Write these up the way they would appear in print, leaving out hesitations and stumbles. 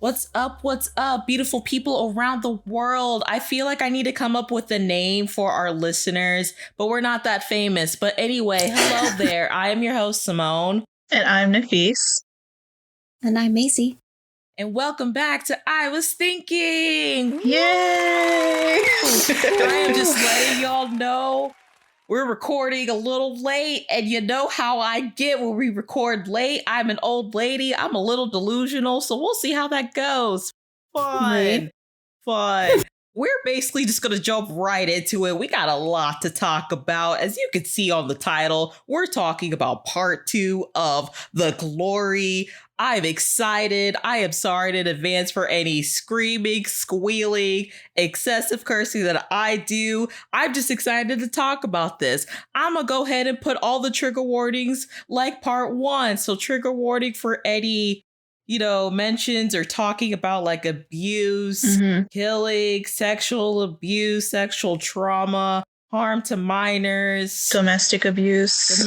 What's up? What's up, beautiful people around the world? I feel like I need to come up with a name for our listeners, but we're not that famous. But anyway, hello there. I am your host, Simone. And I'm Nafis. And I'm Macy. And welcome back to I Was Thinking. Yay! I am just letting y'all know we're recording a little late, and you know how I get when we record late. I'm an old lady. I'm a little delusional, so we'll see how that goes. Fun. We're basically just going to jump right into it. We got a lot to talk about. As you can see on the title, we're talking about part 2 of The Glory. I'm excited. I am sorry in advance for any screaming, squealing, excessive cursing that I do. I'm just excited to talk about this. I'm going to go ahead and put all the trigger warnings like part 1. So trigger warning for any mentions or talking about like abuse, killing, sexual abuse, sexual trauma, harm to minors, domestic abuse.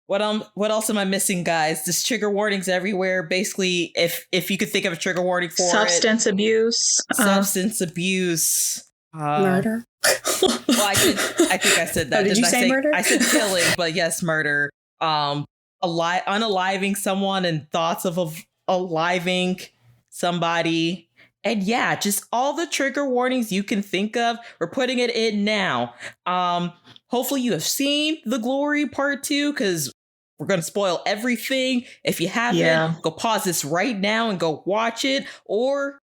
What else am I missing, guys? There's trigger warnings everywhere. Basically, if you could think of a trigger warning for substance abuse, murder. Well, I think I said that. Did you say murder? I said killing, but yes, murder. Unaliving someone and thoughts of aliving somebody. And yeah, just all the trigger warnings you can think of. We're putting it in now. Hopefully you have seen The Glory Part 2, because we're going to spoil everything. If you haven't, go pause this right now and go watch it. Or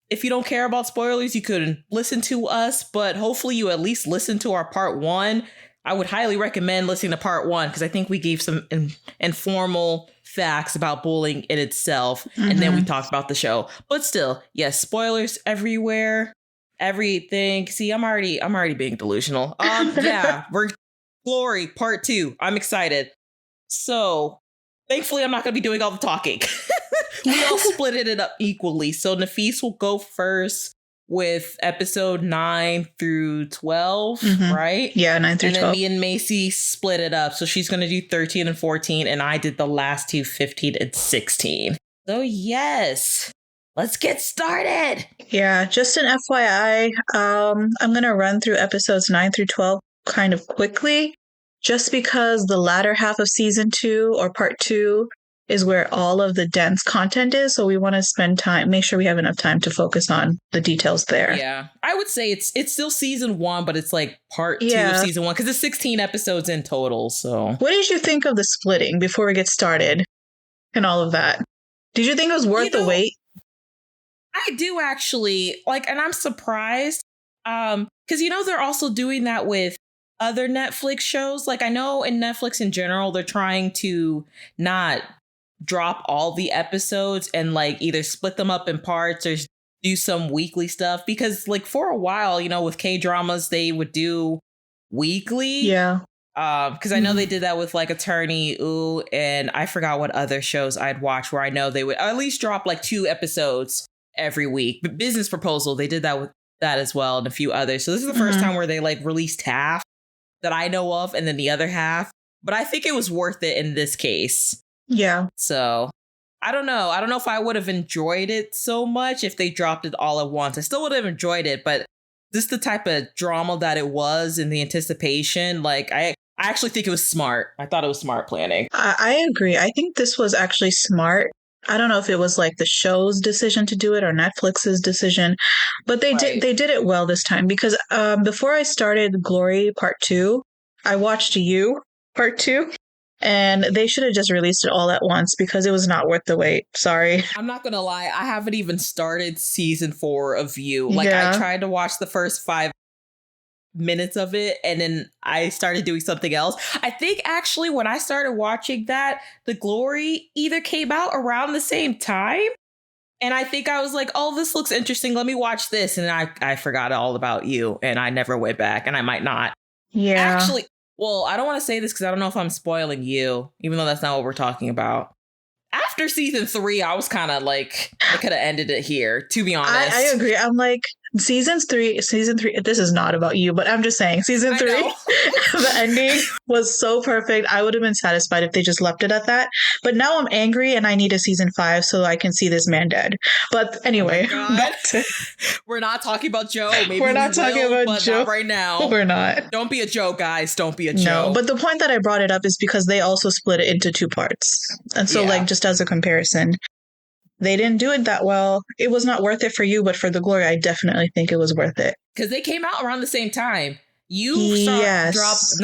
if you don't care about spoilers, you could listen to us. But hopefully you at least listen to our Part 1. I would highly recommend listening to part 1, because I think we gave some informal facts about bullying in itself. And then we talked about the show. But still, yes, spoilers everywhere. Everything. See, I'm already being delusional. We're Glory Part 2. I'm excited. So thankfully, I'm not going to be doing all the talking. We all split it up equally. So Nafis will go first with episode 9 through 12, right? Yeah, 9 through 12. And then me and Macy split it up. So she's going to do 13 and 14, and I did the last two, 15 and 16. So yes, let's get started. Yeah, just an FYI, I'm going to run through episodes 9 through 12 kind of quickly, just because the latter half of season 2 or part 2 is where all of the dense content is. So we want to spend time, make sure we have enough time to focus on the details there. Yeah, I would say it's still season 1, but it's like part 2 of season 1, because it's 16 episodes in total. So what did you think of the splitting before we get started and all of that? Did you think it was worth the wait? I do actually, and I'm surprised because, they're also doing that with other Netflix shows. Like, I know in Netflix in general, they're trying to not drop all the episodes and either split them up in parts or do some weekly stuff, because for a while, with K-dramas, they would do weekly. Yeah. Because I know they did that with Attorney Ooh, and I forgot what other shows I'd watch where I know they would at least drop 2 episodes every week. But Business Proposal, they did that with that as well, and a few others. So this is the first time where they released half that I know of, and then the other half. But I think it was worth it in this case. Yeah. So I don't know. I don't know if I would have enjoyed it so much if they dropped it all at once. I still would have enjoyed it, but just the type of drama that it was and the anticipation, I actually think it was smart. I thought it was smart planning. I agree. I think this was actually smart. I don't know if it was the show's decision to do it or Netflix's decision, but they did it well this time, because before I started Glory Part 2, I watched You Part 2. And they should have just released it all at once, because it was not worth the wait. Sorry. I'm not going to lie. I haven't even started season 4 of You. I tried to watch the first 5 minutes of it, and then I started doing something else. I think actually when I started watching that, The Glory either came out around the same time. And I think I was like, oh, this looks interesting. Let me watch this. And I forgot all about You, and I never went back, and I might not. Yeah. Actually, well, I don't want to say this because I don't know if I'm spoiling You, even though that's not what we're talking about. After season 3, I was kind of I could have ended it here, to be honest. I agree. I'm season three, this is not about you, but I'm just saying, season 3, the ending was so perfect. I would have been satisfied if they just left it at that. But now I'm angry and I need a season 5 so I can see this man dead. But anyway, we're not talking about Joe. Maybe we're not talking about Joe not right now. We're not. Don't be a Joe, guys. Don't be a Joe. No, but the point that I brought it up is because they also split it into 2 parts. And so, like, just as a comparison, they didn't do it that well. It was not worth it for you, but for the glory, I definitely think it was worth it. Because they came out around the same time. You dropped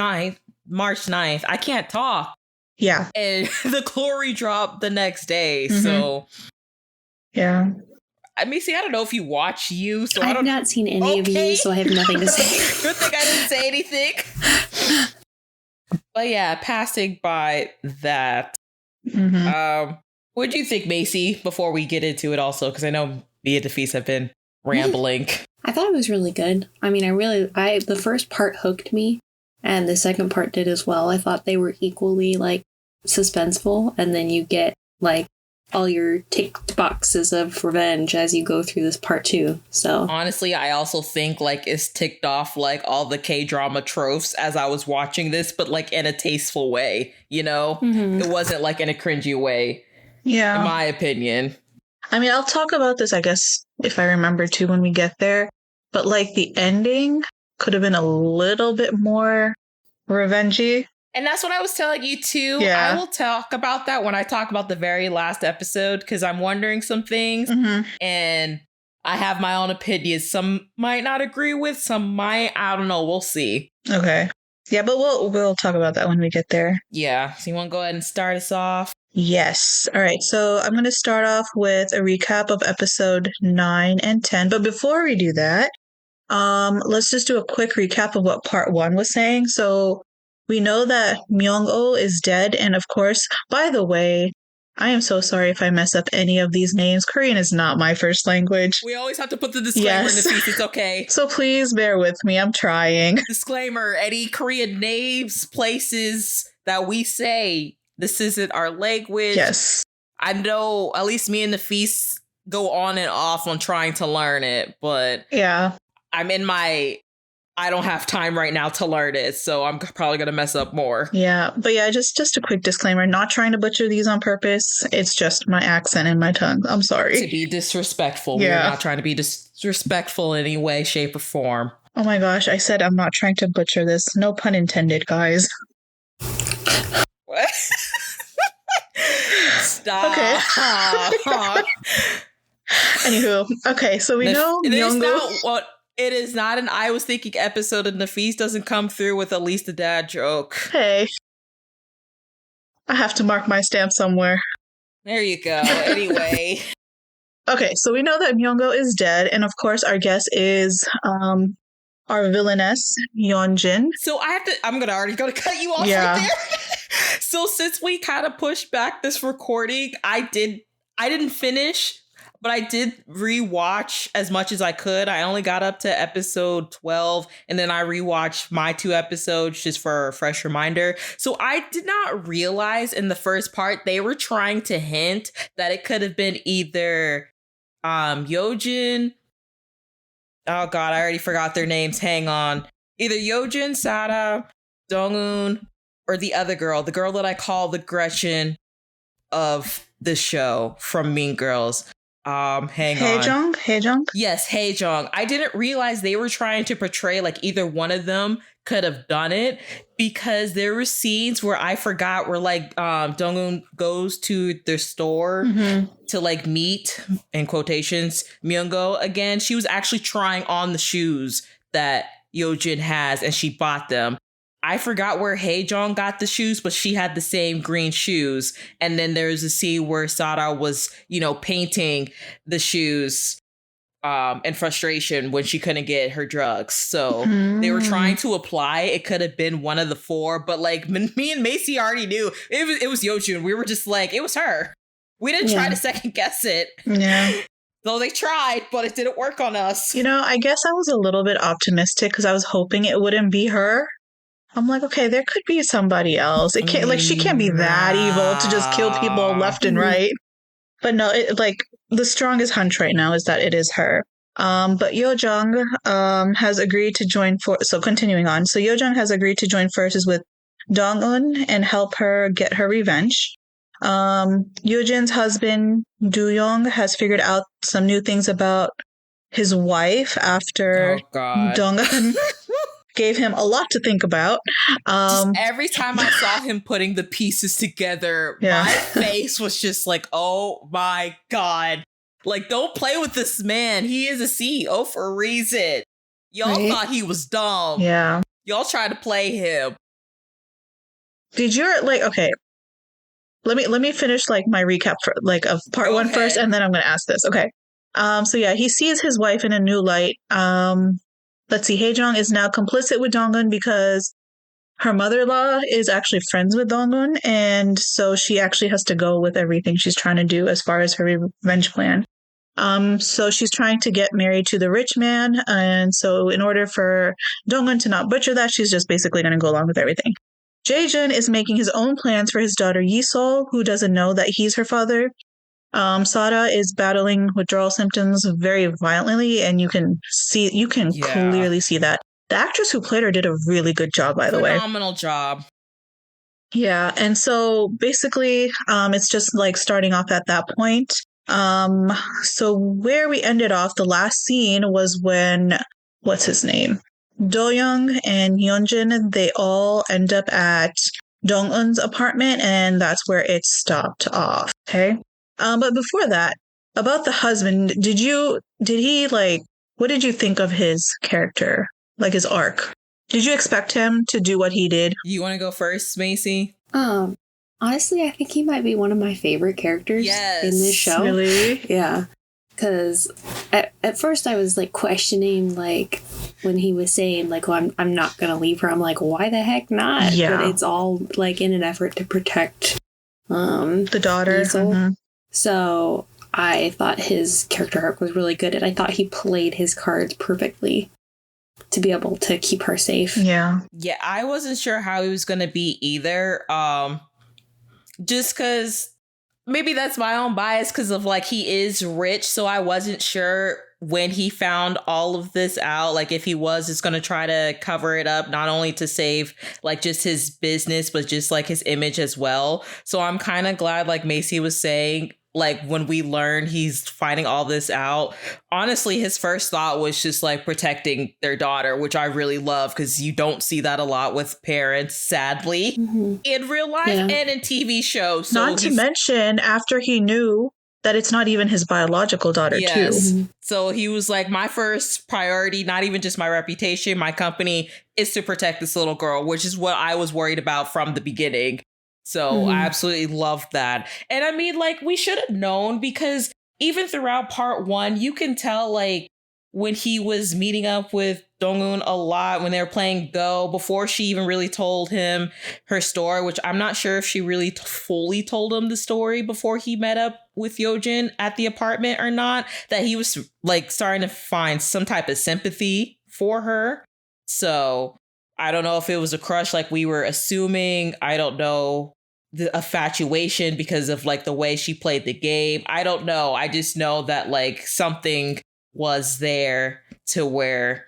March 9th. I can't talk. Yeah. And the glory dropped the next day. So. Yeah. I mean, see, I don't know if you watch You. So I've not seen any of You, so I have nothing to say. Good thing I didn't say anything. But yeah, passing by that. What do you think, Macy, before we get into it also? Because I know me and Defease have been rambling. I thought it was really good. I mean, the first part hooked me, and the second part did as well. I thought they were equally, like, suspenseful, and then you get, like, all your ticked boxes of revenge as you go through this part 2. So honestly, I also think, like, it's ticked off, like, all the K-drama tropes as I was watching this, but, like, in a tasteful way, you know? It wasn't, like, in a cringy way. Yeah. In my opinion. I mean, I'll talk about this, I guess, if I remember to when we get there. But, like, the ending could have been a little bit more revengey. And that's what I was telling you, too. Yeah. I will talk about that when I talk about the very last episode, because I'm wondering some things. And I have my own opinions. Some might not agree with, some might. I don't know. We'll see. Okay. Yeah, but we'll talk about that when we get there. Yeah. So you want to go ahead and start us off? Yes. All right. So I'm going to start off with a recap of episode 9 and 10. But before we do that, let's just do a quick recap of what part 1 was saying. So we know that Myung-oh is dead. And of course, by the way, I am so sorry if I mess up any of these names. Korean is not my first language. We always have to put the disclaimer in the piece. It's okay. So please bear with me. I'm trying. Disclaimer, any Korean names, places that we say, this isn't our language. Yes. I know at least me and the feast go on and off on trying to learn it, but yeah, I don't have time right now to learn it, so I'm probably going to mess up more. Yeah, but yeah, just a quick disclaimer, not trying to butcher these on purpose. It's just my accent and my tongue. I'm sorry. To be disrespectful. Yeah. We're not trying to be disrespectful in any way, shape, or form. Oh my gosh, I said I'm not trying to butcher this. No pun intended, guys. What? Stop. Okay. Anywho, okay, so we know Myung-oh. It is not an I was thinking episode, and Nafis doesn't come through with at least a dad joke. Hey. I have to mark my stamp somewhere. There you go. Anyway. Okay, so we know that Myung-oh is dead, and of course our guess is our villainess, Yeonjin. So I'm already gonna cut you off right there. So since we kind of pushed back this recording, I didn't finish, but I did rewatch as much as I could. I only got up to episode 12, and then I rewatched my 2 episodes just for a fresh reminder. So I did not realize in the first part they were trying to hint that it could have been either Yeonjin. Oh God, I already forgot their names. Hang on. Either Yeonjin, Sara, Dong-eun, or the other girl, the girl that I call the Gretchen of the show from Mean Girls. Haejung? Yes, Haejung. I didn't realize they were trying to portray like either one of them could have done it, because there were scenes where I forgot where like Dong-eun goes to their store to like meet, in quotations, Myung-oh again. She was actually trying on the shoes that Yeonjin has, and she bought them. I forgot where Haejung got the shoes, but she had the same green shoes. And then there's a scene where Sara was, painting the shoes in frustration when she couldn't get her drugs. So they were trying to apply. It could have been one of the 4, but like me and Macy already knew it was Yeonjun. We were just like, it was her. We didn't try to second guess it. Yeah. Though they tried, but it didn't work on us. I guess I was a little bit optimistic because I was hoping it wouldn't be her. I'm like, okay, there could be somebody else. It can't, she can't be that evil to just kill people left and right. But no, the strongest hunch right now is that it is her. But Yojong has agreed to join so continuing on. So Yojong has agreed to join forces with Dong-un and help her get her revenge. Yojin's husband, Do-young, has figured out some new things about his wife after Dong-un gave him a lot to think about. Just every time I saw him putting the pieces together, my face was just like, oh my God. Like, don't play with this man. He is a CEO for a reason. Y'all thought he was dumb. Yeah. Y'all tried to play him. Did you okay? Let me finish my recap for of part one first, and then I'm gonna ask this. Okay. So yeah, he sees his wife in a new light. Let's see, Haejong is now complicit with Dong-un because her mother-in-law is actually friends with Dong-un, and so she actually has to go with everything she's trying to do as far as her revenge plan. So she's trying to get married to the rich man, and so in order for Dong-un to not butcher that, she's just basically going to go along with everything. Jae-jun is making his own plans for his daughter Yi-sol, who doesn't know that he's her father. Sada is battling withdrawal symptoms very violently, and you can clearly see that. The actress who played her did a really good job, by the way. Phenomenal job. Yeah, and so basically, it's just starting off at that point. So where we ended off, the last scene was when, what's his name? Do-young and Hyunjin, they all end up at Dong-un's apartment, and that's where it stopped off. Okay. But before that, about the husband, what did you think of his character? His arc? Did you expect him to do what he did? You want to go first, Macy? Honestly, I think he might be one of my favorite characters in this show. Really? Yeah. Because at first I was questioning when he was saying I'm not gonna leave her. I'm like, why the heck not? Yeah. But it's all in an effort to protect the daughter. Mm-hmm. So I thought his character arc was really good, and I thought he played his cards perfectly to be able to keep her safe. Yeah. Yeah, I wasn't sure how he was gonna be either. Just because maybe that's my own bias because of he is rich, so I wasn't sure when he found all of this out, if he was just going to try to cover it up, not only to save just his business, but just his image as well. So I'm kind of glad, Macy was saying, when we learn he's finding all this out, honestly, his first thought was just protecting their daughter, which I really love because you don't see that a lot with parents, sadly, in real life and in TV shows. So not to mention after he knew that it's not even his biological daughter, too. Mm-hmm. So he was my first priority, not even just my reputation, my company, is to protect this little girl, which is what I was worried about from the beginning. So I absolutely loved that. And I mean, we should have known because even throughout part one, you can tell when he was meeting up with Dong-un a lot, when they were playing Go, before she even really told him her story, which I'm not sure if she really fully told him the story before he met up with Yojin at the apartment or not, that he was starting to find some type of sympathy for her. So I don't know if it was a crush we were assuming. I don't know, the infatuation because of the way she played the game. I don't know. I just know that something was there to where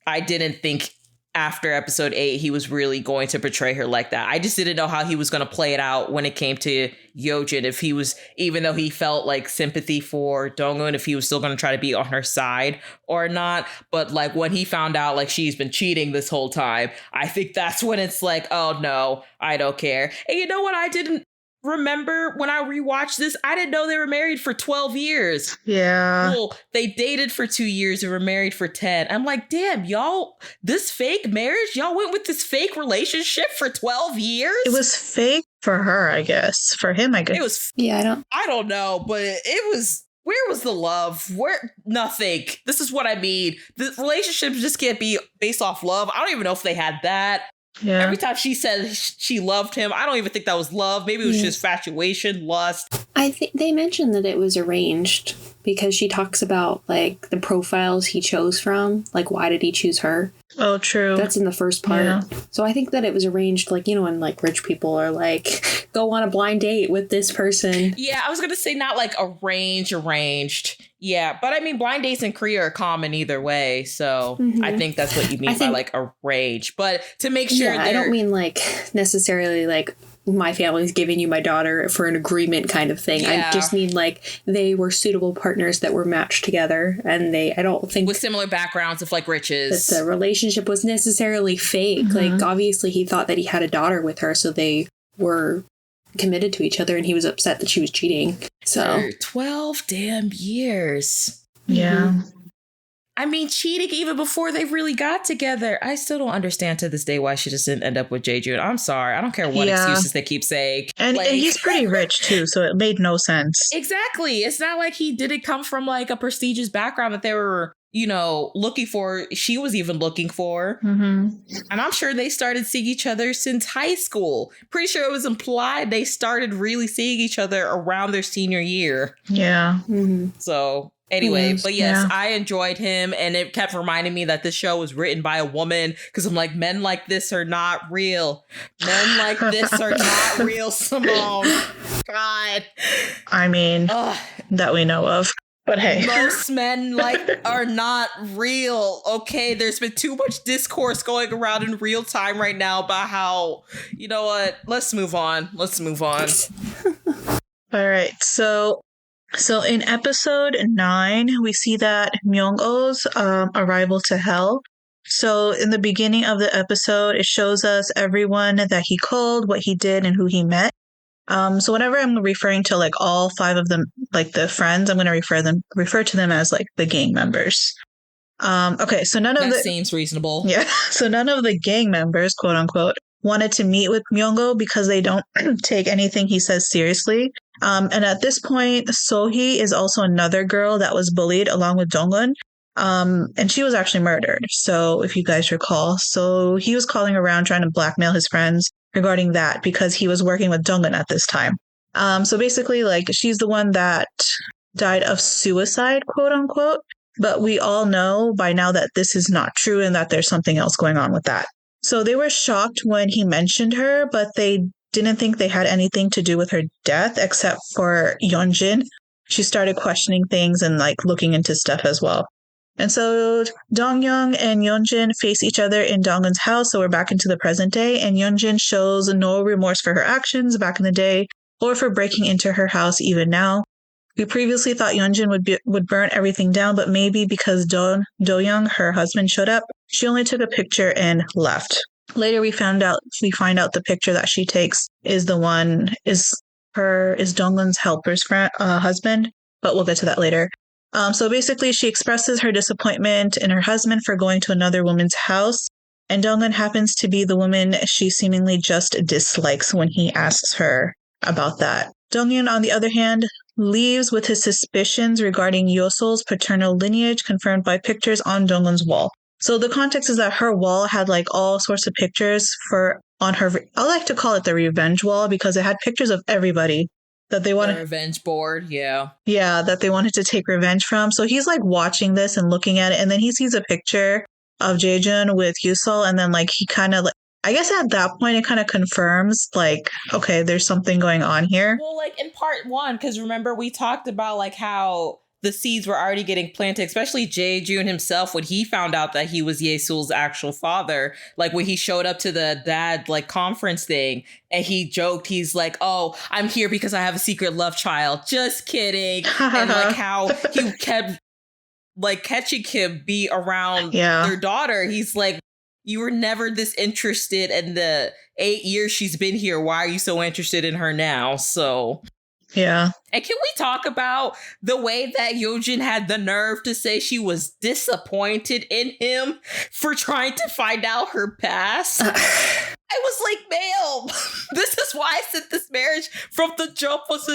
I didn't think after episode 8 he was really going to portray her like that. I just didn't know how he was going to play it out when it came to Yojin, if he was, even though he felt sympathy for Dong-un, if he was still going to try to be on her side or not. But when he found out she's been cheating this whole time, I think that's when it's oh no, I don't care. And you know what I didn't remember when I rewatched this? I didn't know they were married for 12 years. Yeah. Well, they dated for 2 years and were married for 10. I'm damn, y'all, this fake marriage? Y'all went with this fake relationship for 12 years? It was fake for her, I guess. For him, I guess. It was. Yeah, I don't know, but it was. Where was the love? Where? Nothing. This is what I mean. The relationships just can't be based off love. I don't even know if they had that. Yeah. Every time she said she loved him, I don't even think that was love. Maybe it was just infatuation, lust. I think they mentioned that it was arranged because she talks about like the profiles he chose from. Like, why did he choose her? Oh, true. That's in the first part. Yeah. So I think that it was arranged, like, you know, when like rich people are like, go on a blind date with this person. Yeah, I was going to say not like arranged. Yeah, but I mean, blind dates in Korea are common either way. So I think that's what you mean by like arranged. But to make sure I don't mean like necessarily like my family's giving you my daughter for an agreement kind of thing. Yeah. I just mean like they were suitable partners that were matched together, and I don't think with similar backgrounds of like riches, that the relationship was necessarily fake. Like, obviously he thought that he had a daughter with her, so they were committed to each other, and he was upset that she was cheating. So 12 damn years. Yeah. I mean, cheating even before they really got together. I still don't understand to this day why she just didn't end up with Jae-joon. I'm sorry. I don't care what excuses they keep saying. And he's pretty rich, too, so it made no sense. Exactly. It's not like he didn't come from, like, a prestigious background that they were, you know, looking for. She was even looking for. And I'm sure they started seeing each other since high school. Pretty sure it was implied they started really seeing each other around their senior year. Yeah. So... Anyway, but yes, I enjoyed him, and it kept reminding me that this show was written by a woman, because I'm like, men like this are not real. Men like this are not real, Simone. God. I mean, that we know of. But hey. Most men are not real. Okay, there's been too much discourse going around in real time right now about how, you know what, let's move on. All right, So in episode 9, we see that Myung-oh's arrival to hell. So in the beginning of the episode, it shows us everyone that he called, what he did, and who he met. So whenever I'm referring to like all 5 of them, like the friends, I'm going to refer to them as like the gang members. Okay, so that seems reasonable. Yeah, so none of the gang members, quote unquote, wanted to meet with Myung-oh because they don't take anything he says seriously. And at this point, Sohee is also another girl that was bullied along with Dongwon. And she was actually murdered. So if you guys recall, so he was calling around trying to blackmail his friends regarding that because he was working with Dongwon at this time. So basically, like, she's the one that died of suicide, quote unquote. But we all know by now that this is not true and that there's something else going on with that. So they were shocked when he mentioned her, but they didn't think they had anything to do with her death except for Yeonjin. She started questioning things and like looking into stuff as well. And so Dongyoung and Yeonjin face each other in Dongwon's house. So we're back into the present day, and Yeonjin shows no remorse for her actions back in the day or for breaking into her house even now. We previously thought Yeonjin would burn everything down, but maybe because Do-young, her husband, showed up, she only took a picture and left. Later, we find out the picture that she takes is Dongwon's helper's husband, but we'll get to that later. So basically, she expresses her disappointment in her husband for going to another woman's house, and Dongwon happens to be the woman she seemingly just dislikes when he asks her about that. Donghyun, on the other hand, leaves with his suspicions regarding Yosol's paternal lineage confirmed by pictures on Dongwon's wall. So the context is that her wall had like all sorts of pictures on her. I like to call it the revenge wall because it had pictures of everybody that they wanted. The revenge board, yeah. Yeah, that they wanted to take revenge from. So he's like watching this and looking at it, and then he sees a picture of Jaejoon with Yusol, and then like he kind of like, I guess at that point it kind of confirms like, okay, there's something going on here. Well, like in part 1, because remember we talked about like how the seeds were already getting planted, especially Jaejoon himself when he found out that he was Yesul's actual father. Like when he showed up to the dad like conference thing and he joked, he's like, oh, I'm here because I have a secret love child. Just kidding. And like how he kept like catching him be around their daughter. He's like, you were never this interested in the 8 years she's been here. Why are you so interested in her now? So... yeah. And can we talk about the way that Yeonjin had the nerve to say she was disappointed in him for trying to find out her past? I was like, ma'am, this is why I said this marriage from the jump was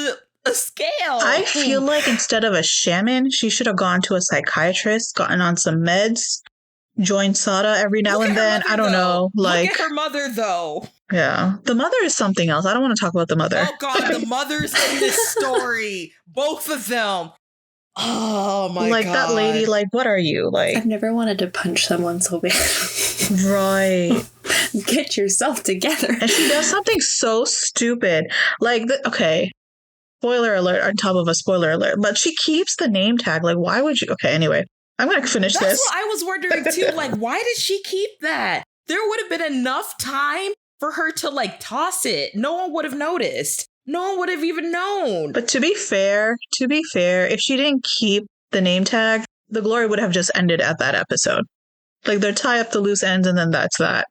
a scale. I feel like instead of a shaman, she should have gone to a psychiatrist, gotten on some meds, joined SADA every now and then. I don't know. Like, look at her mother, though. Yeah. The mother is something else. I don't want to talk about the mother. Oh God, the mothers in this story. Both of them. Oh my God. Like that lady, like, what are you? Like, I've never wanted to punch someone so bad. right. Get yourself together. And she does something so stupid. Like, okay. Spoiler alert on top of a spoiler alert. But she keeps the name tag. Like, why would you? Okay, anyway. I'm going to finish That's this. what I was wondering too. Like, why did she keep that? There would have been enough time for her to like toss it. No one would have noticed. No one would have even known. But to be fair, if she didn't keep the name tag, the glory would have just ended at that episode. Like, they'd tie up the loose ends and then that's that.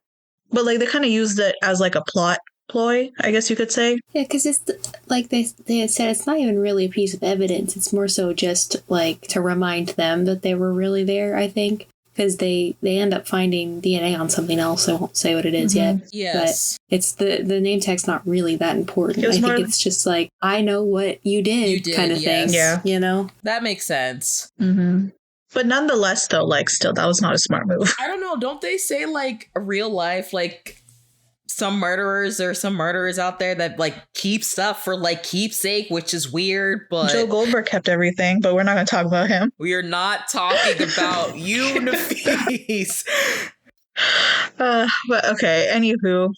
But like, they kind of used it as like a plot ploy, I guess you could say. Yeah, because it's like they had said, it's not even really a piece of evidence. It's more so just like to remind them that they were really there, I think. Because they end up finding DNA on something else. I won't say what it is yet. Yes. But it's the name tag's not really that important. I think it's just like, I know what you did kind of thing. Yeah. You know? That makes sense. Mm-hmm. But nonetheless, though, like, still, that was not a smart move. I don't know. Don't they say like real life, like some murderers or some murderers out there that like keep stuff for like keepsake, which is weird, but Joe Goldberg kept everything, but we're not going to talk about him. We are not talking about you, Nafis. But okay, anywho.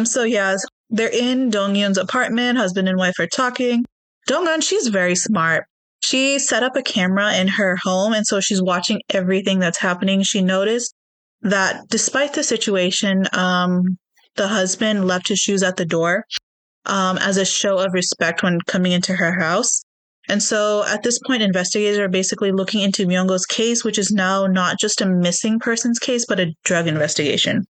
So yeah, they're in Dong-Yun's apartment. Husband and wife are talking. Dong-Yun, she's very smart. She set up a camera in her home, and so she's watching everything that's happening. She noticed that despite the situation, the husband left his shoes at the door as a show of respect when coming into her house. And so at this point, investigators are basically looking into Myung-go's case, which is now not just a missing persons case, but a drug investigation.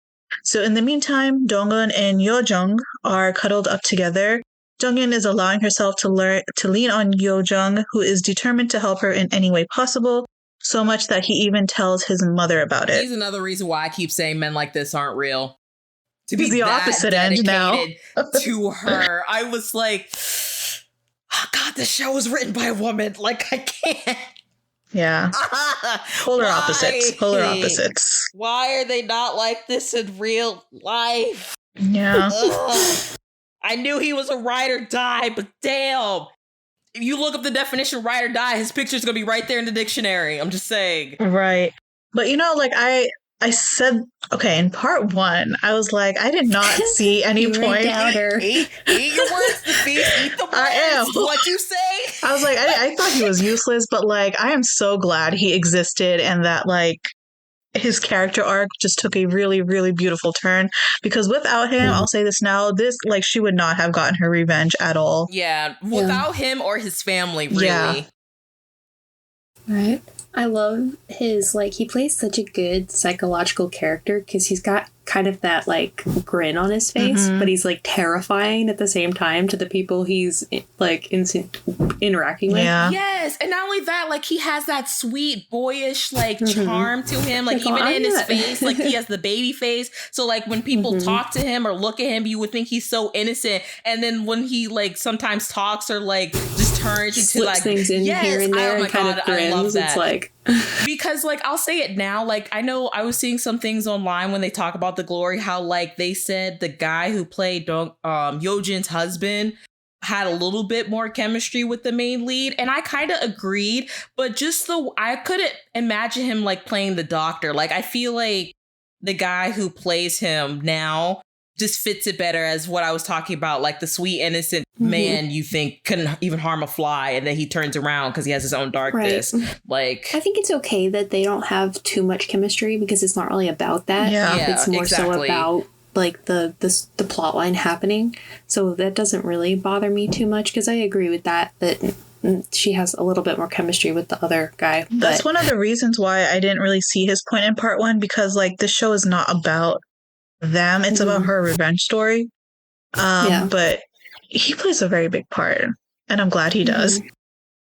So in the meantime, Dong-Yun and Yo-jung are cuddled up together. Dong-Yun is allowing herself to lean on Yo-jung, who is determined to help her in any way possible, so much that he even tells his mother about it. He's another reason why I keep saying men like this aren't real. To be the opposite end now. To her, I was like, oh God, this show was written by a woman. Like, I can't. Yeah. Polar opposites. Why are they not like this in real life? Yeah. I knew he was a ride or die, but damn. If you look up the definition of ride or die, his picture's gonna be right there in the dictionary. I'm just saying. Right. But you know, like I said, okay, in part 1, I was like, I did not see any point. Eat your words, the feast, eat the words. I am. What you say? I was like, I thought he was useless, but like, I am so glad he existed and that like his character arc just took a really, really beautiful turn. Because without him, I'll say this now, like she would not have gotten her revenge at all. Yeah, without him or his family, really. Yeah. Right. I love his, like, he plays such a good psychological character because he's got kind of that, like, grin on his face, but he's, like, terrifying at the same time to the people he's, like, interacting with. Yeah. Yes, and not only that, like, he has that sweet, boyish, like, charm to him. Like, even in his face, like, he has the baby face. So, like, when people talk to him or look at him, you would think he's so innocent. And then when he, like, sometimes talks or, like, just turns into, like, things in here and there and kind of grins. I love that. It's like... Because, like, I'll say it now, like, I know I was seeing some things online when they talk about the glory, how, like, they said the guy who played Yojin's husband had a little bit more chemistry with the main lead, and I kind of agreed, but just I couldn't imagine him, like, playing the doctor. Like, I feel like the guy who plays him now just fits it better as what I was talking about, like the sweet, innocent man you think couldn't even harm a fly, and then he turns around because he has his own darkness. Right. Like, I think it's okay that they don't have too much chemistry because it's not really about that. Yeah, it's more so about like the plot line happening. So that doesn't really bother me too much because I agree with that she has a little bit more chemistry with the other guy. That's one of the reasons why I didn't really see his point in part 1, because like the show is not about them, it's about her revenge story. But he plays a very big part, and I'm glad he does.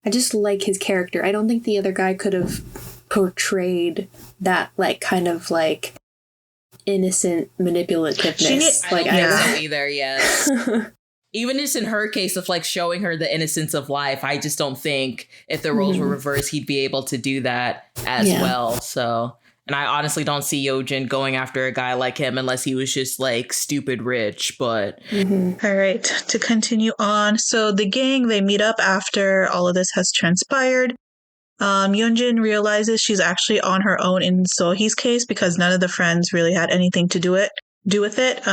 I just like his character. I don't think the other guy could have portrayed that, like, kind of like innocent manipulativeness. I don't think so either. Yes. Even just in her case of like showing her the innocence of life, I just don't think if the roles were reversed, he'd be able to do that as well. So And I honestly don't see Yojin going after a guy like him unless he was just like stupid rich. But All right, to continue on. So the gang, they meet up after all of this has transpired. Yunjin realizes she's actually on her own in Sohee's case because none of the friends really had anything to do with it.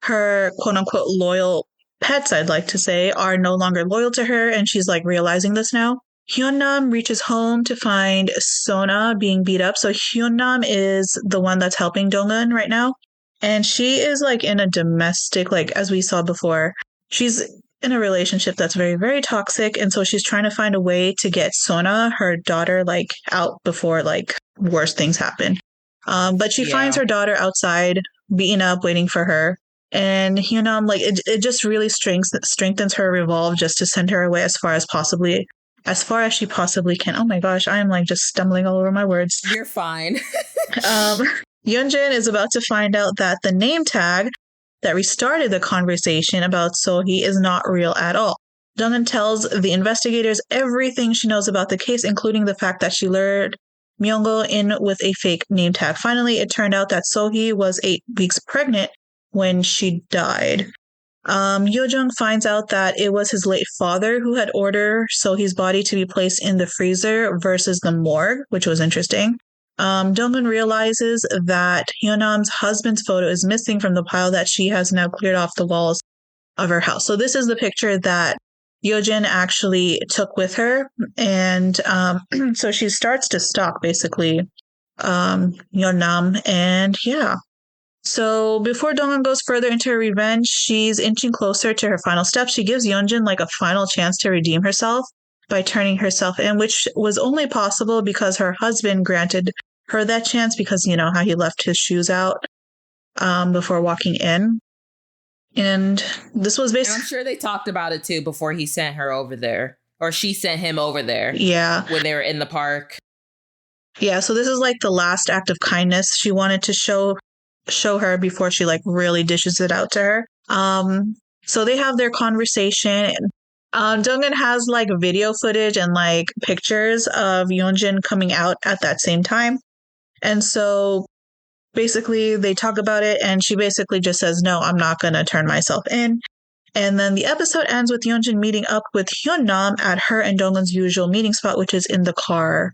Her quote unquote loyal pets, I'd like to say, are no longer loyal to her, and she's like realizing this now. Hyunnam reaches home to find Sona being beat up. So Hyunnam is the one that's helping Dongun right now. And she is like in a domestic, like as we saw before, she's in a relationship that's very, very toxic. And so she's trying to find a way to get Sona, her daughter, like out before like worse things happen. But she finds her daughter outside, beaten up, waiting for her. And Hyunnam, like it just really strengthens her resolve just to send her away as far as she possibly can. Oh my gosh, I am like just stumbling all over my words. You're fine. Yunjin is about to find out that the name tag that restarted the conversation about Sohee is not real at all. Dongun tells the investigators everything she knows about the case, including the fact that she lured Myunggo in with a fake name tag. Finally, it turned out that Sohee was 8 weeks pregnant when she died. Yojung finds out that it was his late father who had ordered Sohee's body to be placed in the freezer versus the morgue, which was interesting. Dongun realizes that Hyunnam's husband's photo is missing from the pile that she has now cleared off the walls of her house. So this is the picture that Yojin actually took with her. And so she starts to stalk, basically, Hyunnam. And yeah. So before Dongun goes further into her revenge, she's inching closer to her final step. She gives Yunjin like a final chance to redeem herself by turning herself in, which was only possible because her husband granted her that chance because, you know, how he left his shoes out before walking in. And this was basically... I'm sure they talked about it too before he sent her over there. Or she sent him over there. Yeah. When they were in the park. Yeah, so this is like the last act of kindness she wanted to show her before she like really dishes it out to her. So they have their conversation. Dongun has like video footage and like pictures of Yunjin coming out at that same time. And so basically they talk about it and she basically just says, no, I'm not going to turn myself in. And then the episode ends with Yunjin meeting up with Hyunnam at her and Dongun's usual meeting spot, which is in the car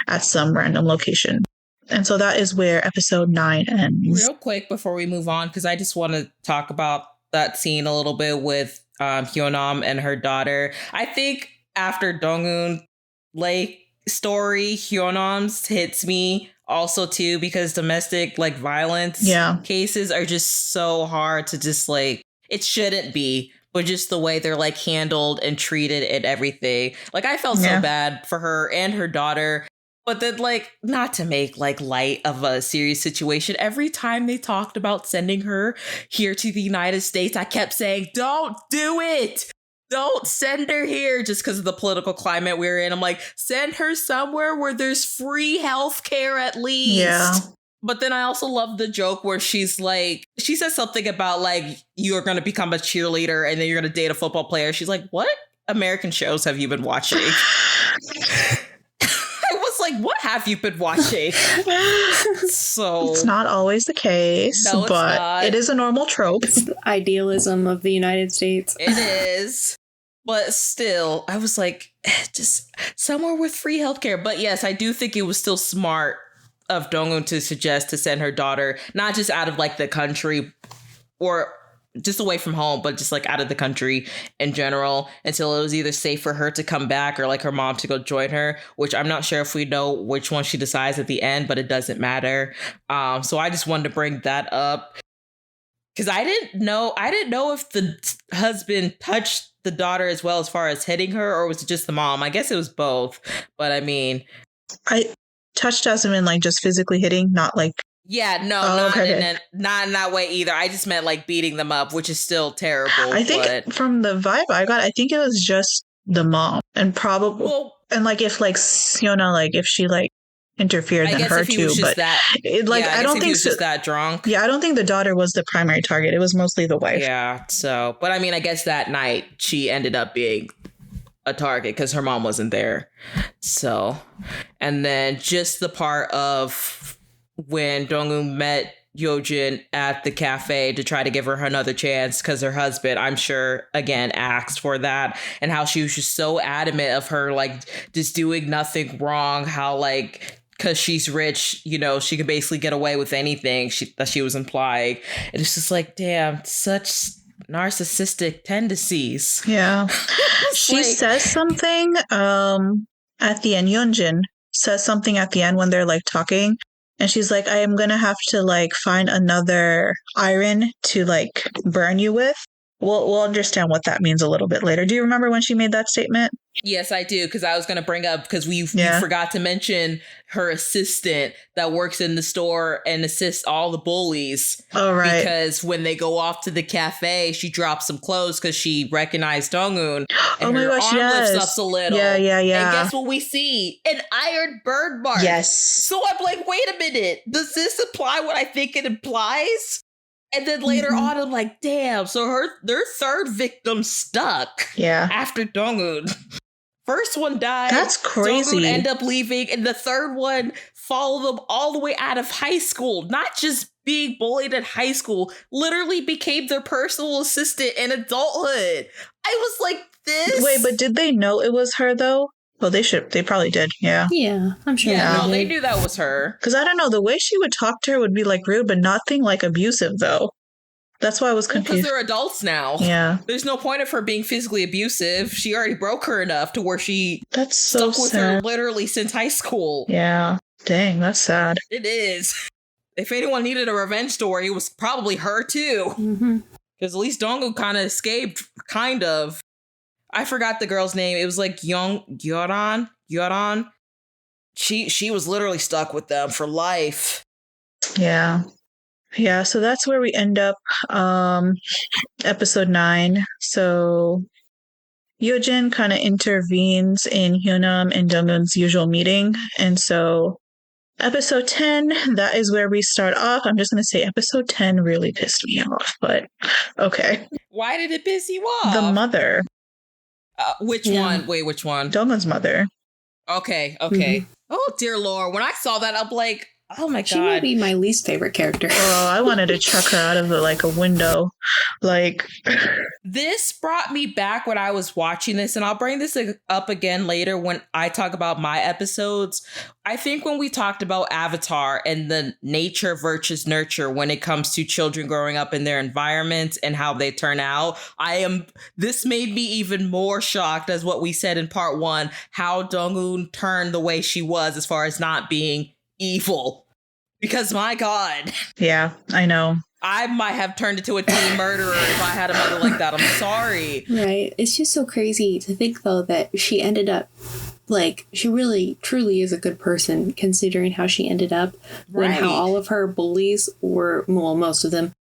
at some random location. And so that is where episode 9 ends. Real quick before we move on, because I just want to talk about that scene a little bit with Hyunnam and her daughter. I think after Dongun Lake story, Hyunnam's hits me also too, because domestic like violence cases are just so hard to just like, it shouldn't be, but just the way they're like handled and treated and everything. Like I felt so bad for her and her daughter. But then, like, not to make, like, light of a serious situation, every time they talked about sending her here to the United States, I kept saying, don't do it! Don't send her here just because of the political climate we're in. I'm like, send her somewhere where there's free healthcare at least. Yeah. But then I also love the joke where she's like, she says something about, like, you're going to become a cheerleader and then you're going to date a football player. She's like, what American shows have you been watching? Like, what have you been watching? So it's not always the case, no, but it is a normal trope. It's the idealism of the United States. It is. But still, I was like, just somewhere with free healthcare. But yes, I do think it was still smart of Dongun to suggest to send her daughter, not just out of like the country or just away from home, but just like out of the country in general until it was either safe for her to come back or like her mom to go join her, which I'm not sure if we know which one she decides at the end, but it doesn't matter. So I just wanted to bring that up because I didn't know if the husband touched the daughter as well as far as hitting her, or was it just the mom? I guess it was both, but I mean, I touched as in like just physically hitting, not like. Yeah, no, not in that way either. I just meant like beating them up, which is still terrible. I think from the vibe I got, I think it was just the mom, and probably and like if like Siona, like if she like interfered, then her too. But I don't think he was just that drunk. Yeah, I don't think the daughter was the primary target. It was mostly the wife. Yeah. So, but I mean, I guess that night she ended up being a target because her mom wasn't there. So, and then just the part of when Dong-eun met Yojin at the cafe to try to give her another chance because her husband, I'm sure, again, asked for that, and how she was just so adamant of her, like, just doing nothing wrong, how, like, because she's rich, you know, she can basically get away with anything that she was implying. And it's just like, damn, such narcissistic tendencies. Yeah. She says something at the end. Yeonjin says something at the end when they're like talking, and she's like, I am gonna have to like find another iron to like burn you with. We'll understand what that means a little bit later. Do you remember when she made that statement? Yes, I do, because I was going to bring up, because we forgot to mention her assistant that works in the store and assists all the bullies. Oh, right. Because when they go off to the cafe, she drops some clothes because she recognized Dong-eun. And my her gosh, arm yes. lifts up a little. Yeah. And guess what we see? An iron burn mark. Yes. So I'm like, wait a minute. Does this imply what I think it implies? And then later on, I'm like, damn, so their third victim stuck. Yeah. After Dong-eun. First one died. That's crazy. Dong-eun ended up leaving, and the third one followed them all the way out of high school. Not just being bullied in high school, literally became their personal assistant in adulthood. I was like, this? Wait, but did they know it was her, though? Well, they probably did, yeah. Yeah, I'm sure. Yeah, no, they knew that was her. Because I don't know, the way she would talk to her would be like rude, but nothing like abusive, though. That's why I was confused. Because they're adults now. Yeah. There's no point of her being physically abusive. She already broke her enough to where she that's so stuck with sad. her literally since high school. Yeah. Dang, that's sad. It is. If anyone needed a revenge story, it was probably her too. Because at least Dong-eun kind of escaped, kind of. I forgot the girl's name. It was like Gyoran. She was literally stuck with them for life. Yeah. Yeah, so that's where we end up, episode 9. So Yojin kind of intervenes in Hyunam and Dong-eun's usual meeting. And so episode 10, that is where we start off. I'm just going to say episode 10 really pissed me off, but okay. Why did it piss you off? The mother. Which one? Wait, which one? Dong-eun's mother. Okay. Oh, dear Lord. When I saw that, I'm like, oh my God. She might be my least favorite character. Oh, I wanted to chuck her out of a window. Like, this brought me back when I was watching this, and I'll bring this up again later when I talk about my episodes. I think when we talked about Avatar and the nature versus nurture when it comes to children growing up in their environment and how they turn out, this made me even more shocked as what we said in part 1, how Dong-eun turned the way she was as far as not being evil. Because my God. Yeah, I know. I might have turned into a teen murderer if I had a mother like that. I'm sorry. Right. It's just so crazy to think, though, that she ended up, she really, truly is a good person, considering how she ended up. When how all of her bullies were, well, most of them,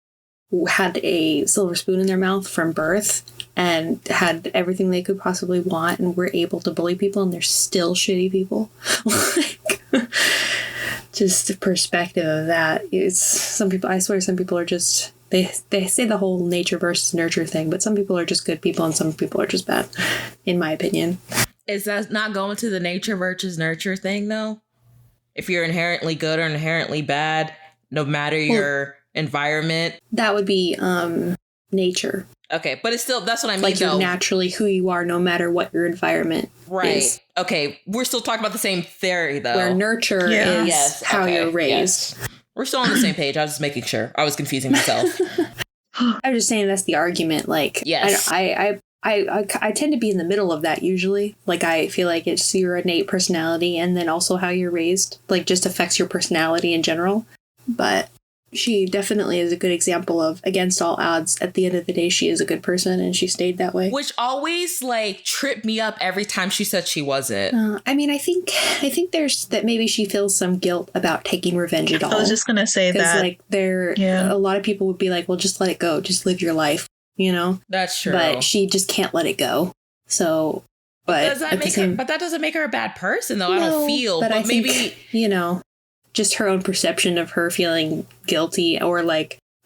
had a silver spoon in their mouth from birth and had everything they could possibly want and were able to bully people, and they're still shitty people. Just the perspective of that is some people, I swear some people are just, they say the whole nature versus nurture thing, but some people are just good people and some people are just bad, in my opinion. Is that not going to the nature versus nurture thing, though? If you're inherently good or inherently bad, no matter your environment? That would be nature. Okay, but it's still, that's what I mean, like you're naturally who you are no matter what your environment is. Okay, we're still talking about the same theory, though. Where nurture is how you're raised. Yes. We're still on the same page. I was just making sure. I was confusing myself. I was just saying that's the argument. Yes. I tend to be in the middle of that usually. I feel like it's your innate personality and then also how you're raised. Just affects your personality in general. But she definitely is a good example of, against all odds, at the end of the day, she is a good person and she stayed that way. Which always tripped me up every time she said she wasn't. I think there's that maybe she feels some guilt about taking revenge at all. I was just going to say that. A lot of people would be like, well, just let it go. Just live your life, That's true. But she just can't let it go. So, but that doesn't make her a bad person, though. No, I don't feel. But I maybe think, just her own perception of her feeling guilty, or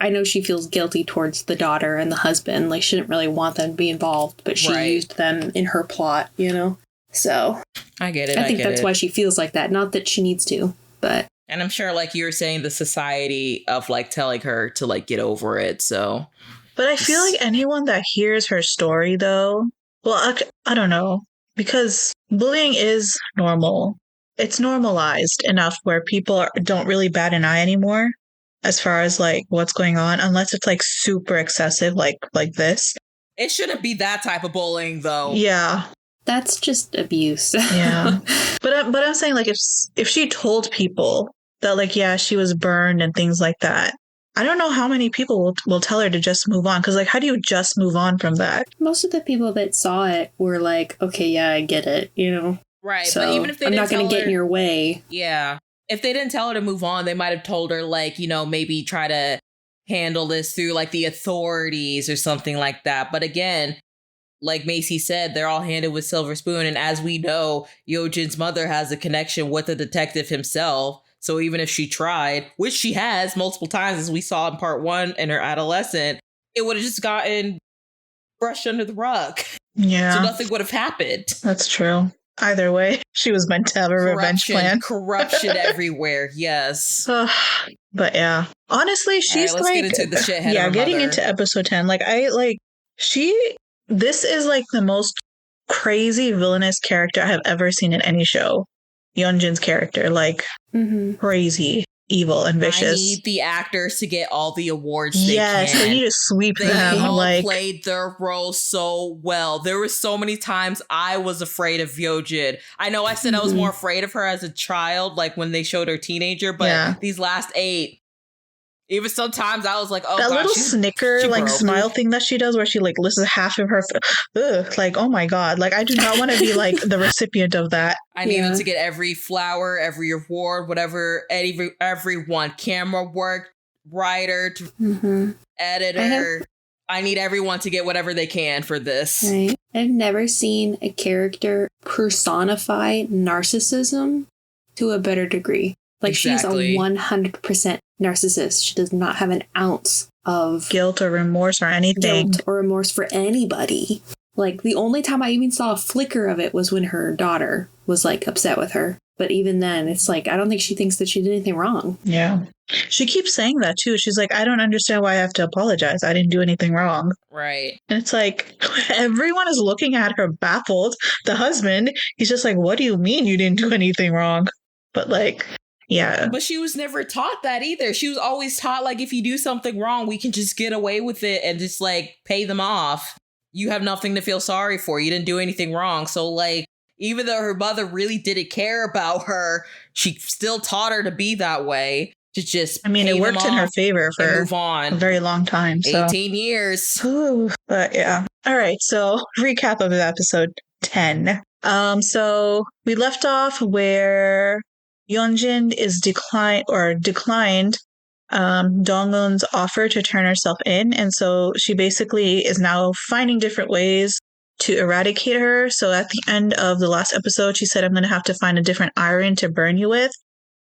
I know she feels guilty towards the daughter and the husband. She didn't really want them to be involved, but she used them in her plot, So I get it. I think that's why she feels like that. Not that she needs to, but And I'm sure, like you were saying, the society of like telling her to like get over it. So, but I feel like anyone that hears her story, though, well, I don't know, because bullying is normal. It's normalized enough where people don't really bat an eye anymore as far as like what's going on, unless it's like super excessive, like this. It shouldn't be that type of bullying, though. Yeah. That's just abuse. Yeah. But I'm saying, like, if she told people that, like, yeah, she was burned and things like that, I don't know how many people will tell her to just move on. Because, like, how do you just move on from that? Most of the people that saw it were like, okay, yeah, I get it, you know? Right. So but even if they I'm didn't not going to get in your way. Yeah. If they didn't tell her to move on, they might have told her, like, you know, maybe try to handle this through, like, the authorities or something like that. But again, like Macy said, they're all handed with silver spoon. And as we know, Yojin's mother has a connection with the detective himself. So even if she tried, which she has multiple times, as we saw in part 1 in her adolescent, it would have just gotten brushed under the rug. Yeah. So nothing would have happened. That's true. Either way, she was meant to have a revenge plan. Corruption everywhere, yes. But yeah, honestly, she's let's like, get into the shithead. Yeah, getting mother. into episode 10, like this is like the most crazy villainous character I have ever seen in any show. Yeonjin's character, like crazy, evil, and vicious. I need the actors to get all the awards they yes, can. they need to sweep them. They all like played their role so well. There were so many times I was afraid of Yeonjin. I know I said I was more afraid of her as a child, like when they showed her teenager, but these last 8, even sometimes I was like, oh, that God, little snicker, like, broke. smile thing that she does where she, like, lists half of her, like, oh my God. Like, I do not want to be, like, the recipient of that. I need them to get every flower, every award, whatever, everyone. Camera work, writer, editor. I need everyone to get whatever they can for this. Right. I've never seen a character personify narcissism to a better degree. Like, exactly. She's a 100% narcissist. She does not have an ounce of guilt or remorse or anything. Guilt or remorse for anybody. Like, the only time I even saw a flicker of it was when her daughter was, like, upset with her. But even then, it's like, I don't think she thinks that she did anything wrong. Yeah. She keeps saying that, too. She's like, I don't understand why I have to apologize. I didn't do anything wrong. Right. And it's like, everyone is looking at her baffled. The husband, he's just like, what do you mean you didn't do anything wrong? But, like... Yeah. But she was never taught that either. She was always taught, like, if you do something wrong, we can just get away with it and just, like, pay them off. You have nothing to feel sorry for. You didn't do anything wrong. So, like, even though her mother really didn't care about her, she still taught her to be that way. To just it worked in her favor for move on. A very long time. So. 18 years. Ooh, but yeah. All right. So, recap of episode 10. So, we left off where... Yeonjin is declined Dongwon's offer to turn herself in, and so she basically is now finding different ways to eradicate her. So at the end of the last episode, she said, I'm going to have to find a different iron to burn you with.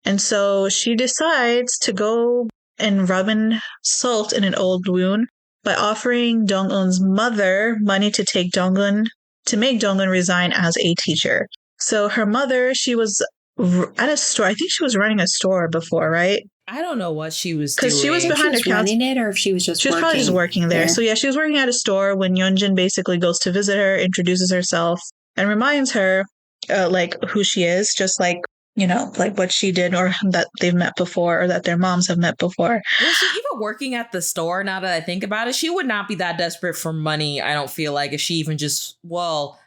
And so she decides to go and rub in salt in an old wound by offering Dongwon's mother money to make Dongwon resign as a teacher. So her mother, she was at a store. I think she was running a store before, right? I don't know what she was doing. Because she was behind her running it, or if she was just She was probably just working there. So yeah, she was working at a store when Yeonjin basically goes to visit her, introduces herself, and reminds her, like, who she is, just like, you know, like what she did or that they've met before or that their moms have met before. Was she even working at the store now that I think about it? She would not be that desperate for money, I don't feel like, if she even just,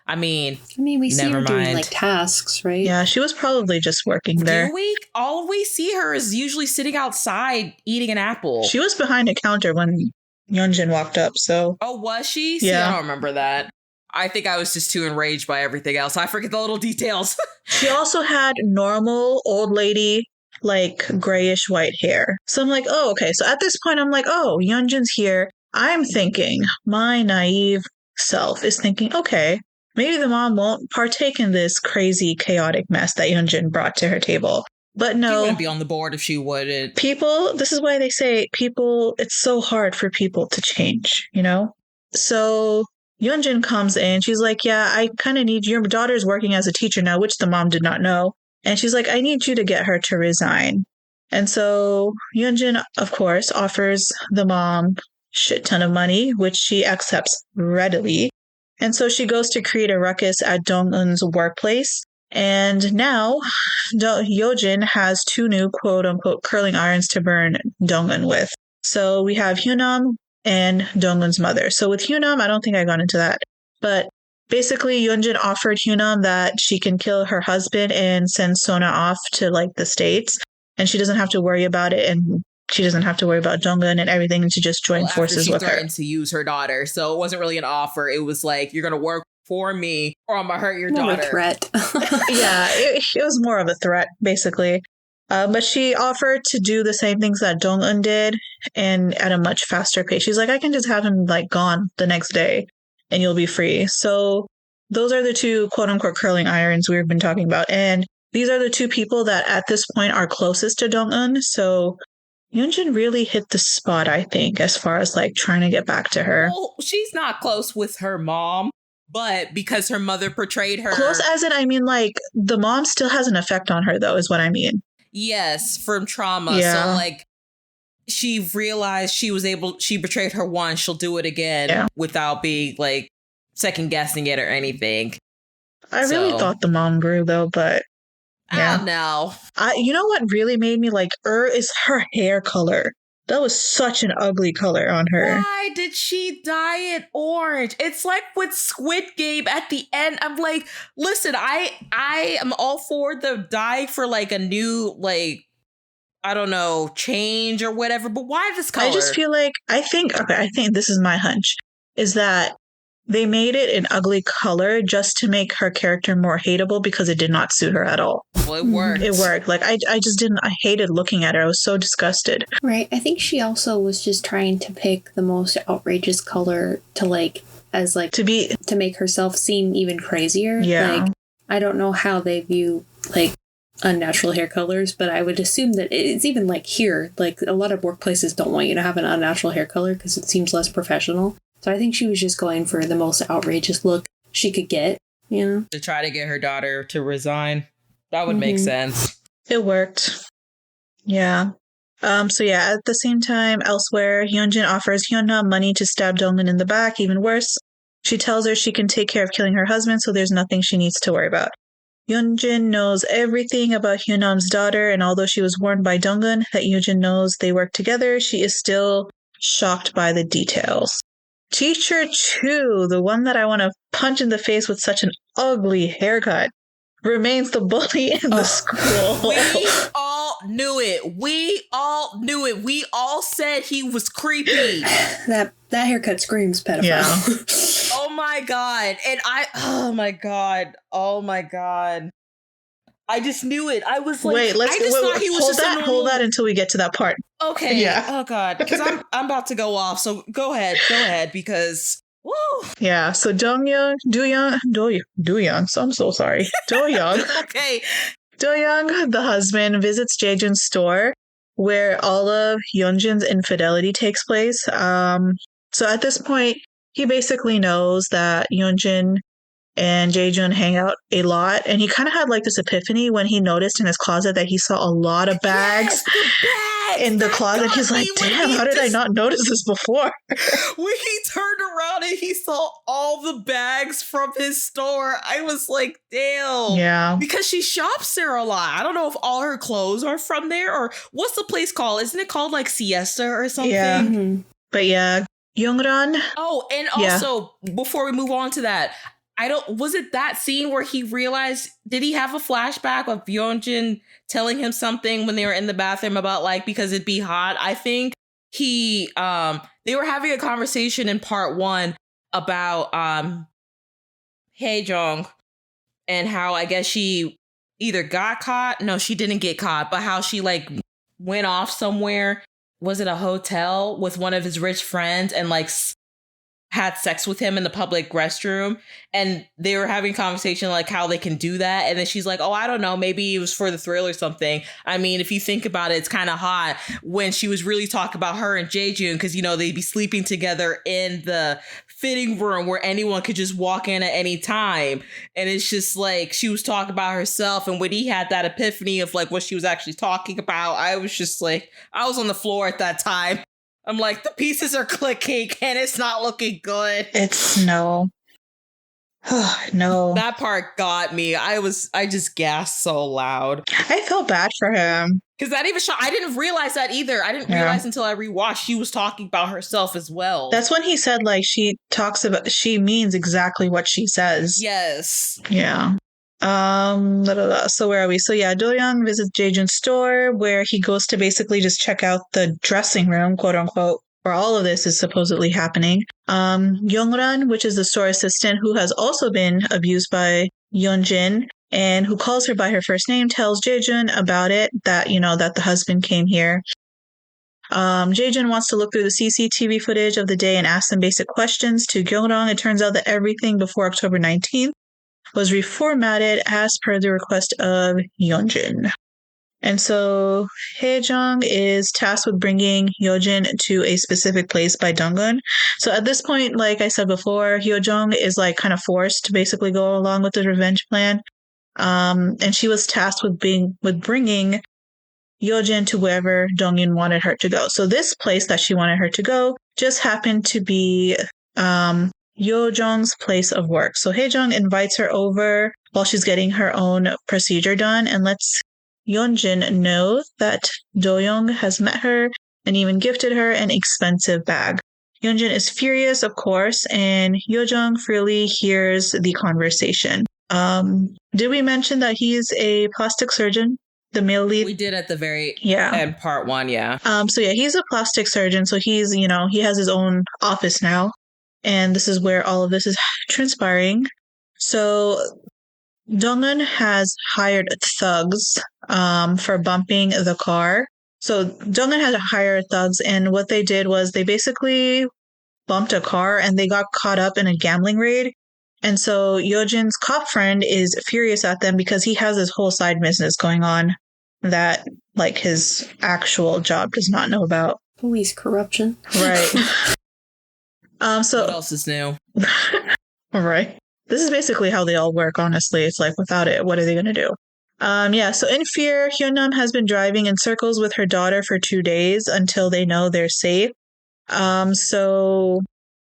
I mean, we see her doing, like, tasks, right? Yeah, she was probably just working there. All we see her is usually sitting outside eating an apple. She was behind a counter when Yeonjin walked up, so... Oh, was she? Yeah. See, I don't remember that. I think I was just too enraged by everything else. I forget the little details. She also had normal old lady, like, grayish white hair. So I'm like, oh, okay. So at this point, I'm like, oh, Yeonjin's here. I'm thinking, my naive self is thinking, okay, maybe the mom won't partake in this crazy, chaotic mess that Yeonjin brought to her table. But no. She wouldn't be on the board if she wouldn't. People, this is why they say it's so hard for people to change, you know? So... Yeonjin comes in. She's like, yeah, I kind of need your daughter's working as a teacher now, which the mom did not know. And she's like, I need you to get her to resign. And so Hyunjin, of course, offers the mom shit ton of money, which she accepts readily. And so she goes to create a ruckus at Dong-eun's workplace. And now Yojin has 2 new quote unquote curling irons to burn Dong-eun with. So we have Hyunam and Dong-eun's mother. So with Hyunam, I don't think I got into that. But basically, Hyunjin offered Hyunam that she can kill her husband and send Sona off to like the States. And she doesn't have to worry about it. And she doesn't have to worry about Dong-eun and everything. And she just join forces with her. She threatened to use her daughter. So it wasn't really an offer. It was like, you're going to work for me or I'm going to hurt your daughter. A threat. Yeah, it was more of a threat, basically. But she offered to do the same things that Dong-eun did and at a much faster pace. She's like, I can just have him like gone the next day and you'll be free. So those are the 2 quote unquote curling irons we've been talking about. And these are the 2 people that at this point are closest to Dong-eun. So Hyunjin really hit the spot, I think, as far as like trying to get back to her. Well, she's not close with her mom, but because her mother portrayed her. Close as in, I mean, like the mom still has an effect on her, though, is what I mean. Yes, from trauma. Yeah. So like she realized she betrayed her once, she'll do it again without being like second guessing it or anything. I really thought the mom grew though, but yeah. I don't know. You know what really made me like her is her hair color. That was such an ugly color on her. Why did she dye it orange? It's like with Squid Game at the end. I'm like, listen, I am all for the dye for like a new, like, I don't know, change or whatever. But why this color? I just feel like, I think this is my hunch, is that they made it an ugly color just to make her character more hateable because it did not suit her at all. Well, it worked. It worked. Like, I just didn't, I hated looking at her. I was so disgusted. Right. I think she also was just trying to pick the most outrageous color to like, as like, to make herself seem even crazier. Yeah. Like, I don't know how they view like unnatural hair colors, but I would assume that it's even like here, like a lot of workplaces don't want you to have an unnatural hair color because it seems less professional. So I think she was just going for the most outrageous look she could get, you know? To try to get her daughter to resign. That would make sense. It worked. Yeah. So yeah, at the same time, elsewhere, Hyunjin offers Hyunna money to stab Dong-eun in the back, even worse. She tells her she can take care of killing her husband, so there's nothing she needs to worry about. Hyunjin knows everything about Hyunam's daughter, and although she was warned by Dong-eun that Hyunjin knows they work together, she is still shocked by the details. Teacher 2, the one that I want to punch in the face with such an ugly haircut, remains the bully in the school. We all knew it. We all said he was creepy. That haircut screams pedophile. Yeah. Oh my god. And oh my god. I just knew it. I was like, thought he was hold that until we get to that part. Okay. Yeah. Oh god. Because I'm about to go off. So go ahead because woo. Yeah. So Do-young, so I'm so sorry. Do-young. Okay. Do-young, the husband, visits Jaejun's store where all of Hyunjin's infidelity takes place. So at this point, he basically knows that Hyunjin and Jaejun hang out a lot, and he kind of had like this epiphany when he noticed in his closet that he saw a lot of bags in the closet. He's like, damn, how did I not notice this before? When he turned around and he saw all the bags from his store, I was like, damn. Yeah. Because she shops there a lot. I don't know if all her clothes are from there or what's the place called? Isn't it called like Siesta or something? Yeah. Mm-hmm. But yeah, Youngran. Oh, and also, before we move on to that, was it that scene where he realized, did he have a flashback of Hyunjin telling him something when they were in the bathroom about like, because it'd be hot? I think they were having a conversation in part 1 about Haejong and how I guess she either got caught. No, she didn't get caught, but how she like went off somewhere. Was it a hotel with one of his rich friends and like had sex with him in the public restroom, and they were having conversation like how they can do that. And then she's like, oh, I don't know, maybe it was for the thrill or something. I mean, if you think about it, it's kind of hot when she was really talking about her and Jaejun, because, you know, they'd be sleeping together in the fitting room where anyone could just walk in at any time. And it's just like she was talking about herself. And when he had that epiphany of like what she was actually talking about, I was just like, I was on the floor at that time. I'm like, the pieces are clicking and it's not looking good. It's no. No. That part got me. I just gasped so loud. I felt bad for him. Because that even I didn't realize that either. I didn't realize until I rewatched she was talking about herself as well. That's when he said, like, she means exactly what she says. Yes. Yeah. So where are we? So yeah, Do-young visits Jaejun's store where he goes to basically just check out the dressing room, quote unquote, where all of this is supposedly happening. Youngran, which is the store assistant who has also been abused by Yeonjin and who calls her by her first name, tells Jaejun about it, that, you know, that the husband came here. Jaejun wants to look through the CCTV footage of the day and ask some basic questions to Gyeongrang. It turns out that everything before October 19th was reformatted as per the request of Yeonjin. And so Haejong is tasked with bringing Yeonjin to a specific place by Donggun. So at this point, like I said before, Yeonjong is like kind of forced to basically go along with the revenge plan. And she was tasked with bringing Yeonjin to wherever Dongyun wanted her to go. So this place that she wanted her to go just happened to be Yeonjong's place of work. So Haejong invites her over while she's getting her own procedure done and lets Yeonjin know that Do-young has met her and even gifted her an expensive bag. Yeonjin is furious, of course, and Yeonjong freely hears the conversation. Did we mention that he's a plastic surgeon? The male lead? We did at the very end, part one, yeah. So yeah, he's a plastic surgeon, so he's, you know, he has his own office now. And this is where all of this is transpiring. So Donggun has hired thugs for bumping the car. So Donggun had to hire thugs, and what they did was they basically bumped a car and they got caught up in a gambling raid. And so Yeonjin's cop friend is furious at them because he has this whole side business going on that, like, his actual job does not know about. Police corruption. Right. So what else is new? All right. This is basically how they all work, honestly. It's like, without it, what are they going to do? So in fear, Hyunam has been driving in circles with her daughter for 2 days until they know they're safe. So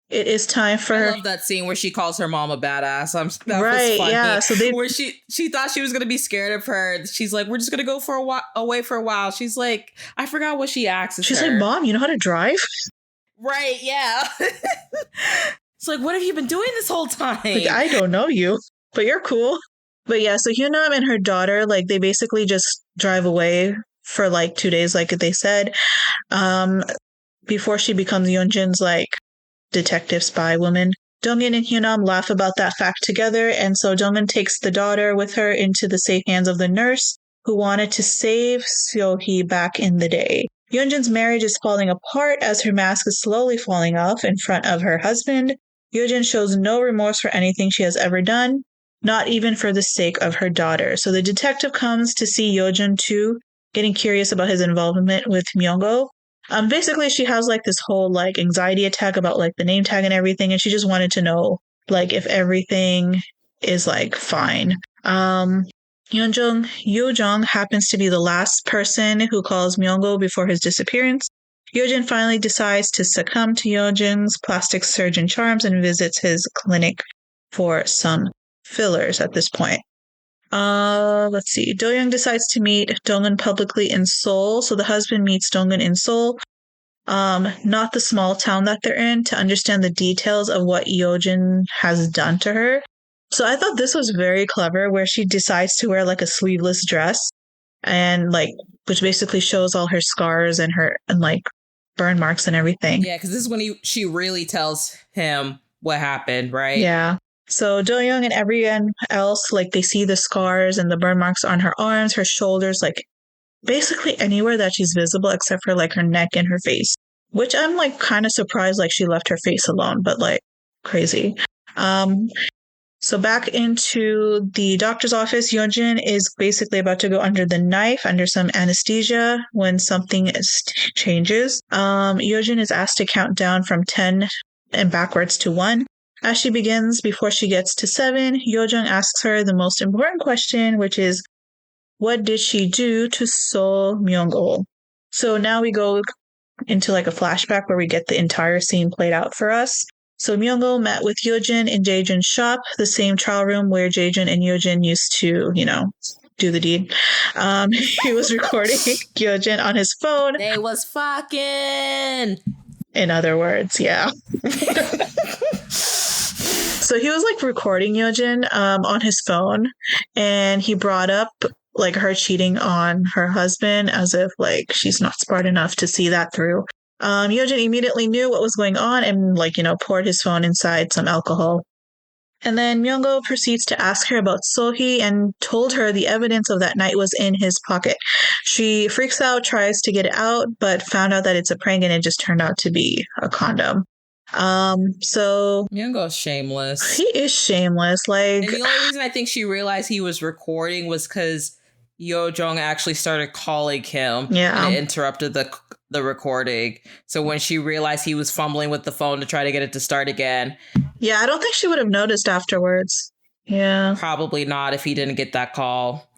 it is time for her. I love that scene where she calls her mom a badass. That right, was funny. yeah. So where she thought she was going to be scared of her. She's like, we're just going to go for away for a while. She's like, I forgot what she asks. She's like, Mom, you know how to drive? Right, yeah. It's like, what have you been doing this whole time? Like, I don't know you, but you're cool. But yeah, so Hyunam and her daughter, like, they basically just drive away for like 2 days, like they said, before she becomes Yeonjin's like detective spy woman. Donghyun and Hyunam laugh about that fact together, and so Donghyun takes the daughter with her into the safe hands of the nurse who wanted to save Seo-hee back in the day. Yeonjin's marriage is falling apart as her mask is slowly falling off in front of her husband. Yeonjin shows no remorse for anything she has ever done, not even for the sake of her daughter. So the detective comes to see Yeonjin too, getting curious about his involvement with Myunggo. Basically, she has like this whole like anxiety attack about like the name tag and everything, and she just wanted to know like if everything is like fine. Yeonjong happens to be the last person who calls Myunggo before his disappearance. Yeonjin finally decides to succumb to Yeonjin's plastic surgeon charms and visits his clinic for some fillers at this point. Let's see. Do-young decides to meet Donggun publicly in Seoul. So the husband meets Donggun in Seoul, not the small town that they're in, to understand the details of what Yeonjin has done to her. So I thought this was very clever, where she decides to wear like a sleeveless dress and like, which basically shows all her scars and like burn marks and everything. Yeah, because this is when she really tells him what happened, right? Yeah. So Do-young and everyone else, like, they see the scars and the burn marks on her arms, her shoulders, like basically anywhere that she's visible except for like her neck and her face, which I'm like kind of surprised like she left her face alone, but like crazy. So back into the doctor's office, Yeonjun is basically about to go under the knife, under some anesthesia, when something changes. Yeonjun is asked to count down from 10 and backwards to 1. As she begins, before she gets to 7, Yeonjun asks her the most important question, which is, what did she do to Seo Myung-ol? So now we go into like a flashback where we get the entire scene played out for us. So Myung-ol met with Yeojun in Jaejun's shop, the same trial room where Jaejun and Yeojun used to, do the deed. He was recording Yeojun on his phone. They was fucking. In other words, yeah. So he was like recording Yeojun on his phone, and he brought up like her cheating on her husband as if like she's not smart enough to see that through. Yeojun immediately knew what was going on and poured his phone inside some alcohol. And then Myung-ol proceeds to ask her about Sohee and told her the evidence of that night was in his pocket. She freaks out, tries to get it out, but found out that it's a prank and it just turned out to be a condom. So Myung-ol's shameless. He is shameless. And the only reason I think she realized he was recording was because Yeojun actually started calling him and it interrupted the recording. So when she realized he was fumbling with the phone to try to get it to start again. Yeah, I don't think she would have noticed afterwards. Yeah. Probably not if he didn't get that call.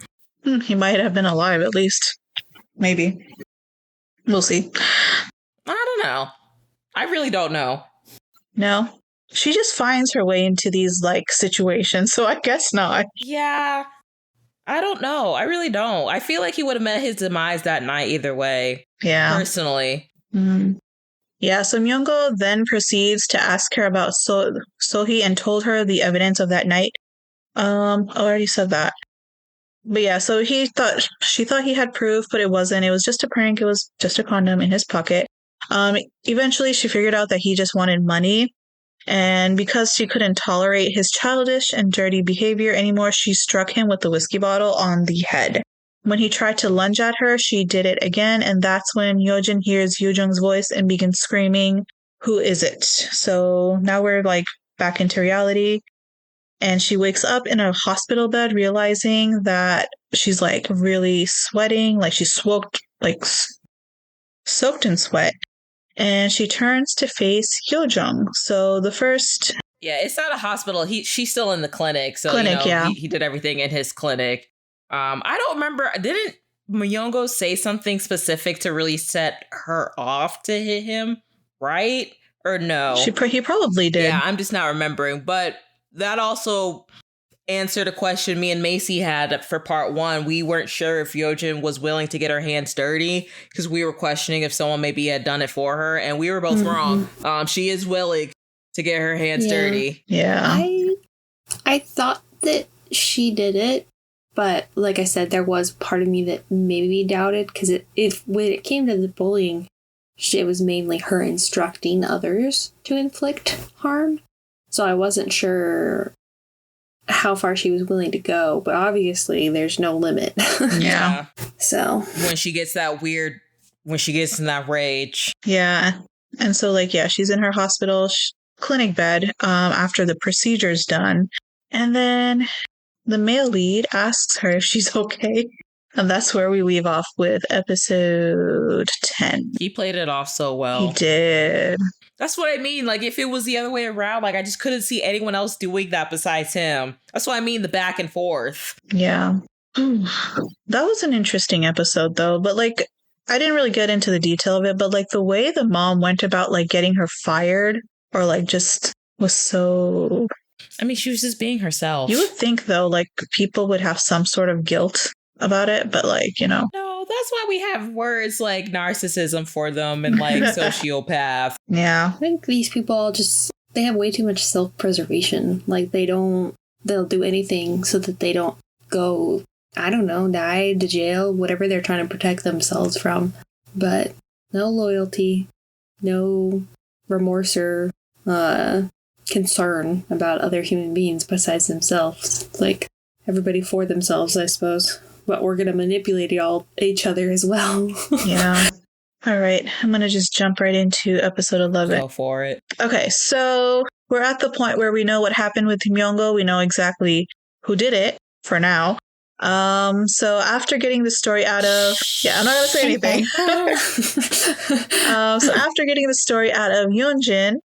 He might have been alive at least. Maybe. We'll see. I don't know. I really don't know. No. She just finds her way into these situations, so I guess not. Yeah. I don't know. I really don't. I feel like he would have met his demise that night either way. Yeah. Personally. Mm-hmm. Yeah, so Myung-ol then proceeds to ask her about Sohee and told her the evidence of that night. I already said that. But yeah, so she thought he had proof, but it wasn't. It was just a prank. It was just a condom in his pocket. Eventually she figured out that he just wanted money. And because she couldn't tolerate his childish and dirty behavior anymore, she struck him with the whiskey bottle on the head. When he tried to lunge at her, she did it again, and that's when Yeojun hears Yoo-jung's voice and begins screaming, "Who is it?" So now we're back into reality, and she wakes up in a hospital bed realizing that she's really sweating, she's soaked in sweat. And she turns to face Yeojun. So the first... Yeah, it's not a hospital. She's still in the clinic. So yeah. He did everything in his clinic. I don't remember. Didn't Myung-ol say something specific to really set her off to hit him? Right? Or no? He probably did. Yeah, I'm just not remembering. But that also answered a question me and Macy had for part 1. We weren't sure if Yeojun was willing to get her hands dirty because we were questioning if someone maybe had done it for her, and we were both wrong. She is willing to get her hands dirty. Yeah. I thought that she did it, but like I said, there was part of me that maybe doubted because when it came to the bullying, it was mainly her instructing others to inflict harm. So I wasn't sure how far she was willing to go, but obviously there's no limit. Yeah. So when she gets in that rage. Yeah. And so she's in her hospital clinic bed after the procedure's done. And then the male lead asks her if she's okay. And that's where we leave off with episode 10. He played it off so well. He did. That's what I mean. If it was the other way around, I just couldn't see anyone else doing that besides him. That's what I mean, the back and forth. Yeah. That was an interesting episode, though. But, I didn't really get into the detail of it. But, the way the mom went about, getting her fired or, just was so... I mean, she was just being herself. You would think, though, people would have some sort of guilt about it. But, No, that's why we have words like narcissism for them and sociopath. Yeah. I think these people they have way too much self-preservation. They'll do anything so that they don't go, I don't know, die to jail, whatever they're trying to protect themselves from. But no loyalty, no remorse or concern about other human beings besides themselves. Everybody for themselves, I suppose. But we're going to manipulate each other as well. Yeah. All right. I'm going to just jump right into episode 11. Go for it. Okay. So we're at the point where we know what happened with Myunggo. We know exactly who did it for now. So after getting the story out of, I'm not gonna say anything. So after getting the story out of Yeonjin,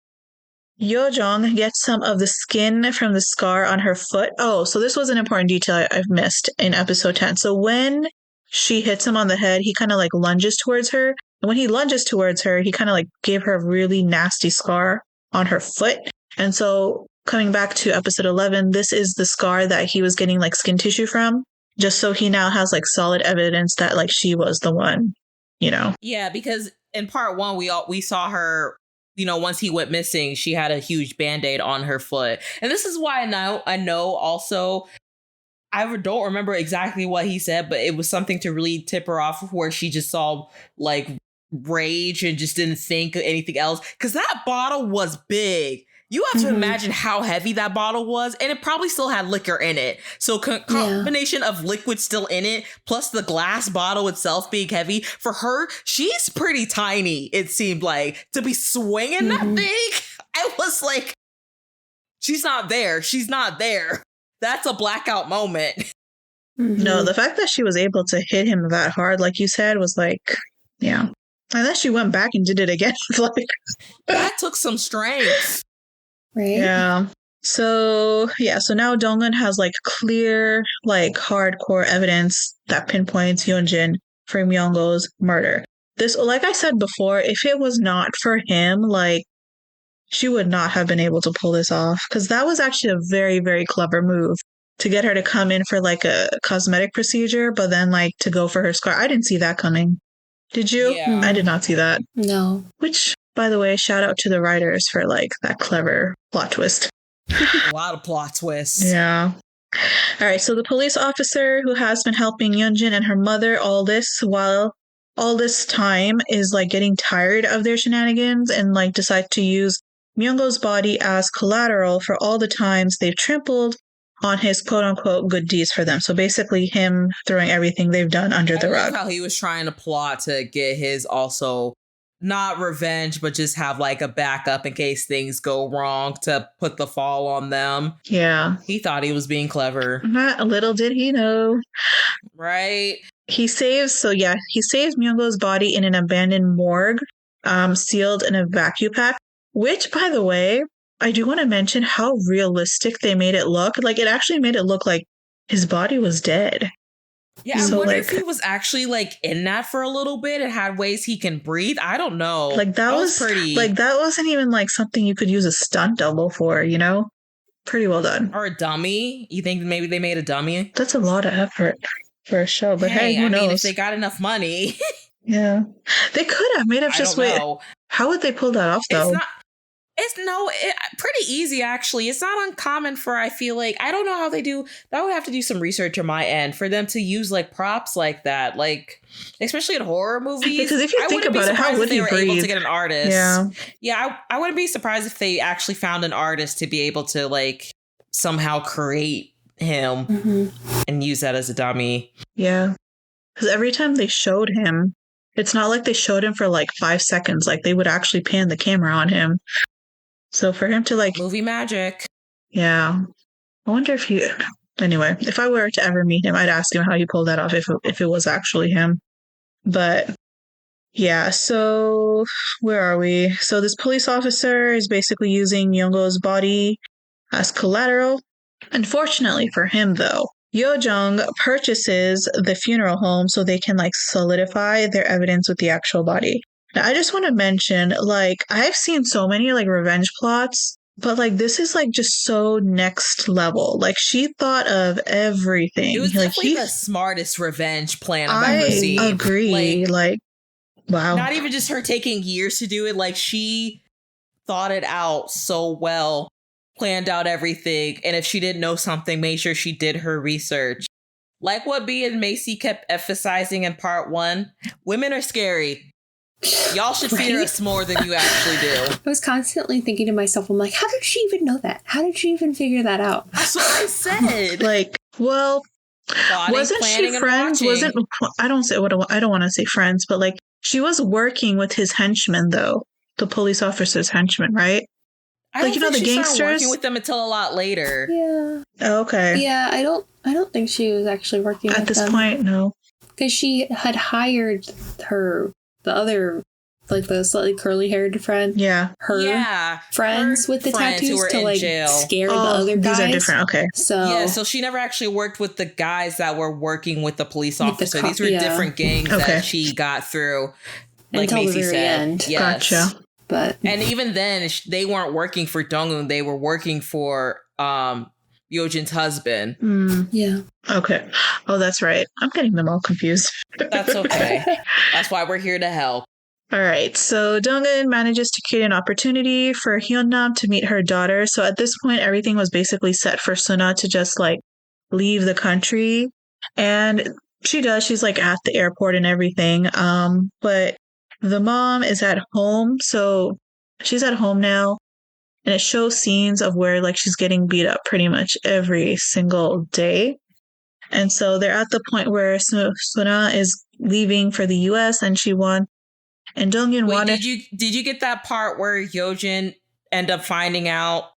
Yojong gets some of the skin from the scar on her foot. Oh, so this was an important detail I've missed in episode 10. So when she hits him on the head, he kind of like lunges towards her. And when he lunges towards her, he kind of like gave her a really nasty scar on her foot. And so coming back to episode 11, this is the scar that he was getting like skin tissue from, just so he now has like solid evidence that like she was the one, you know? Yeah, because in part 1, we saw her, you know, once he went missing, she had a huge Band-Aid on her foot. And this is why I know also, I don't remember exactly what he said, but it was something to really tip her off where she just saw like rage and just didn't think anything else. Because that bottle was big. You have to imagine how heavy that bottle was, and it probably still had liquor in it. So combination of liquid still in it, plus the glass bottle itself being heavy. For her, she's pretty tiny, it seemed like, to be swinging that thing. I was like, she's not there. She's not there. That's a blackout moment. No, the fact that she was able to hit him that hard, like you said, was like, yeah. And then she went back and did it again. Like, that took some strength. Right? Yeah. So now Dongwon has like clear, like hardcore evidence that pinpoints Yeonjin for Myunggo's murder. This, like I said before, if it was not for him, like she would not have been able to pull this off, because that was actually a very, very clever move to get her to come in for like a cosmetic procedure, but then like to go for her scar. I didn't see that coming. Did you? Yeah. I did not see that. No. Which, by the way, shout out to the writers for like that clever plot twist. A lot of plot twists. Yeah. All right. So the police officer who has been helping Yeonjin and her mother all this time is like getting tired of their shenanigans and like decide to use Myunggo's body as collateral for all the times they've trampled on his quote unquote good deeds for them. So basically him throwing everything they've done under the rug. How he was trying to plot to get his also not revenge, but just have like a backup in case things go wrong to put the fall on them. Yeah. He thought he was being clever. Not little did he know. Right. He saves Myunggo's body in an abandoned morgue, sealed in a vacuum pack, which, by the way, I do want to mention how realistic they made it look. Like, it actually made it look like his body was dead. Yeah, I wonder if he was actually like in that for a little bit and had ways he can breathe. I don't know. Like that was pretty. Like that wasn't even like something you could use a stunt double for, you know? Pretty well done. Or a dummy. You think maybe they made a dummy? That's a lot of effort for a show, but hey, who knows? I mean, if they got enough money. Yeah. They could have made up just with. How would they pull that off though? It's pretty easy, actually. It's not uncommon for, I feel like, I don't know how they do. I would have to do some research on my end for them to use like props like that, like especially in horror movies. Because if you think about it, how would they were able to get an artist? Yeah. I wouldn't be surprised if they actually found an artist to be able to like somehow create him and use that as a dummy. Yeah, because every time they showed him, it's not like they showed him for like 5 seconds. Like they would actually pan the camera on him. So for him to like... Movie magic. Yeah. I wonder if he... Anyway, if I were to ever meet him, I'd ask him how he pulled that off if it was actually him. But yeah, so where are we? So this police officer is basically using Myunggo's body as collateral. Unfortunately for him, though, Yojong purchases the funeral home so they can like solidify their evidence with the actual body. Now, I just want to mention, like, I've seen so many, like, revenge plots, but, like, this is, like, just so next level. Like, she thought of everything. It was like, definitely the smartest revenge plan I've ever seen. I agree. Like, wow. Not even just her taking years to do it. Like, she thought it out so well, planned out everything, and if she didn't know something, made sure she did her research. Like what B and Macy kept emphasizing in part 1, women are scary. Y'all should fear us more than you actually do. I was constantly thinking to myself, I'm like, how did she even know that? How did she even figure that out? That's what I said. Like, well, plotting, wasn't she friends? I don't want to say friends, but like she was working with his henchmen, though, the police officer's henchmen, right? I Like, don't you know, think the she started gangsters? working with them until a lot later. Yeah. Oh, okay. Yeah, I don't think she was actually working At with this them. point, no. Because she had hired the other, like the slightly curly haired friend. Yeah. Her friends her with the friends who tattoos were to in like jail. scare the other guys. These are different. Okay. So Yeah, so she never actually worked with the guys that were working with the police With the officer. cop- These were yeah. different gangs Okay. that she got through. Like Until the Macy very said. end. Yes. Gotcha. But And even then, they weren't working for Dong-un. They were working for Yojin's husband. yeah. Okay. Oh, that's right. I'm getting them all confused. That's okay. That's why we're here to help. All right. So Dong-un manages to create an opportunity for Hyun-nam to meet her daughter. So at this point, everything was basically set for Suna to just like leave the country. And she does. She's like at the airport and everything. But the mom is at home. So she's at home now. And it shows scenes of where like she's getting beat up pretty much every single day. And so they're at the point where Suna is leaving for the US and she won. And Dong-un wanted. Did you get that part where Yojin end up finding out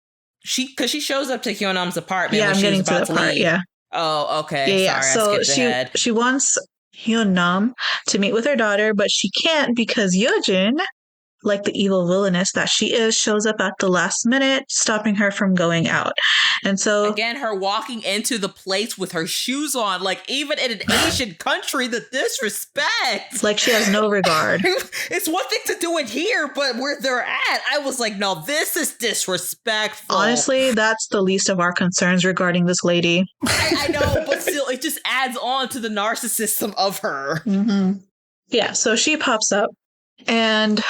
because she shows up to Hyunam's apartment Yeah, when I'm she was getting about to to the part. leave? Yeah. Oh, okay. Yeah. Sorry, I So skipped ahead. she wants Hyun-nam to meet with her daughter, but she can't because Yojin, like the evil villainess that she is, shows up at the last minute, stopping her from going out. And so Again, her walking into the place with her shoes on, like even in an Asian country, the disrespect. like she has no regard. It's one thing to do it here, but where they're at, I was like, no, this is disrespectful. Honestly, that's the least of our concerns regarding this lady. I know, but still, it just adds on to the narcissism of her. Mm-hmm. Yeah, so she pops up and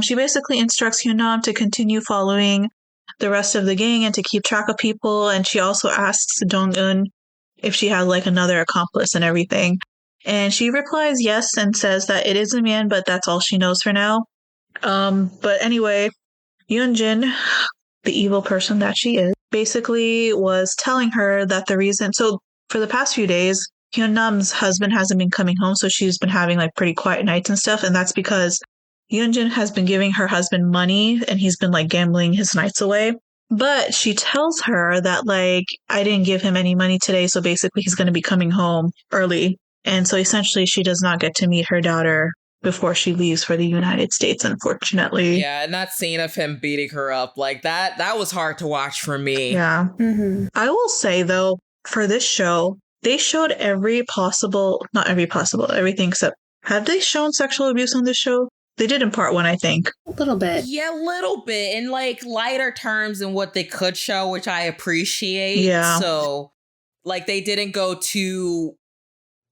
she basically instructs Hyunam to continue following the rest of the gang and to keep track of people. And she also asks Dong-un if she had like another accomplice and everything. And she replies yes and says that it is a man, but that's all she knows for now. But anyway, Yoonjin, the evil person that she is, basically was telling her that the reason. So for the past few days, Hyunnam's husband hasn't been coming home, so she's been having like pretty quiet nights and stuff. And that's because Yoonjin has been giving her husband money and he's been like gambling his nights away. But she tells her that like, I didn't give him any money today, so basically he's going to be coming home early. And so essentially she does not get to meet her daughter before she leaves for the United States, unfortunately. Yeah, and that scene of him beating her up, like that was hard to watch for me. Yeah. Mm-hmm. I will say though, for this show, they showed everything except, have they shown sexual abuse on this show? They did in part 1, I think. A little bit. Yeah, a little bit in like lighter terms than what they could show, which I appreciate. Yeah. So like they didn't go too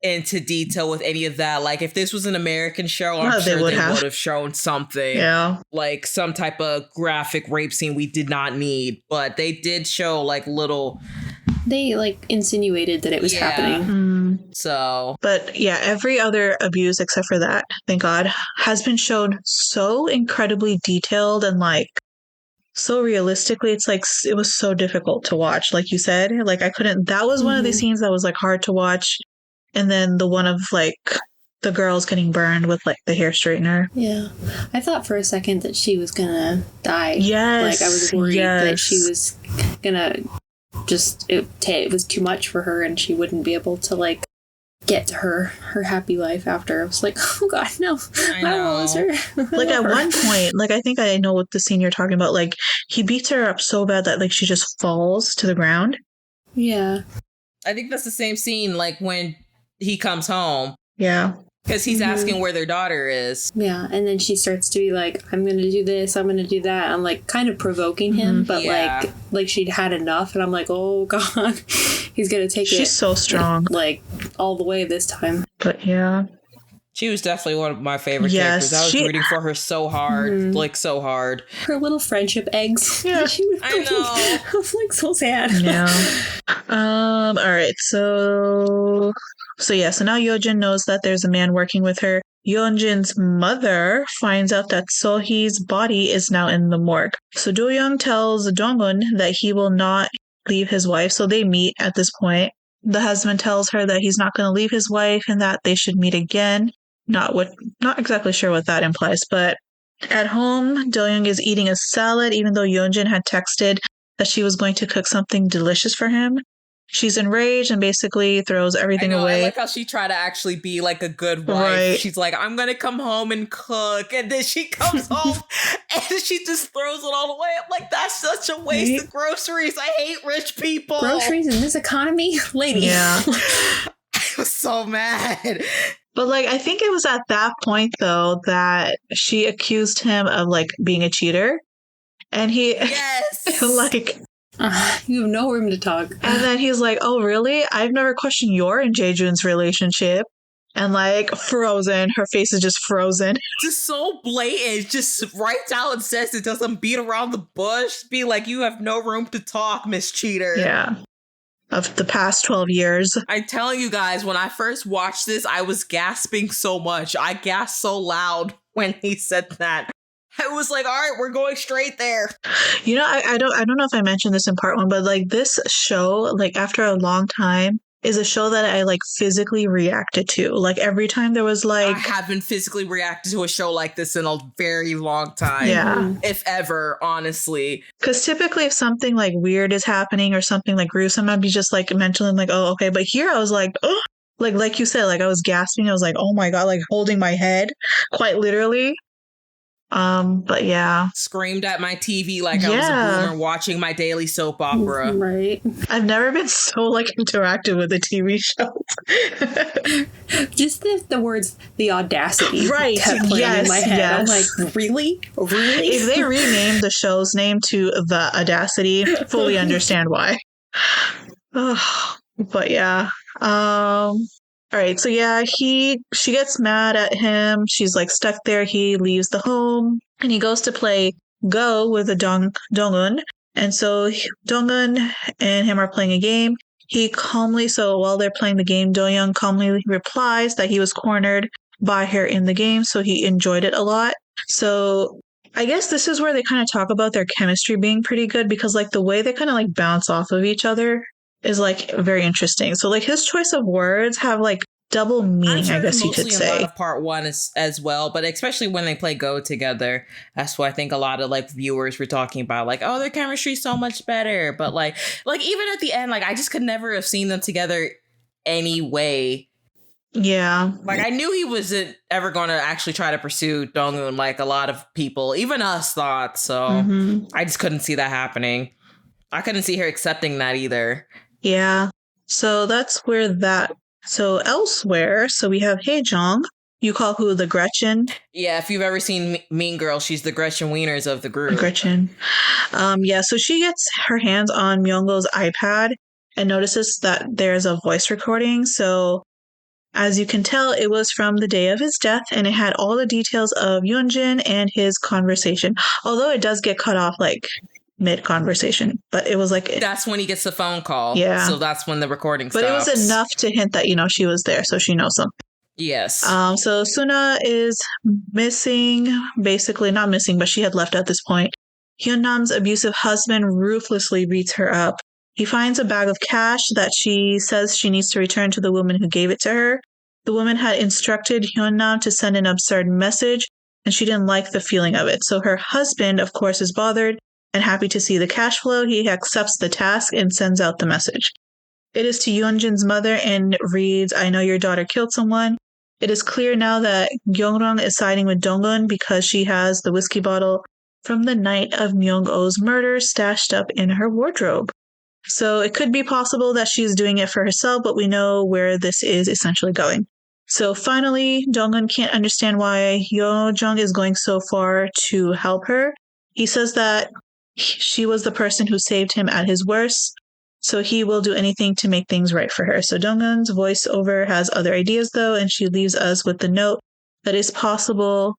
into detail with any of that. Like if this was an American show, I'm sure they would have shown something. Yeah. Like some type of graphic rape scene we did not need. But they did show like little. They like insinuated that it was happening. So. But yeah, every other abuse except for that, thank God, has been shown so incredibly detailed and like so realistically. It's like it was so difficult to watch. Like you said, like I couldn't. That was one of the scenes that was like hard to watch. And then the one of like the girls getting burned with like the hair straightener. Yeah. I thought for a second that she was gonna die. Yes. Like I was worried that she was gonna just, it was too much for her and she wouldn't be able to like get to her happy life after. I was like, oh God, no. I don't lose her. Like at one point, like I think I know what the scene you're talking about. Like he beats her up so bad that like she just falls to the ground. Yeah. I think that's the same scene like when he comes home. Yeah. Because he's asking where their daughter is. Yeah, and then she starts to be like, I'm going to do this, I'm going to do that. I'm like kind of provoking him, but like she'd had enough. And I'm like, oh God, he's going to take it. She's so strong. Like all the way this time. But yeah. She was definitely one of my favorite characters. I was rooting for her so hard, like so hard. Her little friendship eggs. Yeah, I know. I was like so sad. Yeah. All right. So yeah. So now Yojin knows that there's a man working with her. Yeonjin's mother finds out that Sohee's body is now in the morgue. So Do-young tells Dong-un that he will not leave his wife. So they meet at this point. The husband tells her that he's not going to leave his wife and that they should meet again. Not exactly sure what that implies, but At home, Do-young is eating a salad even though Yeonjun had texted that she was going to cook something delicious for him. She's enraged and basically throws everything away. I like how she tried to actually be like a good wife. Right. She's like, I'm going to come home and cook. And then she comes home and she just throws it all away. I'm like, that's such a waste of groceries. I hate rich people. Groceries in this economy? Lady. Yeah. I was so mad. But like, I think it was at that point, though, that she accused him of like being a cheater. And he, yes, like... you have no room to talk. And then he's like, oh, really? I've never questioned your and Jaejun's relationship. And like, frozen. Her face is just frozen. Just so blatant. Just writes out and says it, doesn't beat around the bush. Be like, you have no room to talk, Miss Cheater. Yeah. Of the past 12 years. I'm telling you guys, when I first watched this, I was gasping so much. I gasped so loud when he said that. I was like, all right, we're going straight there. You know, I don't know if I mentioned this in part one, but like this show, like after a long time, is a show that I like physically reacted to. Like every time there was like... I haven't physically reacted to a show like this in a very long time. Yeah. If ever, honestly. Because typically if something like weird is happening or something like gruesome, I'd be just like mentally like, oh, okay. But here I was like, oh, like you said, like I was gasping. I was like, oh my God, like holding my head quite literally. But yeah. Screamed at my TV like I was a boomer watching my daily soap opera. Right. I've never been so like interactive with a TV show. Just the words, the audacity. Right. Kept playing in my head. Yes. I'm like, really? Really? If they renamed the show's name to The Audacity, fully understand why. But yeah. All right, so yeah, she gets mad at him. She's like stuck there. He leaves the home and he goes to play Go with the Dong-un. And so Dong-un and him are playing a game. So while they're playing the game, Do-young calmly replies that he was cornered by her in the game, so he enjoyed it a lot. So I guess this is where they kind of talk about their chemistry being pretty good because like the way they kind of like bounce off of each other is like very interesting. So like his choice of words have like double meaning, I guess you could say. A lot of part one as well, but especially when they play Go together, that's what I think a lot of like viewers were talking about, like, oh, their chemistry's so much better. But like even at the end, like I just could never have seen them together anyway. Yeah. Like I knew he wasn't ever going to actually try to pursue Dong-un like a lot of people, even us thought. So I just couldn't see that happening. I couldn't see her accepting that either. Yeah. So that's where that... So elsewhere, so we have Hae-jung. You call who the Gretchen? Yeah, if you've ever seen Mean Girls, she's the Gretchen Wieners of the group. Gretchen. Yeah, so she gets her hands on Myung-go's iPad and notices that there's a voice recording. So as you can tell, it was from the day of his death, and it had all the details of Yeonjun and his conversation. Although it does get cut off like mid-conversation, but it was like... That's when he gets the phone call. Yeah. So that's when the recording stops. But it was enough to hint that, you know, she was there, so she knows something. Yes. So Suna is missing, basically not missing, but she had left at this point. Hyunnam's abusive husband ruthlessly beats her up. He finds a bag of cash that she says she needs to return to the woman who gave it to her. The woman had instructed Hyunnam to send an absurd message, and she didn't like the feeling of it. So her husband, of course, is bothered and happy to see the cash flow. He accepts the task and sends out the message. It is to Yeonjun's mother and reads, I know your daughter killed someone. It is clear now that Gyeongrong is siding with Dong-un because she has the whiskey bottle from the night of Myung-oh's murder stashed up in her wardrobe. So it could be possible that she's doing it for herself, but we know where this is essentially going. So finally, Dong-un can't understand why Yeonjung is going so far to help her. He says that she was the person who saved him at his worst, so he will do anything to make things right for her. So Dong-un's voiceover has other ideas, though, and she leaves us with the note that it's possible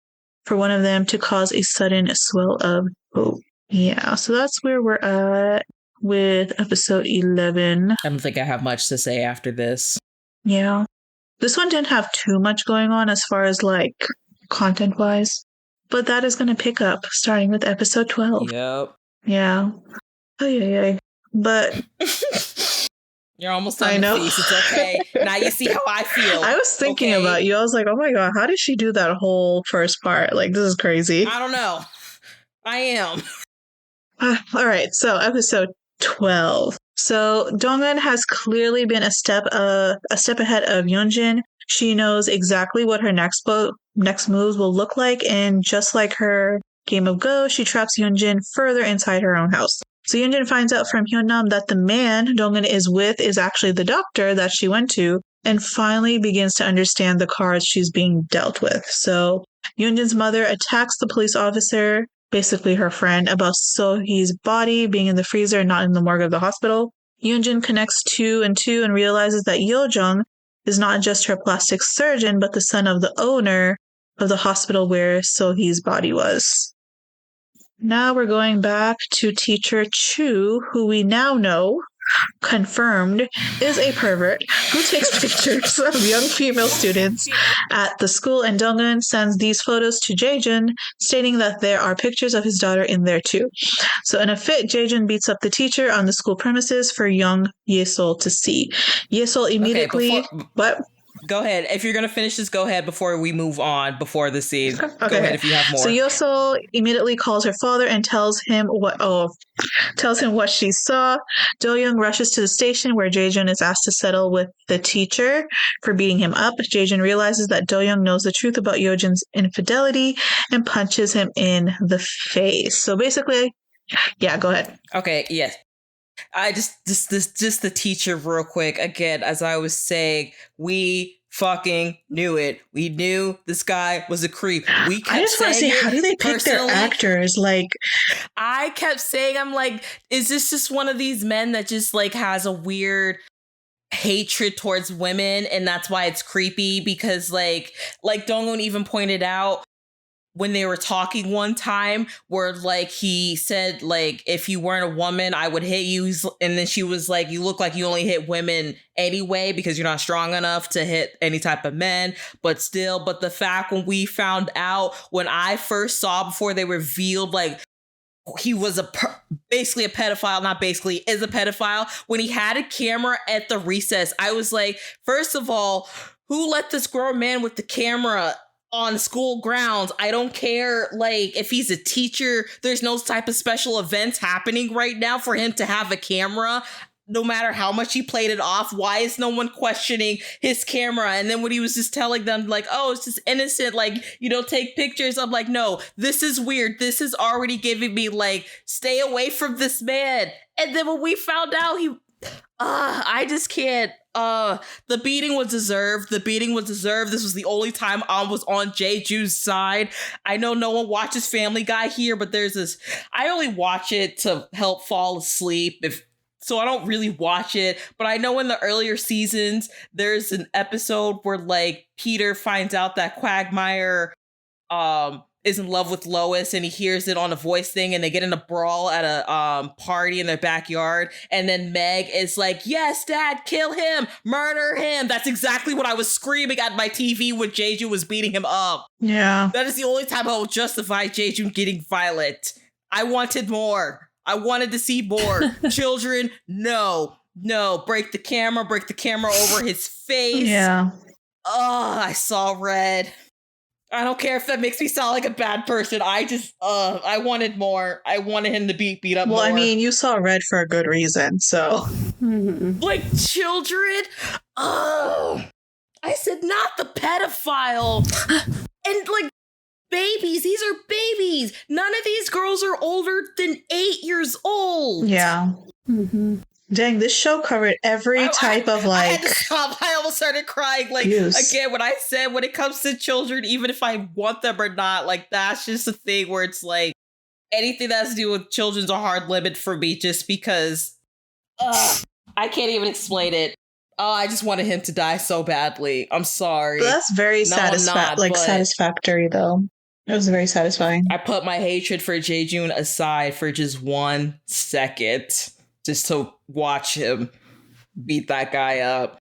for one of them to cause a sudden swell of hope. Yeah, so that's where we're at with episode 11. I don't think I have much to say after this. Yeah. This one didn't have too much going on as far as, like, content-wise, but that is going to pick up starting with episode 12. Yep. Yeah. Oh, yeah. But You're almost done the piece. It's okay. Now you see how I feel. I was thinking about you. I was like, oh my God, how did she do that whole first part? Like, this is crazy. I don't know. I am. All right. So episode 12. So Dongwon has clearly been a step ahead of Yunjin. She knows exactly what her next moves will look like, and just like her game of Go, she traps Yunjin further inside her own house. So Yunjin finds out from Hyunnam that the man Dongwon is with is actually the doctor that she went to, and finally begins to understand the cards she's being dealt with. So Yunjin's mother attacks the police officer, basically her friend, about So-hee's body being in the freezer and not in the morgue of the hospital. Yunjin connects 2 and 2 and realizes that Yo-jung is not just her plastic surgeon, but the son of the owner of the hospital where So-hee's body was. Now we're going back to teacher Chu, who we now know, confirmed, is a pervert who takes pictures of young female students at the school, and Dongwon sends these photos to Jaejun, stating that there are pictures of his daughter in there too. So in a fit, Jaejun beats up the teacher on the school premises for young Yesol to see. Yesol immediately... What? Go ahead. If you're going to finish this, go ahead before we move on, before the scene. Okay. Go ahead if you have more. So Yesol immediately calls her father and tells him what she saw. Do-young rushes to the station where Jaejun is asked to settle with the teacher for beating him up. Jaejun realizes that Do-young knows the truth about Yeojun's infidelity and punches him in the face. So basically, yeah, go ahead. Okay, yes. I just the teacher real quick. Again, as I was saying, we fucking knew it. We knew this guy was a creep. I just want to say, how do they pick their actors? Like, I kept saying, I'm like, is this just one of these men that just like has a weird hatred towards women, and that's why it's creepy? Because like Dongwon even pointed out, when they were talking one time where like he said like, if you weren't a woman, I would hit you. And then she was like, you look like you only hit women anyway because you're not strong enough to hit any type of men. But the fact when we found out, when I first saw before they revealed like he was basically a pedophile, not basically, is a pedophile. When he had a camera at the recess, I was like, first of all, who let this grown man with the camera on school grounds? I don't care, like, if he's a teacher, there's no type of special events happening right now for him to have a camera. No matter how much he played it off, why is no one questioning his camera? And then when he was just telling them, like, oh, it's just innocent, like, you don't take pictures. I'm like, no, this is weird. This is already giving me, like, stay away from this man. And then when we found out I just can't. The beating was deserved. This was the only time I was on Jaejun's side. I know no one watches Family Guy here, but there's this. I only watch it to help fall asleep. So I don't really watch it, but I know in the earlier seasons, there's an episode where like Peter finds out that Quagmire is in love with Lois, and he hears it on a voice thing, and they get in a brawl at a party in their backyard. And then Meg is like, yes, Dad, kill him, murder him. That's exactly what I was screaming at my TV when Jaejun was beating him up. Yeah. That is the only time I will justify Jaejun getting violent. I wanted more. I wanted to see more. Children, no. Break the camera over his face. Yeah. Oh, I saw red. I don't care if that makes me sound like a bad person. I wanted more. I wanted him to be beat up more. Well, I mean, you saw red for a good reason, so. Like, children? Oh. I said not the pedophile. And, like, babies. These are babies. None of these girls are older than 8 years old. Yeah. Mm-hmm. Dang, this show covered every type of like. I had to stop. I almost started crying. Like, again, when I said when it comes to children, even if I want them or not, like, that's just a thing where it's like anything that has to do with children's a hard limit for me, just because I can't even explain it. Oh, I just wanted him to die so badly. I'm sorry. But that's very satisfactory, though. It was very satisfying. I put my hatred for Jaejun aside for just 1 second. Just to watch him beat that guy up.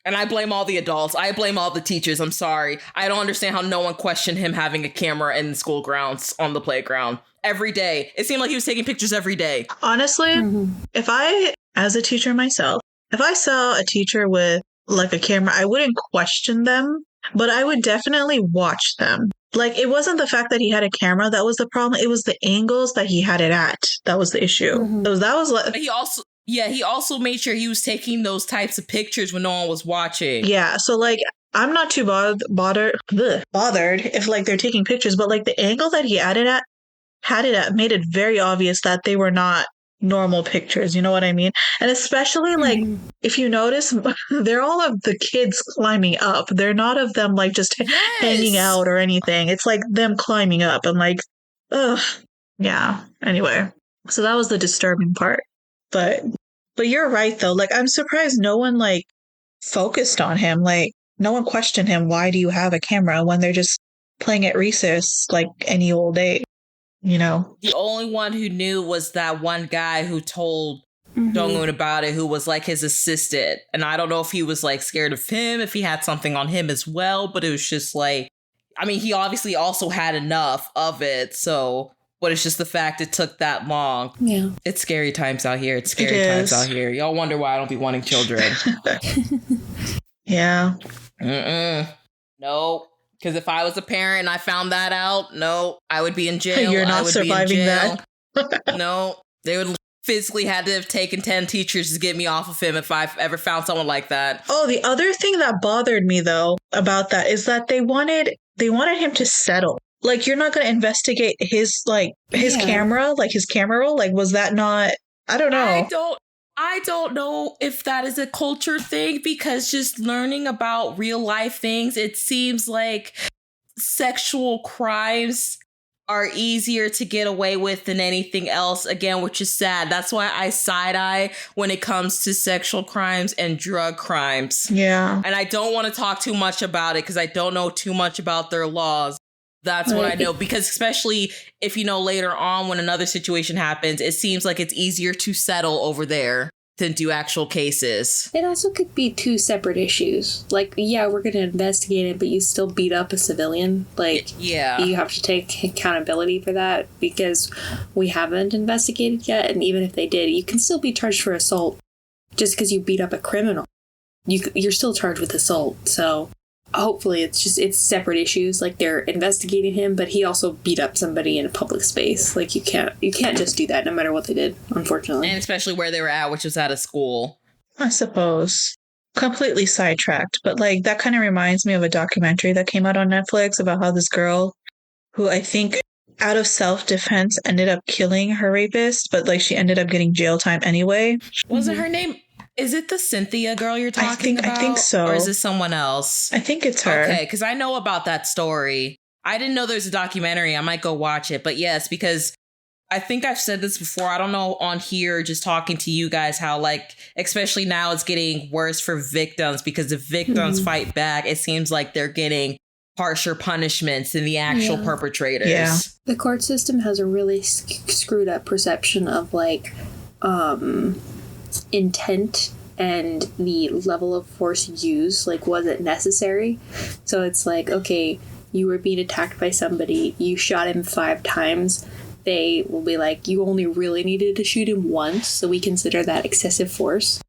And I blame all the adults. I blame all the teachers. I'm sorry. I don't understand how no one questioned him having a camera in the school grounds on the playground every day. It seemed like he was taking pictures every day. Honestly, if I, as a teacher myself, if I saw a teacher with like a camera, I wouldn't question them, but I would definitely watch them. Like, it wasn't the fact that he had a camera that was the problem. It was the angles that he had it at. That was the issue. Mhm. That was like, But he also made sure he was taking those types of pictures when no one was watching. yeah. So like, I'm not too bothered if like they're taking pictures, but like the angle that he had it at made it very obvious that they were not normal pictures. You know what I mean? And especially like, if you notice, they're all of the kids climbing up. They're not of them like just hanging out or anything. It's like them climbing up. I'm like, ugh. Yeah. Anyway, so that was the disturbing part. But you're right though. Like, I'm surprised no one like focused on him. Like, no one questioned him. Why do you have a camera when they're just playing at recess like any old day? You know, the only one who knew was that one guy who told Dong-un about it, who was like his assistant. And I don't know if he was like scared of him, if he had something on him as well, but it was just like, I mean, he obviously also had enough of it. So, but it's just the fact it took that long. Yeah. It's scary times out here. It's scary times out here. Y'all wonder why I don't be wanting children. Yeah. Nope. Because if I was a parent and I found that out, no, I would be in jail. You're not surviving that. No, they would physically had to have taken 10 teachers to get me off of him if I ever found someone like that. Oh, the other thing that bothered me though about that is that they wanted him to settle. Like, you're not going to investigate his camera, like his camera roll. Like, was that not? I don't know. I don't know if that is a culture thing, because just learning about real life things, it seems like sexual crimes are easier to get away with than anything else, again, which is sad. That's why I side-eye when it comes to sexual crimes and drug crimes. Yeah. And I don't want to talk too much about it because I don't know too much about their laws. That's what I know, because especially if, you know, later on when another situation happens, it seems like it's easier to settle over there than do actual cases. It also could be two separate issues. Like, yeah, we're going to investigate it, but you still beat up a civilian. Like, yeah, you have to take accountability for that because we haven't investigated yet. And even if they did, you can still be charged for assault just because you beat up a criminal. You're still charged with assault. So hopefully it's separate issues. Like, they're investigating him, but he also beat up somebody in a public space. Like, you can't just do that no matter what they did, unfortunately. And especially where they were at, which was at a school. I suppose. Completely sidetracked, but like that kind of reminds me of a documentary that came out on Netflix about how this girl, who I think out of self-defense ended up killing her rapist, but like she ended up getting jail time anyway. Wasn't her name? Is it the Cynthia girl you're talking about? I think so. Or is it someone else? I think it's her. Okay, because I know about that story. I didn't know there's a documentary. I might go watch it. But yes, because I think I've said this before. I don't know on here, just talking to you guys, how like, especially now it's getting worse for victims, because if victims fight back, it seems like they're getting harsher punishments than the actual perpetrators. Yeah. The court system has a really screwed up perception of like intent and the level of force used. Like, was it necessary? So it's like, okay, you were being attacked by somebody, you shot him 5 times. They will be like, you only really needed to shoot him once, so we consider that excessive force.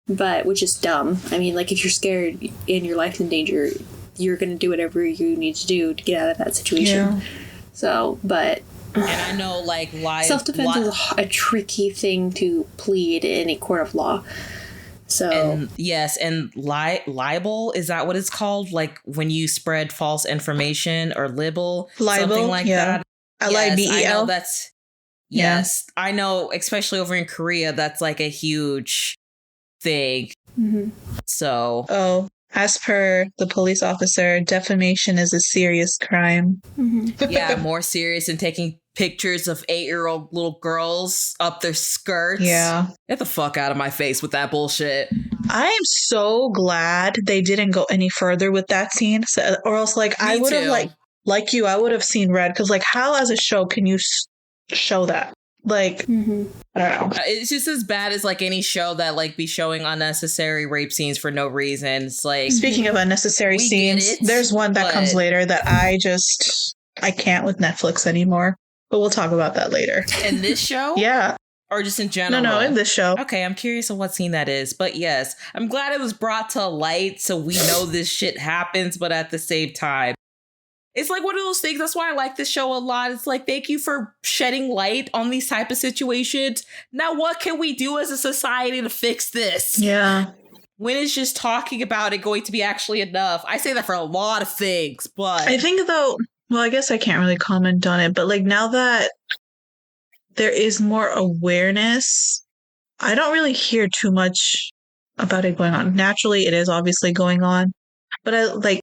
But, which is dumb. I mean, like, if you're scared and your life's in danger, you're going to do whatever you need to do to get out of that situation. Yeah. So, but... And I know, like, self-defense is a tricky thing to plead in a court of law. So... And, yes, and libel, is that what it's called? Like, when you spread false information, or libel? Something like that. Libel. I know that's... Yes. Yeah. I know, especially over in Korea, that's, like, a huge thing. Mm-hmm. So... Oh. As per the police officer, defamation is a serious crime. Mm-hmm. Yeah, more serious than taking pictures of 8-year-old little girls up their skirts. Yeah. Get the fuck out of my face with that bullshit. I am so glad they didn't go any further with that scene. So, or else, like, I would have, like you, I would have seen red. Because, like, how as a show can you show that? Like, mm-hmm. I don't know. It's just as bad as like any show that like be showing unnecessary rape scenes for no reason. It's like, speaking of unnecessary scenes, there's one that comes later that I can't with Netflix anymore. But we'll talk about that later. In this show? Yeah. Or just in general? No, in this show. Okay, I'm curious of what scene that is. But yes, I'm glad it was brought to light so we know this shit happens, but at the same time, it's like one of those things. That's why I like this show a lot. It's like, thank you for shedding light on these type of situations. Now, what can we do as a society to fix this? Yeah. When is just talking about it going to be actually enough? I say that for a lot of things, but I think though, well, I guess I can't really comment on it, but like now that there is more awareness, I don't really hear too much about it going on. Naturally, it is obviously going on, but I like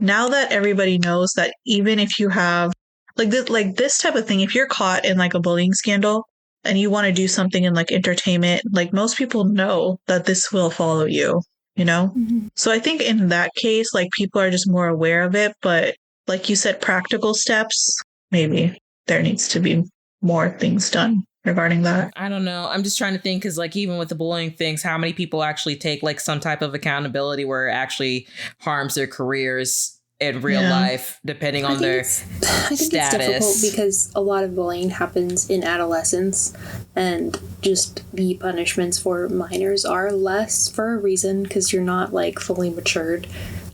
now that everybody knows that even if you have like this type of thing, if you're caught in like a bullying scandal and you want to do something in like entertainment, like most people know that this will follow you, you know? Mm-hmm. So I think in that case, like people are just more aware of it, but like you said, practical steps, maybe there needs to be more things done regarding that. I don't know. I'm just trying to think because like even with the bullying things, how many people actually take like some type of accountability where it actually harms their careers in real life, depending on their status. It's difficult because a lot of bullying happens in adolescence, and just the punishments for minors are less for a reason because you're not like fully matured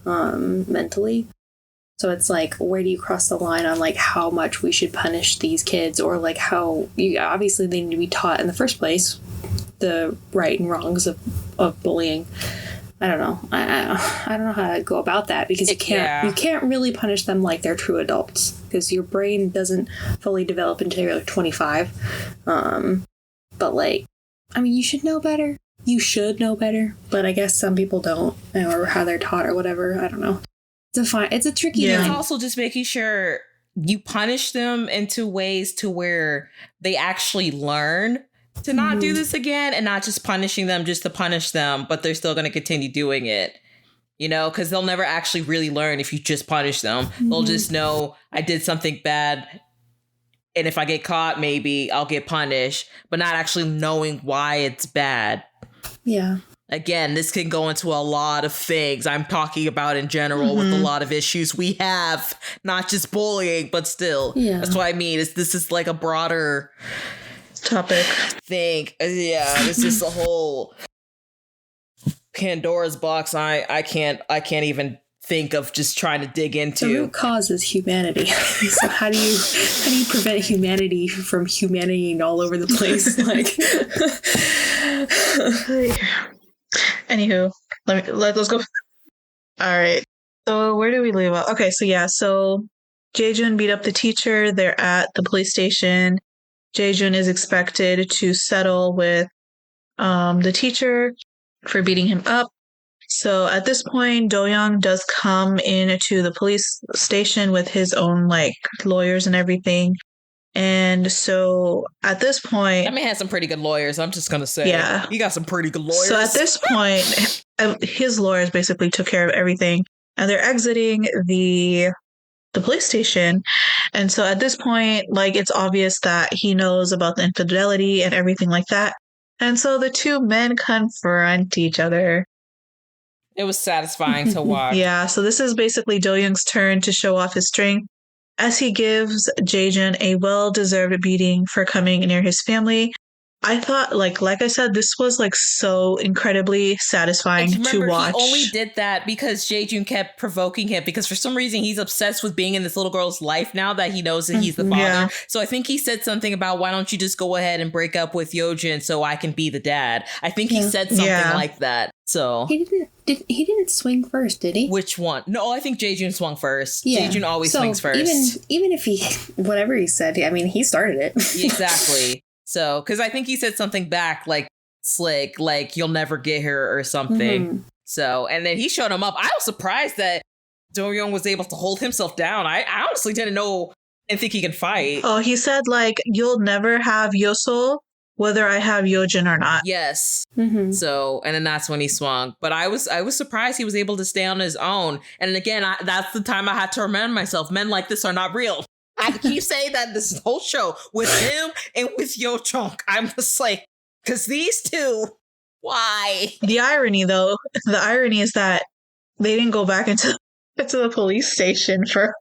mentally. So it's like, where do you cross the line on like how much we should punish these kids, or like how obviously they need to be taught in the first place the right and wrongs of bullying. I don't know. I don't know how to go about that because you can't really punish them like they're true adults because your brain doesn't fully develop until you're like 25. But like, I mean, you should know better. You should know better, but I guess some people don't, or how they're taught or whatever. I don't know. It's a tricky line. It's also just making sure you punish them into ways to where they actually learn to not do this again, and not just punishing them just to punish them, but they're still going to continue doing it, you know, because they'll never actually really learn if you just punish them. They'll just know I did something bad, and if I get caught, maybe I'll get punished, but not actually knowing why it's bad. Yeah. Again, this can go into a lot of things I'm talking about in general with a lot of issues we have, not just bullying, but still. Yeah. That's what I mean. This is like a broader topic thing. Yeah, this is a whole Pandora's box. I can't even think of just trying to dig into. The root cause is humanity. So how do you prevent humanity from humanitying all over the place? Like, anywho, let's go. All right. So where do we leave off? Okay, so Jae-jun beat up the teacher. They're at the police station. Jae-jun is expected to settle with the teacher for beating him up. So at this point, Do-young does come into the police station with his own like lawyers and everything. And so at this point, that man has some pretty good lawyers. I'm just gonna say, yeah, he got some pretty good lawyers. So at this point, his lawyers basically took care of everything, and they're exiting the police station. And so at this point, like, it's obvious that he knows about the infidelity and everything like that. And so the two men confront each other. It was satisfying to watch. Yeah, so this is basically Do-young's turn to show off his strength as he gives Jae-jun a well-deserved beating for coming near his family. I thought, like I said, this was like so incredibly satisfying to watch. He only did that because Jae-jun kept provoking him, because for some reason he's obsessed with being in this little girl's life now that he knows that he's the father. Yeah. So I think he said something about, why don't you just go ahead and break up with Yeojin so I can be the dad? I think he said something like that. So he didn't swing first, did he? Which one? No, I think Jae-jun swung first. Yeah. Jae-jun always swings first. Even if he, whatever he said, I mean, he started it. Exactly. So, because I think he said something back like slick, like you'll never get her or something. Mm-hmm. So, and then he showed him up. I was surprised that Do-young was able to hold himself down. I honestly didn't think he could fight. Oh, he said like, you'll never have Yosol, whether I have Yeojin or not. Yes. Mm-hmm. So, and then that's when he swung. But I was surprised he was able to stay on his own. And again, that's the time I had to remind myself, men like this are not real. I keep saying that this whole show with him and with Yo Chunk. I'm just like, because these two, why? The irony is that they didn't go back into the police station for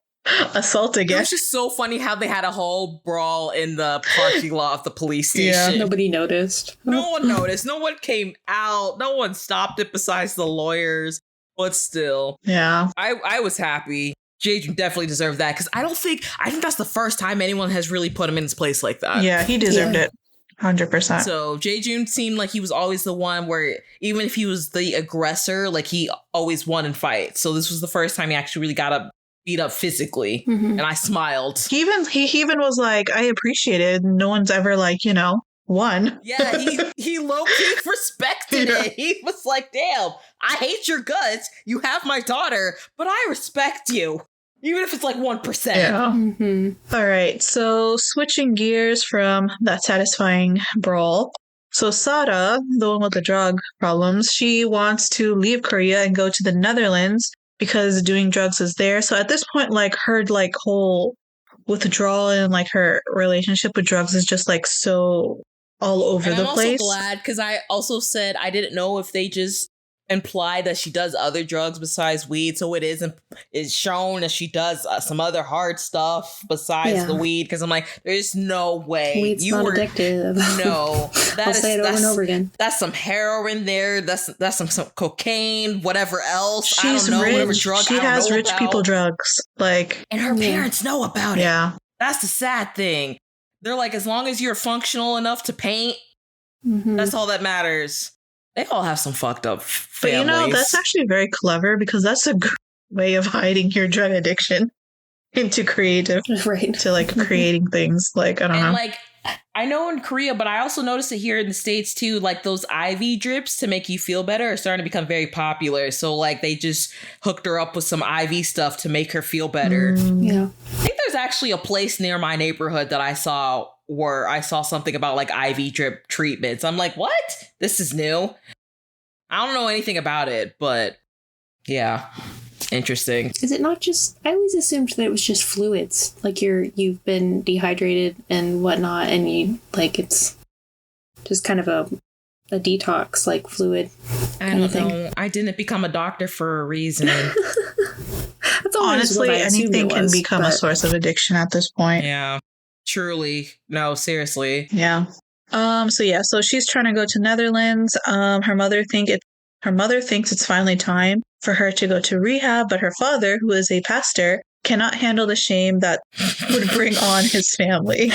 assault It again. was just so funny how they had a whole brawl in the parking lot of the police station. Yeah. Nobody noticed. No one noticed. No one came out. No one stopped it besides the lawyers. But still, Yeah. I was happy. Jaejun definitely deserved that because I think that's the first time anyone has really put him in his place like that. Yeah, he deserved it. 100%. So Jaejun seemed like he was always the one where even if he was the aggressor, like he always won in fights. So this was the first time he actually really got beat up physically, and I smiled. He even was like, I appreciate it. No one's ever like, won. Yeah, he low-key respected it. He was like, damn, I hate your guts. You have my daughter, but I respect you. Even if it's like 1%. Yeah. All right. So switching gears from that satisfying brawl. So Sada, the one with the drug problems, she wants to leave Korea and go to the Netherlands because doing drugs is there. So at this point, like her whole withdrawal and like her relationship with drugs is just like so all over the place. I'm also glad because I also said I didn't know if they just imply that she does other drugs besides weed, so it is shown that she does some other hard stuff besides the weed. Because I'm like, there's no way weed's not addictive. No, I'll say it over and over again. That's some heroin there. That's some cocaine, whatever else. She's I don't know, rich. whatever drug. She has rich people drugs, like, and her parents know about it. Yeah, that's the sad thing. They're like, as long as you're functional enough to paint, that's all that matters. They all have some fucked up families. But that's actually very clever because that's a good way of hiding your drug addiction into creative, right? To like creating things. Like, I don't know. Like, I know in Korea, but I also noticed it here in the States too. Like those IV drips to make you feel better are starting to become very popular. So like they just hooked her up with some IV stuff to make her feel better. Yeah. I think there's actually a place near my neighborhood that I saw where I saw something about like IV drip treatments. I'm like, what? This is new. I don't know anything about it, but yeah, interesting. Is it not just? I always assumed that it was just fluids, like you've been dehydrated and whatnot, and you like it's just kind of a detox, like fluid. I don't know. I didn't become a doctor for a reason. That's honestly, anything can become a source of addiction at this point. Yeah. Truly. No, seriously. Yeah. So she's trying to go to Netherlands. Her mother thinks it's finally time for her to go to rehab, but her father, who is a pastor, cannot handle the shame that would bring on his family.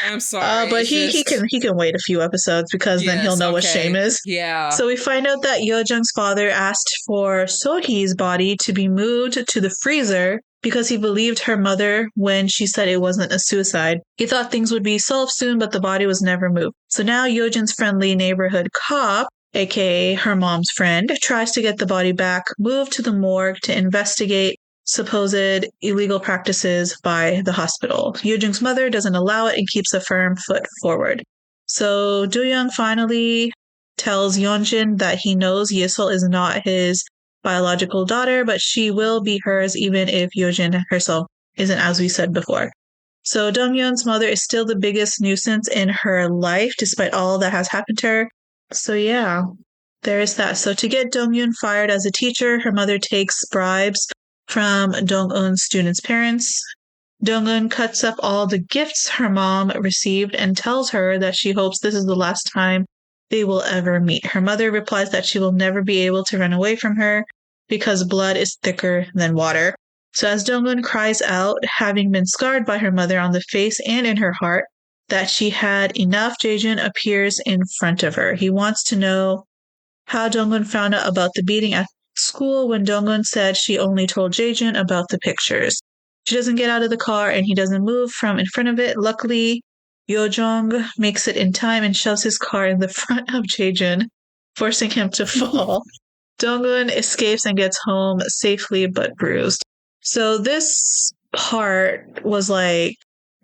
I'm sorry. But he can wait a few episodes because then he'll know what shame is. Yeah. So we find out that Yeojung's father asked for Sohee's body to be moved to the freezer because he believed her mother when she said it wasn't a suicide. He thought things would be solved soon, but the body was never moved. So now Yeojun's friendly neighborhood cop, aka her mom's friend, tries to get the body back, moved to the morgue to investigate supposed illegal practices by the hospital. Yeojung's mother doesn't allow it and keeps a firm foot forward. So Do-young finally tells Yeonjin that he knows Yesol is not his biological daughter, but she will be hers even if Yeojin herself isn't, as we said before. So Dong-yeon's mother is still the biggest nuisance in her life, despite all that has happened to her. So yeah, there is that. So to get Dong-yeon fired as a teacher, her mother takes bribes from Dong-eun's students' parents. Dong-eun cuts up all the gifts her mom received and tells her that she hopes this is the last time they will ever meet. Her mother replies that she will never be able to run away from her because blood is thicker than water. So as Dong-eun cries out, having been scarred by her mother on the face and in her heart, that she had enough, Jaejun appears in front of her. He wants to know how Dong-eun found out about the beating at school when Dong-eun said she only told Jaejun about the pictures. She doesn't get out of the car and he doesn't move from in front of it. Luckily, Yeojung makes it in time and shoves his car in the front of Jaejun, forcing him to fall. Dong-eun escapes and gets home safely but bruised. So this part was like,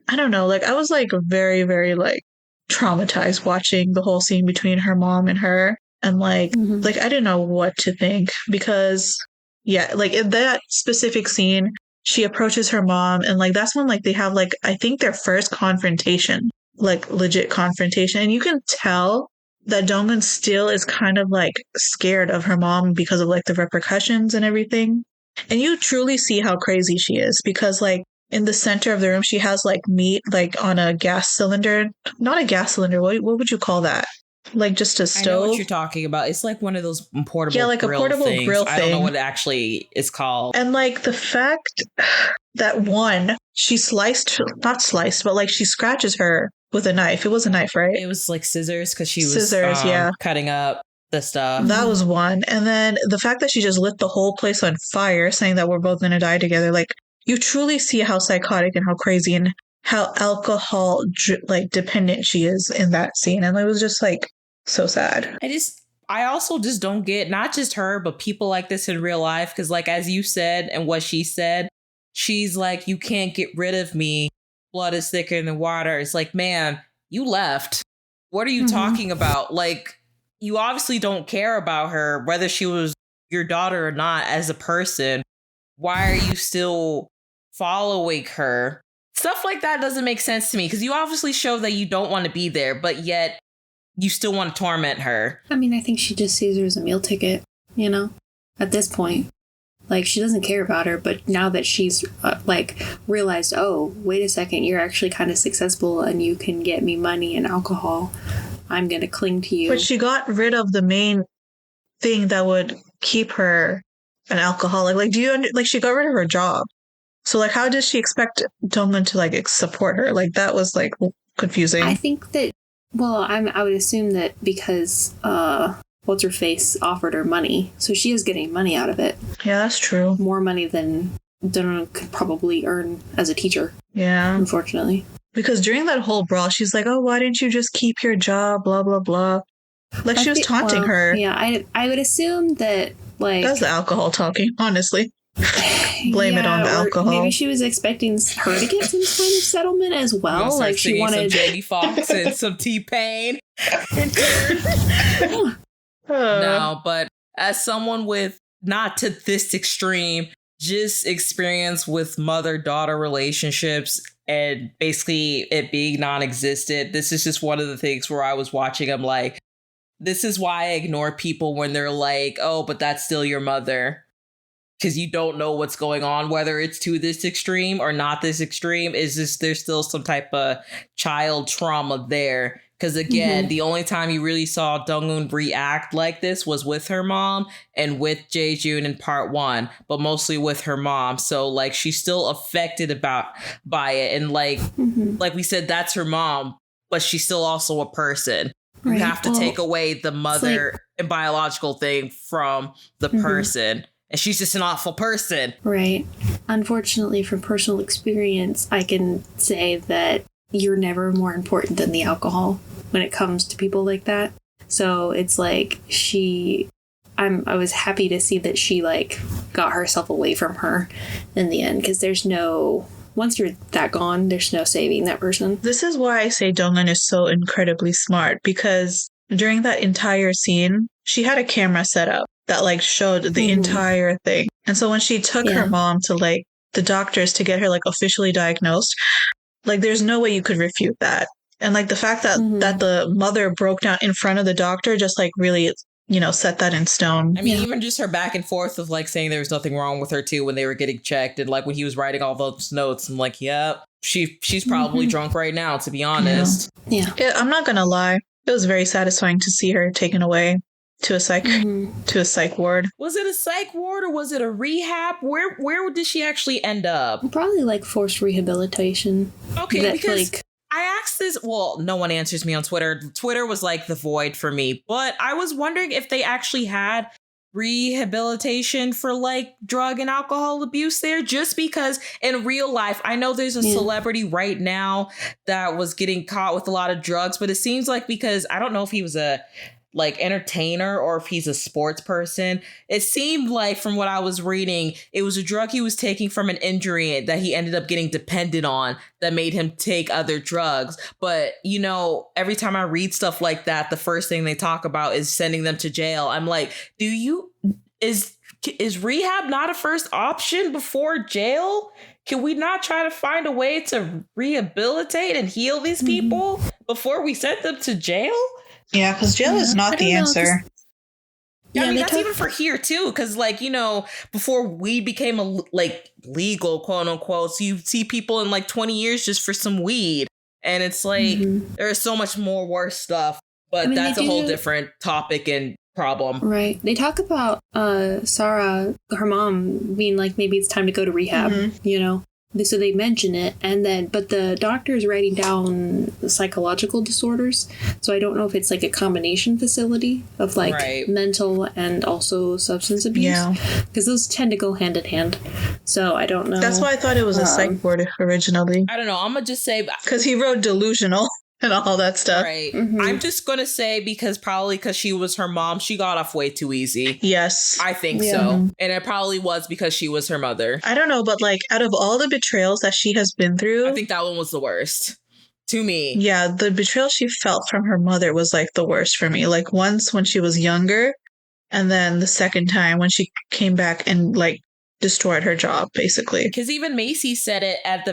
I don't know, like I was like very, very like traumatized watching the whole scene between her mom and her. And like I didn't know what to think because yeah, like in that specific scene, she approaches her mom and like that's when like they have like I think their first confrontation, like legit confrontation. And you can tell that Dong-eun still is kind of like scared of her mom because of like the repercussions and everything And you truly see how crazy she is because, like, in the center of the room, she has like meat, like on a gas cylinder. Not a gas cylinder. What would you call that? Like just a stove? I know what you're talking about. It's like one of those portable yeah, like a portable things. grill thing. I don't know what it actually is called. And like the fact that one, she not sliced, but like she scratches her with a knife. It was a knife, right? It was like scissors because she was cutting up the stuff. That was one. And then the fact that she just lit the whole place on fire, saying that we're both going to die together. Like, you truly see how psychotic and how crazy and how alcohol like dependent she is in that scene. And it was just like so sad. I also just don't get not just her, but people like this in real life. Because like, as you said and what she said, she's like, you can't get rid of me. Blood is thicker than water. It's like, man, you left. What are you talking about? Like, you obviously don't care about her, whether she was your daughter or not as a person. Why are you still following her? Stuff like that doesn't make sense to me because you obviously show that you don't want to be there, but yet you still want to torment her. I mean, I think she just sees her as a meal ticket, you know, at this point. Like, she doesn't care about her, but now that she's, realized, oh, wait a second, you're actually kind of successful and you can get me money and alcohol, I'm going to cling to you. But she got rid of the main thing that would keep her an alcoholic. Like, she got rid of her job. So, like, how does she expect Dongwon to, like, support her? Like, that was, like, confusing. I think that, I would assume that because, What's-Her-Face offered her money, so she is getting money out of it. Yeah, that's true. More money than Dongwon could probably earn as a teacher. Yeah. Unfortunately. Because during that whole brawl, she's like, oh, why didn't you just keep your job, blah, blah, blah. Like, she was taunting her. Yeah, I would assume that, like... That's the alcohol talking, honestly. Blame it on the alcohol. Maybe she was expecting her to get some kind of settlement as well. Like, she wanted... some Jamie Foxx and some T-Pain. No, but as someone with, not to this extreme, just experience with mother-daughter relationships and basically it being non-existent, this is just one of the things where I was watching, I'm like, this is why I ignore people when they're like, oh, but that's still your mother. Because you don't know what's going on, whether it's to this extreme or not this extreme. Is this there's still some type of child trauma there? Because again, the only time you really saw Dongwon react like this was with her mom and with Jae-Joon in part 1, but mostly with her mom. So like she's still affected by it, and like we said, that's her mom, but she's still also a person. Right. You have to take away the mother and biological thing from the person. And she's just an awful person. Right. Unfortunately, from personal experience, I can say that you're never more important than the alcohol when it comes to people like that. So it's like I was happy to see that she like got herself away from her in the end, because once you're that gone, there's no saving that person. This is why I say Dongwon is so incredibly smart, because during that entire scene, she had a camera set up that like showed the entire thing. And so when she took her mom to like the doctors to get her like officially diagnosed, like there's no way you could refute that. And like the fact that that the mother broke down in front of the doctor just like really, set that in stone. I mean, even just her back and forth of like saying there was nothing wrong with her too when they were getting checked, and like when he was writing all those notes, I'm like, yeah, she's probably drunk right now, to be honest. Yeah, I'm not gonna lie. It was very satisfying to see her taken away to a psych ward. Was it a psych ward or was it a rehab? Where did she actually end up? Probably like forced rehabilitation. Okay, because I asked this, well, no one answers me on Twitter. Twitter was like the void for me, but I was wondering if they actually had rehabilitation for like drug and alcohol abuse there, just because in real life, I know there's a celebrity right now that was getting caught with a lot of drugs, but it seems like, because I don't know if he was a like entertainer or if he's a sports person, it seemed like from what I was reading, it was a drug he was taking from an injury that he ended up getting dependent on that made him take other drugs. But every time I read stuff like that, the first thing they talk about is sending them to jail. I'm like, is rehab not a first option before jail? Can we not try to find a way to rehabilitate and heal these people before we send them to jail? Yeah, because jail is not the answer. Yeah, I mean, that's even for here, too, because, like, you know, before weed became, legal, quote unquote, so you see people in, 20 years just for some weed. And it's like, there's so much more worse stuff. But that's a whole different topic and problem. Right. They talk about Sarah, her mom, being like, maybe it's time to go to rehab, you know? So they mention it, but the doctor is writing down the psychological disorders. So I don't know if it's like a combination facility of mental and also substance abuse. Yeah. Because those tend to go hand in hand. So I don't know. That's why I thought it was a psych ward originally. I don't know. I'm going to just say... Because he wrote delusional. And all that stuff. Right. I'm just going to say because she was her mom, she got off way too easy. Yes. I think so. And it probably was because she was her mother. I don't know, but out of all the betrayals that she has been through... I think that one was the worst. To me. Yeah, the betrayal she felt from her mother was the worst for me. Once when she was younger, and then the second time when she came back and destroyed her job, basically. Because even Macy said it at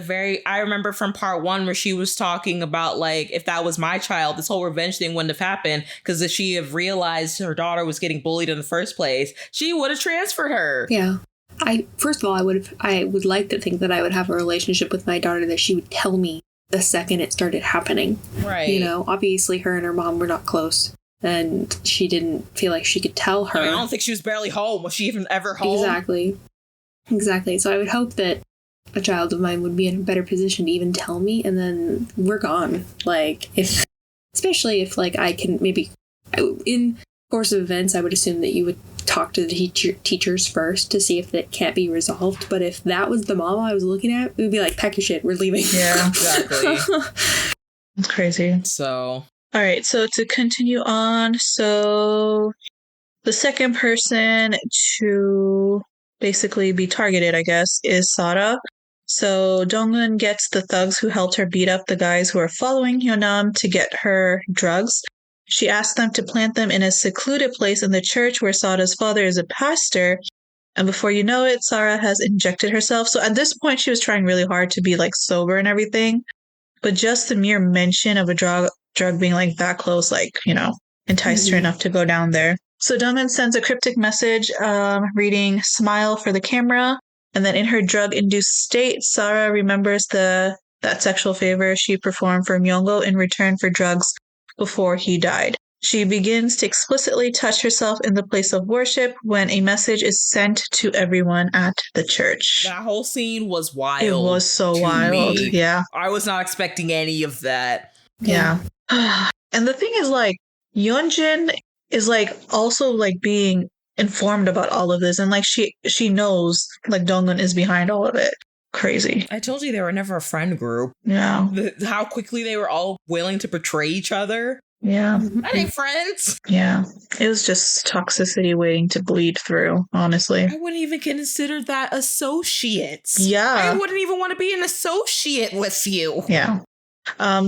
I remember from part 1 where she was talking about if that was my child, this whole revenge thing wouldn't have happened, because if she had realized her daughter was getting bullied in the first place, she would have transferred her. Yeah. First of all, I would like to think that I would have a relationship with my daughter that she would tell me the second it started happening. Right. You know, obviously her and her mom were not close. And she didn't feel like she could tell her. I don't think she was barely home. Was she even ever home? Exactly. So I would hope that a child of mine would be in a better position to even tell me, and then we're gone. Especially if I can maybe, in course of events, I would assume that you would talk to the teachers first to see if that can't be resolved. But if that was the mom I was looking at, it would be like, pack your shit, we're leaving. Yeah, exactly. It's crazy. So. All right. So to continue on. So the second person to basically be targeted, I guess, is Sara. So Dongwon gets the thugs who helped her beat up the guys who are following Hyunam to get her drugs. She asks them to plant them in a secluded place in the church where Sara's father is a pastor. And before you know it, Sara has injected herself. So at this point, she was trying really hard to be sober and everything. But just the mere mention of a drug being that close, enticed her enough to go down there. So Dongwon sends a cryptic message reading "Smile for the camera," and then in her drug-induced state, Sara remembers that sexual favor she performed for Myunggo in return for drugs before he died. She begins to explicitly touch herself in the place of worship when a message is sent to everyone at the church. That whole scene was wild. It was so wild. Me. Yeah. I was not expecting any of that. Yeah. And the thing is, Yeonjin is also being informed about all of this, and she knows Dongwon is behind all of it. Crazy. I told you they were never a friend group. Yeah. How quickly they were all willing to betray each other. Yeah. That ain't friends. Yeah. It was just toxicity waiting to bleed through, honestly. I wouldn't even consider that associates. Yeah. I wouldn't even want to be an associate with you. Yeah.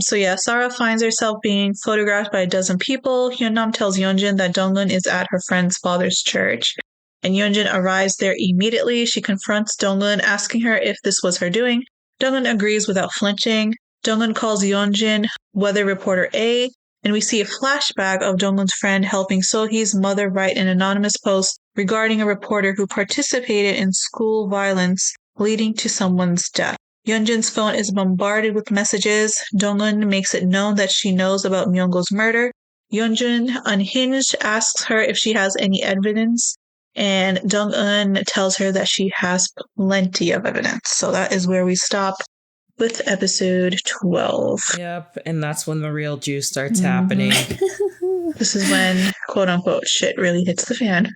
Sara finds herself being photographed by a dozen people. Hyunam tells Yeonjin that Dongwon is at her friend's father's church. And Yeonjin arrives there immediately. She confronts Dongwon, asking her if this was her doing. Dongwon agrees without flinching. Dongwon calls Yeonjin weather reporter A, and we see a flashback of Dongwon's friend helping Sohee's mother write an anonymous post regarding a reporter who participated in school violence leading to someone's death. Yeonjin's phone is bombarded with messages. Dongwon makes it known that she knows about Myunggo's murder. Yeonjin, unhinged, asks her if she has any evidence, and Dongwon tells her that she has plenty of evidence. So that is where we stop with episode 12. Yep, and that's when the real juice starts happening. This is when, quote unquote, shit really hits the fan.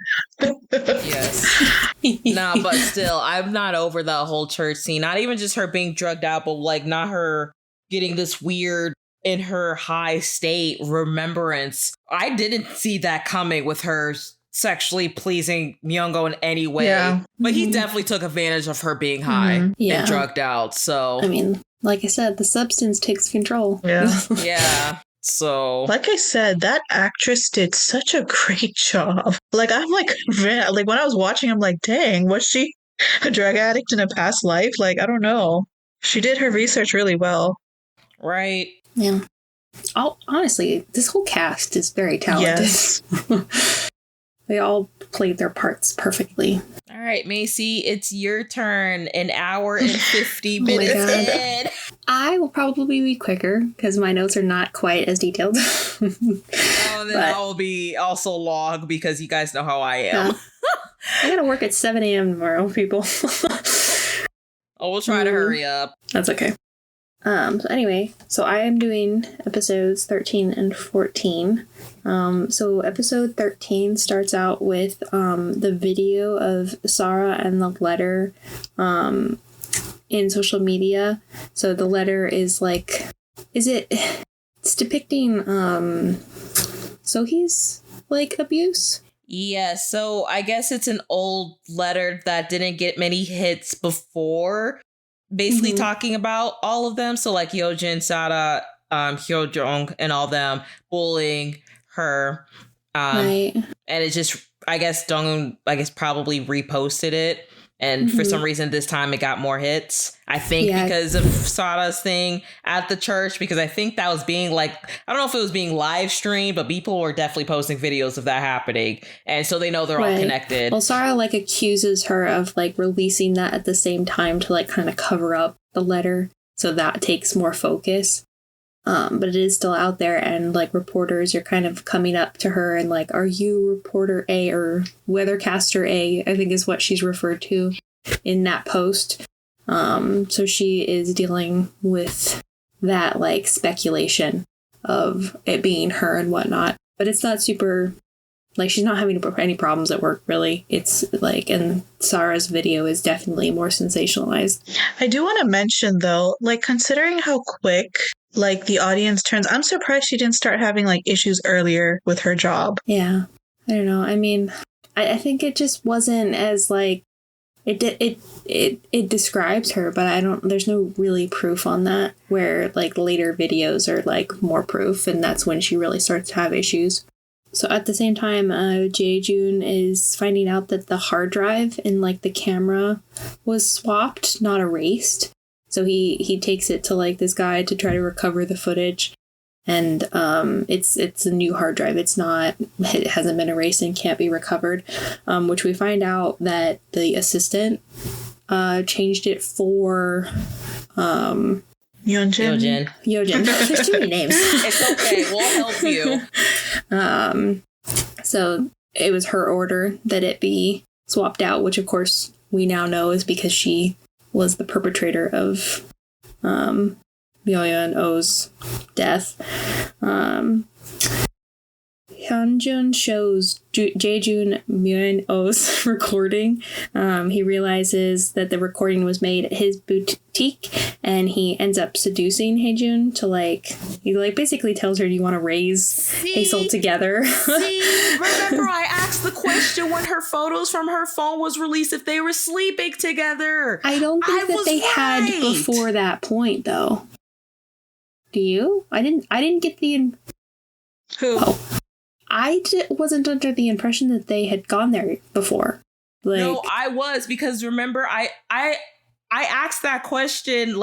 Yes. Nah, but still, I'm not over the whole church scene. Not even just her being drugged out, but not her getting this weird, in her high state, remembrance. I didn't see that coming with her sexually pleasing Myunggo in any way. Yeah. But he definitely took advantage of her being high and drugged out. So I mean, like I said, the substance takes control. Yeah. Yeah. So like I said, that actress did such a great job. When I was watching, I'm like, dang, was she a drug addict in a past life? I don't know. She did her research really well. Right. Yeah. Honestly, this whole cast is very talented. Yes. They all played their parts perfectly. All right, Macy, it's your turn. An hour and 50 minutes in. I will probably be quicker because my notes are not quite as detailed. Then I will be also long because you guys know how I am. I gotta work at 7 a.m. tomorrow, people. We'll try to hurry up. That's okay. So anyway, so I am doing episodes 13 and 14. So episode 13 starts out with the video of Sarah and the letter in social media. So the letter is like, it's depicting Sohi's like abuse. Yeah, so I guess it's an old letter that didn't get many hits before, basically talking about all of them. So like Yeojin, Sara, Hyojong, and all them bullying her. Right. And it just, I guess Donghoon, probably reposted it. And for some reason, this time it got more hits. I think because of Sara's thing at the church, because I think that was being like, I don't know if it was being live streamed, but people were definitely posting videos of that happening. And so they know they're all connected. Well, Sara like accuses her of like releasing that at the same time to like kind of cover up the letter. So that takes more focus. But it is still out there, and like reporters are kind of coming up to her and like, are you reporter A or weathercaster A, I think is what she's referred to in that post. So she is dealing with that like speculation of it being her and whatnot. But it's not super, like she's not having any problems at work, really. It's like, and Sara's video is definitely more sensationalized. I do want to mention though, like considering how quick like the audience turns, I'm surprised she didn't start having like issues earlier with her job. Yeah, I don't know. I mean, I think it just wasn't as like it describes her, but there's no really proof on that, where like later videos are like more proof, and that's when she really starts to have issues. So at the same time, Jae-joon is finding out that the hard drive and like the camera was swapped, not erased. So he takes it to like this guy to try to recover the footage, and it's a new hard drive. It hasn't been erased and can't be recovered. Which we find out that the assistant changed it for Yeonjin. There's too many names. It's okay. We'll help you. So it was her order that it be swapped out, which of course we now know is because she was the perpetrator of Myoyeon Oh's death. Hyunjun shows Jae-joon Myoyeon Oh's recording. He realizes that the recording was made at his boutique, and he ends up seducing Haejun to he basically tells her, do you want to raise Haesol together? Remember I asked the question when her photos from her phone was released if they were sleeping together. I don't think that they had before that point, though. Do you? I didn't get the... Who? Oh. I wasn't under the impression that they had gone there before. No, I was, because remember, I asked that question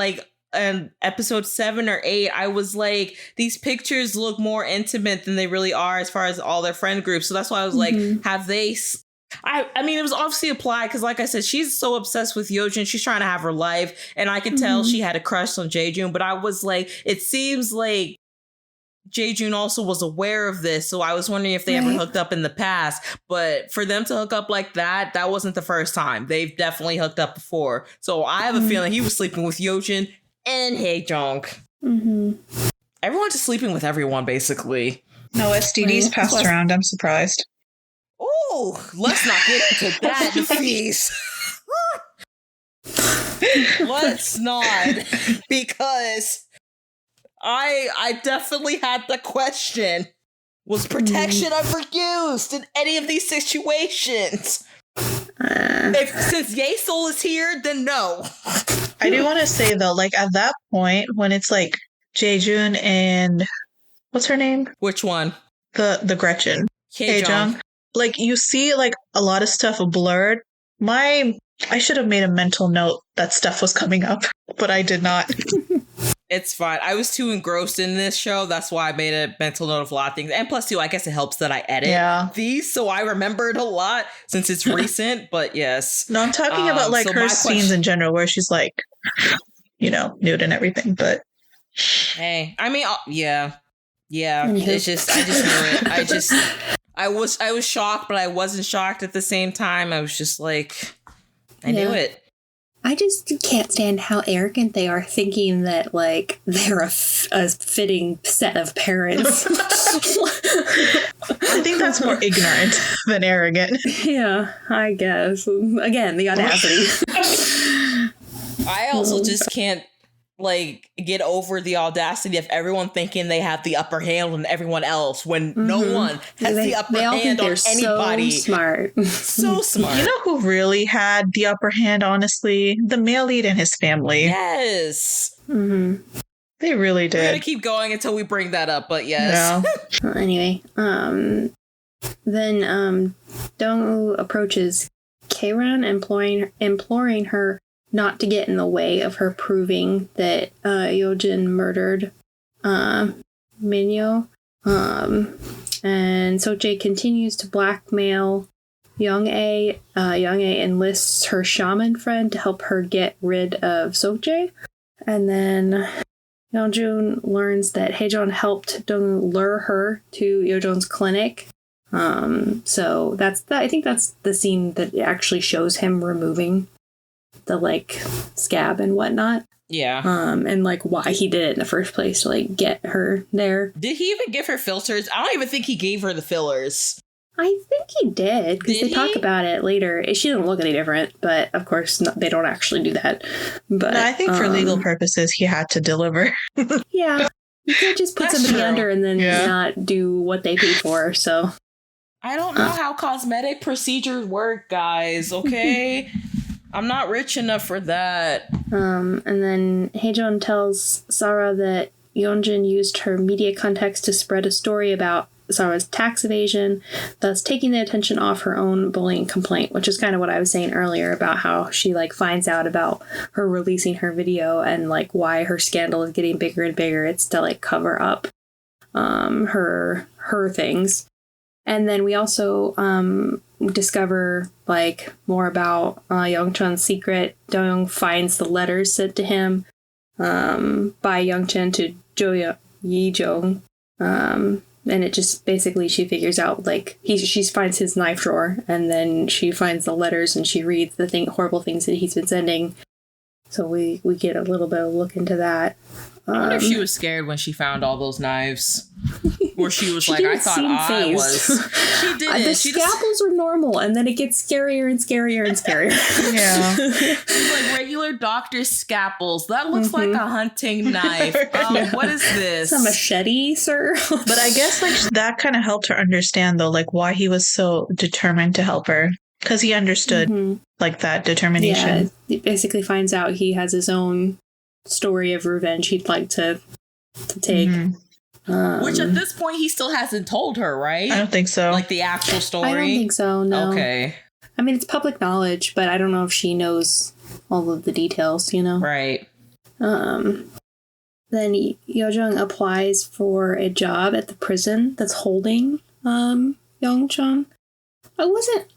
in episode 7 or 8. I was like, these pictures look more intimate than they really are as far as all their friend groups. So that's why I was like, have they... I mean, it was obviously applied because, like I said, she's so obsessed with Yeojin. She's trying to have her life. And I could tell she had a crush on Jae-joon. But I was like, it seems like Jae-joon also was aware of this, so I was wondering if they ever hooked up in the past. But for them to hook up like that wasn't the first time. They've definitely hooked up before. So I have a feeling he was sleeping with Yeojin and Haejong. Everyone's just sleeping with everyone, basically. No STDs passed around. I'm surprised. Oh, let's not get into that, Nafis. Let's not, because I definitely had the question: was protection ever used in any of these situations? Since Haesol is here, then no. I do want to say though, at that point when it's Jae-joon and what's her name? Which one? The Gretchen. Haejong. You see a lot of stuff blurred. I should have made a mental note that stuff was coming up, but I did not. It's fine. I was too engrossed in this show. That's why I made a mental note of a lot of things. And plus, too, I guess it helps that I edit these, so I remembered a lot since it's recent. But yes. No, I'm talking about like her scenes in general where she's like, nude and everything. But hey, I mean, yeah. It's just, I just knew it. I was shocked, but I wasn't shocked at the same time. I was just like, I knew it. I just can't stand how arrogant they are, thinking that, like, they're a fitting set of parents. I think that's more ignorant than arrogant. Yeah, I guess. Again, the audacity. I also just can't, like, get over the audacity of everyone thinking they have the upper hand on everyone else when no one has the upper hand on anybody. So smart. So smart. You know who really had the upper hand, honestly? The male lead and his family. Yes. Mm-hmm. They really did. We're going to keep going until we bring that up, but yes. Yeah. Well, anyway, then Dong-woo approaches Keiran, imploring her not to get in the way of her proving that Yojin murdered Minyo. And Sokjae continues to blackmail Young-ae. Young-ae enlists her shaman friend to help her get rid of Sokjae. And then Yeonjun learns that Haejun helped Dong lure her to Yojun's clinic. So I think that's the scene that actually shows him removing the, like, scab and whatnot. Yeah. And, like, why he did it in the first place to, like, get her there. Did he even give her filters? I don't even think he gave her the fillers. I think he did, because they talk about it later. She doesn't look any different, but, of course, they don't actually do that. But no, I think for legal purposes, he had to deliver. Yeah. You can't just put somebody under and then not do what they pay for, so... I don't know how cosmetic procedures work, guys, okay? I'm not rich enough for that. And then Haejun tells Sarah that Yeonjun used her media contacts to spread a story about Sarah's tax evasion, thus taking the attention off her own bullying complaint, which is kind of what I was saying earlier about how she, like, finds out about her releasing her video and, like, why her scandal is getting bigger and bigger. It's to, like, cover up her things. And then we also discover, like, more about Youngchun's secret. Doyoung finds the letters sent to him by Youngchun to Jo Yijong. And it just basically, she figures out, like, she finds his knife drawer, and then she finds the letters and she reads the horrible things that he's been sending. So we get a little bit of a look into that. I wonder if she was scared when she found all those knives. Or she was like, I thought I was. She didn't. The scalpels are normal, and then it gets scarier and scarier and scarier. Yeah. She's like, regular doctor's scalpels. That looks like a hunting knife. What is this? A machete, sir? But I guess, like, that kind of helped her understand, though, like, why he was so determined to help her. Because he understood, like, that determination. Yeah, he basically finds out he has his own story of revenge he'd like to take. Which at this point he still hasn't told her, right? I don't think so. Like the actual story? I don't think so, no. Okay. I mean, it's public knowledge, but I don't know if she knows all of the details, Right. Then Yeojung applies for a job at the prison that's holding Youngchun.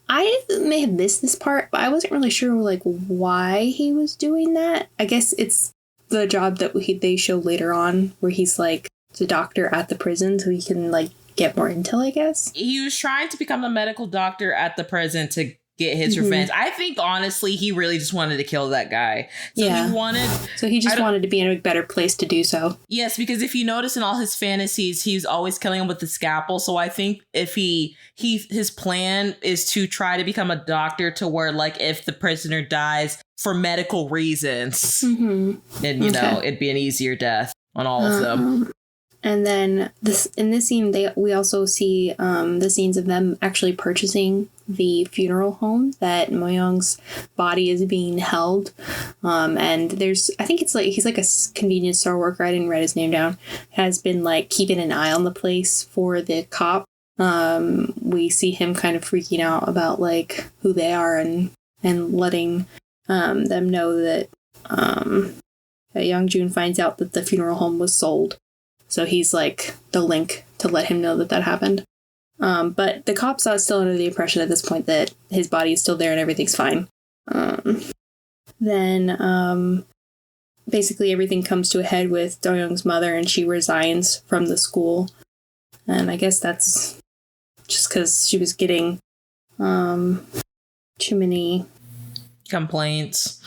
I may have missed this part, but I wasn't really sure, like, why he was doing that. I guess it's the job that they show later on where he's, like, the doctor at the prison, so he can, like, get more intel, I guess. He was trying to become a medical doctor at the prison to get his revenge. I think, honestly, he really just wanted to kill that guy. So he just wanted to be in a better place to do so. Yes, because if you notice in all his fantasies, he's always killing him with the scalpel. So I think if his plan is to try to become a doctor to where, like, if the prisoner dies for medical reasons, and, it'd be an easier death on all of them. And then in this scene, we also see the scenes of them actually purchasing the funeral home that Moyoung's body is being held. And I think it's like, he's like a convenience store worker. I didn't write his name down. Has been, like, keeping an eye on the place for the cop. We see him kind of freaking out about, like, who they are and letting them know that Youngjun finds out that the funeral home was sold. So he's like the link to let him know that that happened. But the cops are still under the impression at this point that his body is still there and everything's fine. Then basically everything comes to a head with Do-young's mother, and she resigns from the school. And I guess that's just because she was getting too many complaints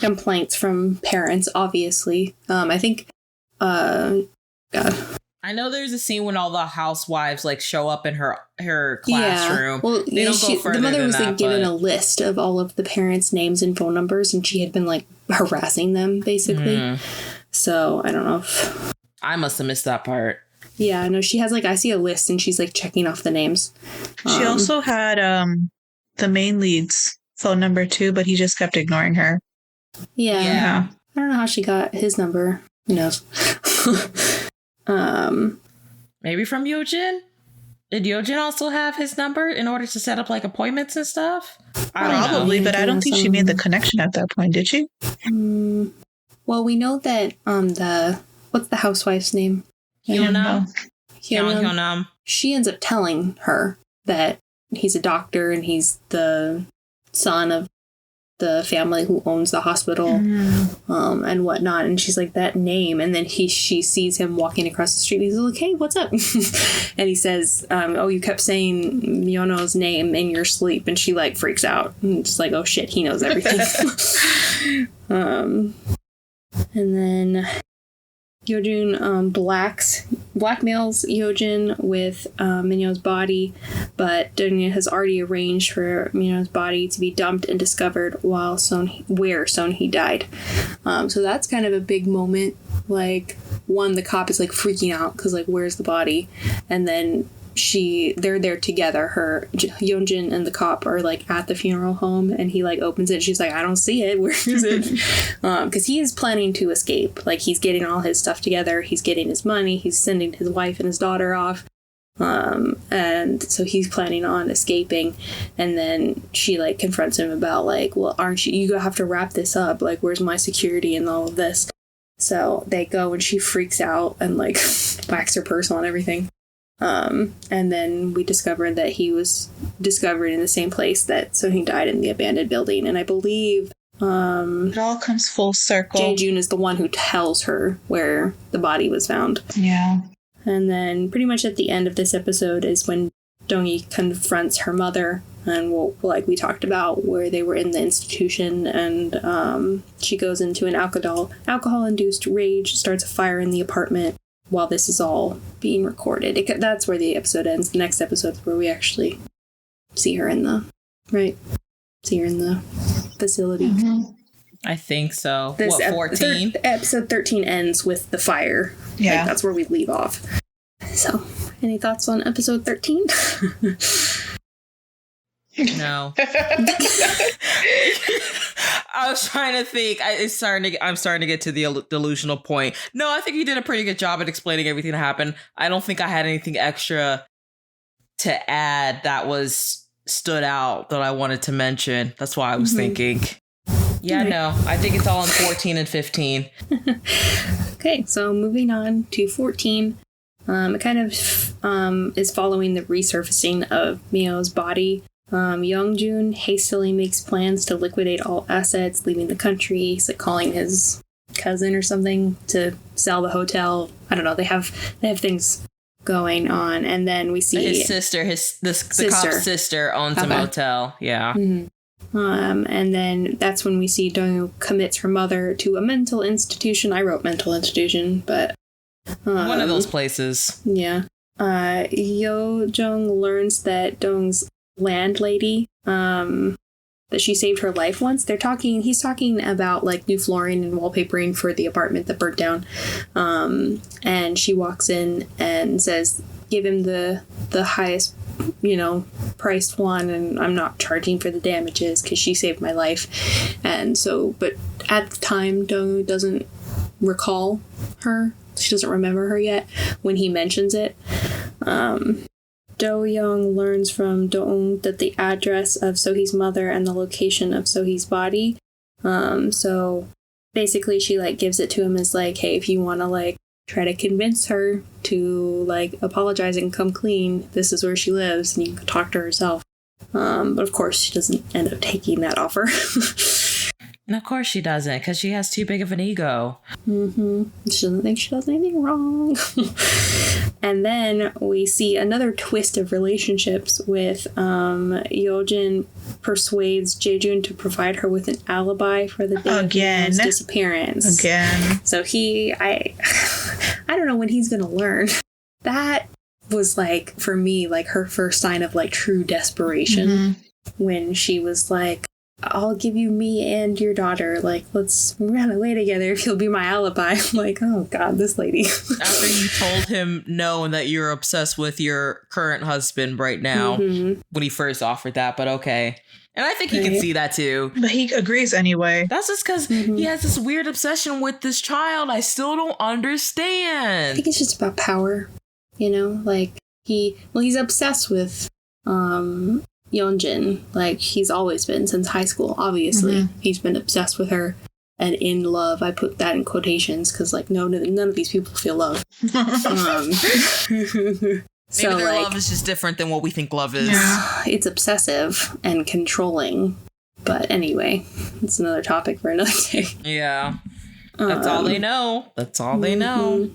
from parents, obviously. I think God. I know there's a scene when all the housewives like show up in her classroom. Yeah. Well, they don't go further the mother than was that, like given a list of all of the parents' names and phone numbers, and she had been like harassing them basically. So I don't know if I must have missed that part. Yeah, no, she has like, I see a list and she's like checking off the names. She also had the main lead's phone number too, but he just kept ignoring her. Yeah. I don't know how she got his number. Who knows? Maybe from Yojin? Did Yojin also have his number in order to set up like appointments and stuff? Probably, but I don't think she made the connection at that point, did she? Well, we know that what's the housewife's name? Hyunam. Hyunam. She ends up telling her that he's a doctor and he's the son of the family who owns the hospital and whatnot. And she's like, that name. And then she sees him walking across the street. He's like, hey, what's up? And he says, oh, you kept saying Miono's name in your sleep. And she like freaks out. And it's like, oh shit, he knows everything. And then Yojun blackmails Yojin with Minyo's body, but Donya has already arranged for Minyo's body to be dumped and discovered where Sonhee died. So that's kind of a big moment. Like, one, the cop is like freaking out because like, where's the body? And then they're there together. Yeonjin and the cop are like at the funeral home, and he like opens it. She's like, I don't see it. Where is it? Because he is planning to escape. Like, he's getting all his stuff together. He's getting his money. He's sending his wife and his daughter off. And so he's planning on escaping. And then she like confronts him about like, well, aren't you have to wrap this up. Like, where's my security and all of this? So they go, and she freaks out and like whacks her purse on everything. And then we discovered that he was discovered in the same place that Sonhee died, in the abandoned building. And I believe it all comes full circle. Jae-jun is the one who tells her where the body was found. Yeah. And then pretty much at the end of this episode is when Dong-hee confronts her mother, and like we talked about, where they were in the institution, and she goes into an alcohol-induced rage, starts a fire in the apartment while this is all being recorded. That's where the episode ends. The next episode is where we actually see her in the facility. Mm-hmm. I think so. 14? Episode 13 ends with the fire. Yeah. Like, that's where we leave off. So, any thoughts on episode 13? No. I was trying to think. I'm starting to get to the delusional point. No, I think you did a pretty good job at explaining everything that happened. I don't think I had anything extra to add that stood out that I wanted to mention. That's why I was thinking. Yeah, no, I think it's all in 14 and 15. Okay, so moving on to 14. It kind of is following the resurfacing of Mio's body. Youngjun hastily makes plans to liquidate all assets, leaving the country. He's like calling his cousin or something to sell the hotel. I don't know. They have things going on, and then we see his sister. The cop's sister owns a motel. Yeah. Mm-hmm. And then that's when we see Dong commits her mother to a mental institution. I wrote mental institution, but one of those places. Yeah. Yo Jung learns that Dong's landlady, that she saved her life once. He's talking about like new flooring and wallpapering for the apartment that burnt down. And she walks in and says, give him the highest, priced one, and I'm not charging for the damages because she saved my life. And so, but at the time, Dong doesn't recall her. She doesn't remember her yet when he mentions it. Do-young learns from Do-eun that the address of Sohee's mother and the location of Sohee's body. So basically she like gives it to him as like, hey, if you want to like try to convince her to like apologize and come clean, this is where she lives and you can talk to her herself. But of course she doesn't end up taking that offer. And of course she doesn't, because she has too big of an ego. Mm-hmm. She doesn't think she does anything wrong. And then we see another twist of relationships with Yeojin persuades Jaejun to provide her with an alibi for the day of Yeon's disappearance. Again. So I don't know when he's going to learn. That was like, for me, like her first sign of like true desperation. Mm-hmm. When she was like, I'll give you me and your daughter. Like, let's run away together if you'll be my alibi. I'm like, oh God, this lady. After you told him no and that you're obsessed with your current husband right now, when he first offered that, but okay. And I think he can see that too. But he agrees anyway. That's just because he has this weird obsession with this child. I still don't understand. I think it's just about power. You know, like he's obsessed with Yeonjin, like he's always been since high school. Obviously, he's been obsessed with her and in love. I put that in quotations because, like, none of these people feel love. Maybe their love is just different than what we think love is. Yeah. It's obsessive and controlling. But anyway, it's another topic for another day. Yeah, that's all they know. That's all they know.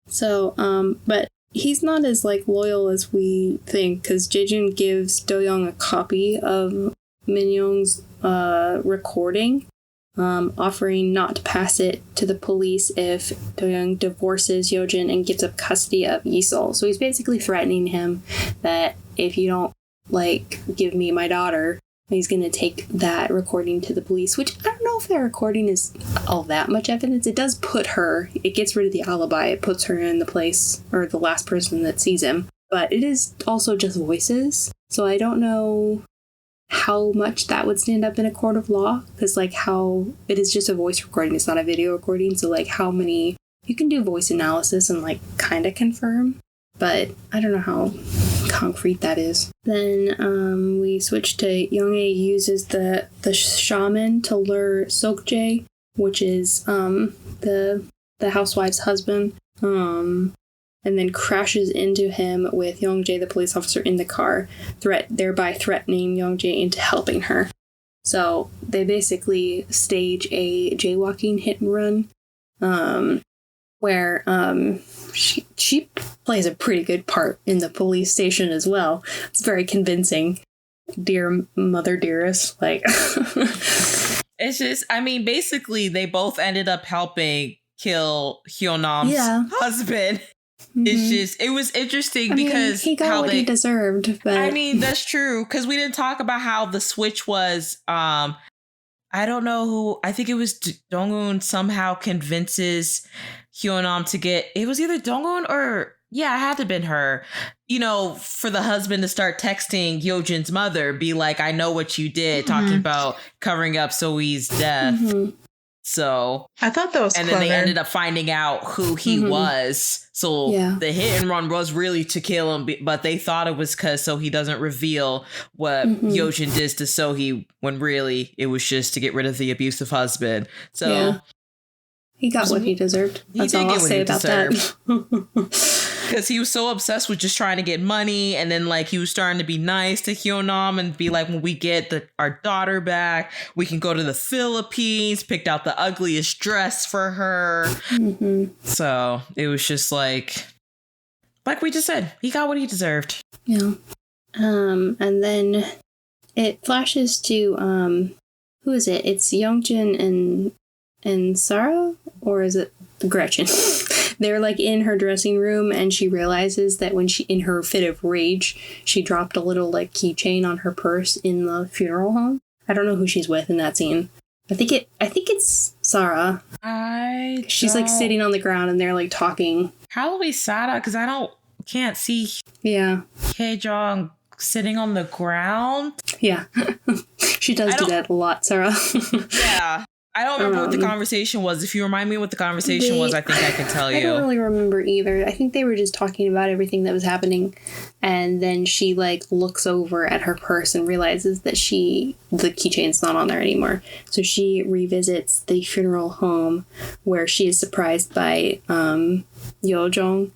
So, but he's not as like loyal as we think, because Jaejun gives Do-young a copy of Min-young's recording, offering not to pass it to the police if Do-young divorces Yeojin and gives up custody of Yi-sol. So he's basically threatening him that if you don't like give me my daughter, he's going to take that recording to the police, which I don't know if that recording is all that much evidence. It does it gets rid of the alibi. It puts her in the place, or the last person that sees him. But it is also just voices. So I don't know how much that would stand up in a court of law. Because, like, how it is just a voice recording. It's not a video recording. So, like, how many... You can do voice analysis and, like, kind of confirm. But I don't know how concrete that is. Then we switch to Young-ae uses the shaman to lure Sok-jae, which is the housewife's husband, and then crashes into him with Young-jae, the police officer, in the car, thereby threatening Young-jae into helping her. So they basically stage a jaywalking hit and run, where she plays a pretty good part in the police station as well. It's very convincing. Dear mother dearest, like it's just, I mean, basically they both ended up helping kill Hyunam's husband. It's just, it was interesting because he got what he deserved. But I mean, that's true, because we didn't talk about how the switch was. I don't know who. I think it was Dong-un somehow convinces Hyunam to get. It was either Dong-un or it had to have been her. You know, for the husband to start texting Yeojin's mother, be like, "I know what you did," talking about covering up Sohee's death. So I thought that was and clever. Then they ended up finding out who he was. So the hit and run was really to kill him, but they thought it was so he doesn't reveal what Yeojin did to Sohee, when really it was just to get rid of the abusive husband. So he got what he deserved. That's all I'll say about that. Because he was so obsessed with just trying to get money, and then like he was starting to be nice to Hyunam and be like, when we get our daughter back, we can go to the Philippines. Picked out the ugliest dress for her. So it was just like we just said, he got what he deserved. Yeah. And then it flashes to who is it? It's Youngjin and Sarah, or is it Gretchen? They're like in her dressing room, and she realizes that when in her fit of rage, she dropped a little like keychain on her purse in the funeral home. I don't know who she's with in that scene. I think it's Sarah. She's like sitting on the ground, and they're like talking. Probably Sarah, because can't see. Yeah. Hae-jung sitting on the ground. Yeah. She does do that a lot, Sarah. Yeah. I don't remember what the conversation was. If you remind me what the conversation was, I think I can tell you. I don't really remember either. I think they were just talking about everything that was happening. And then she, like, looks over at her purse and realizes that the keychain's not on there anymore. So she revisits the funeral home where she is surprised by Yojong.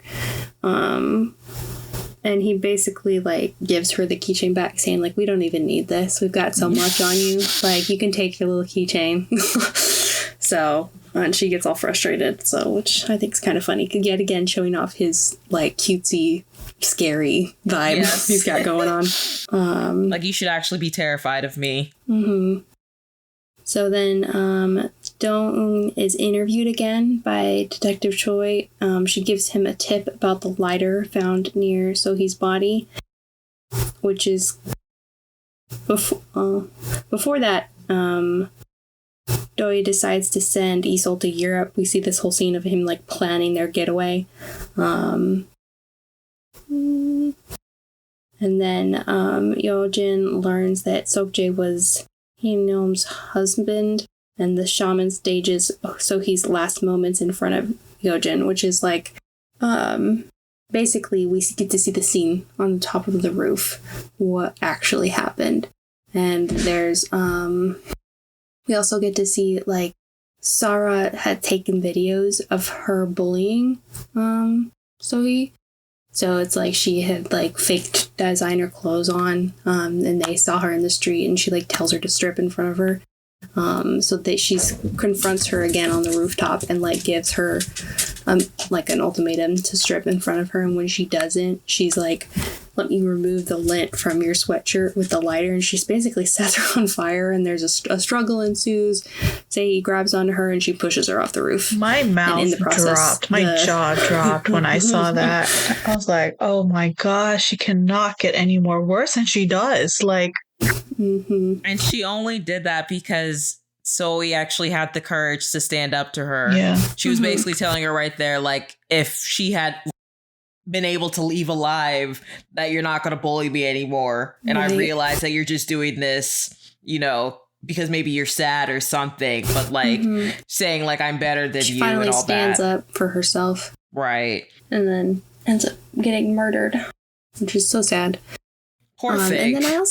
And he basically, like, gives her the keychain back, saying, like, we don't even need this. We've got so much on you. Like, you can take your little keychain. So, and she gets all frustrated. So, which I think is kind of funny. Yet again, showing off his, like, cutesy, scary vibe he's got going on. Like, you should actually be terrified of me. Mm-hmm. So then Dong is interviewed again by Detective Choi. She gives him a tip about the lighter found near Sohee's body, which is before that, Doi decides to send Isol to Europe. We see this whole scene of him, like, planning their getaway. And then Yojin learns that Sokjae was Hee-Nom's husband, and the shaman stages Sohee's last moments in front of Yojin, which is like, basically we get to see the scene on the top of the roof, what actually happened. And there's, we also get to see, like, Sarah had taken videos of her bullying, Sohee. So it's like she had, like, faked designer clothes on, and they saw her in the street, and she, like, tells her to strip in front of her. So that she confronts her again on the rooftop and, like, gives her, like, an ultimatum to strip in front of her. And when she doesn't, she's like, let me remove the lint from your sweatshirt with the lighter. And she's basically sets her on fire, and there's a struggle ensues. He grabs onto her, and she pushes her off the roof. My mouth dropped. My jaw dropped when I saw that. I was like, oh my gosh, she cannot get any more worse. And she does. Like, And she only did that because Sohee actually had the courage to stand up to her. Yeah. She was basically telling her right there, like, if she had been able to leave alive, that you're not going to bully me anymore. And I realize that you're just doing this, you know, because maybe you're sad or something, but, like, saying, like, I'm better than you and all that. She finally stands up for herself. Right. And then ends up getting murdered, which is so sad. Poor thing. And then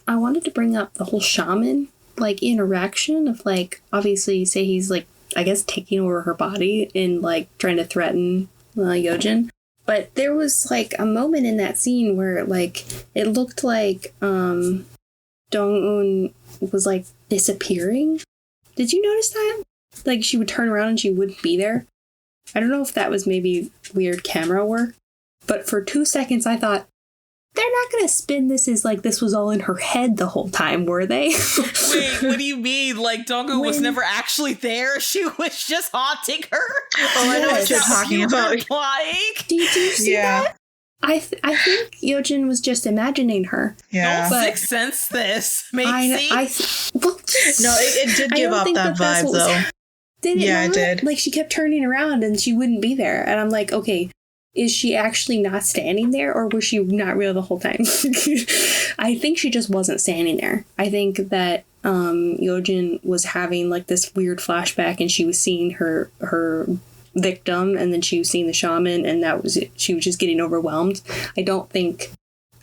I wanted to bring up the whole shaman, like, interaction of, like, obviously say he's, like, I guess taking over her body and, like, trying to threaten Yojin. But there was, like, a moment in that scene where, like, it looked like Dong-un was, like, disappearing. Did you notice that? Like, she would turn around and she wouldn't be there. I don't know if that was maybe weird camera work, but for 2 seconds I thought, they're not going to spin this as, like, this was all in her head the whole time, were they? Wait, what do you mean? Like, Dong-un was never actually there? She was just haunting her? Oh, I know what you're talking about. Like, Did you see that? I think Yojin was just imagining her. Yeah. Don't Sixth Sense this, Macy. No, it did give off that vibe, though. Did it not? It did. Like, she kept turning around and she wouldn't be there. And I'm like, okay, is she actually not standing there, or was she not real the whole time? I think she just wasn't standing there. I think that Yojin was having, like, this weird flashback, and she was seeing her victim, and then she was seeing the shaman, and that was it. She was just getting overwhelmed. I don't think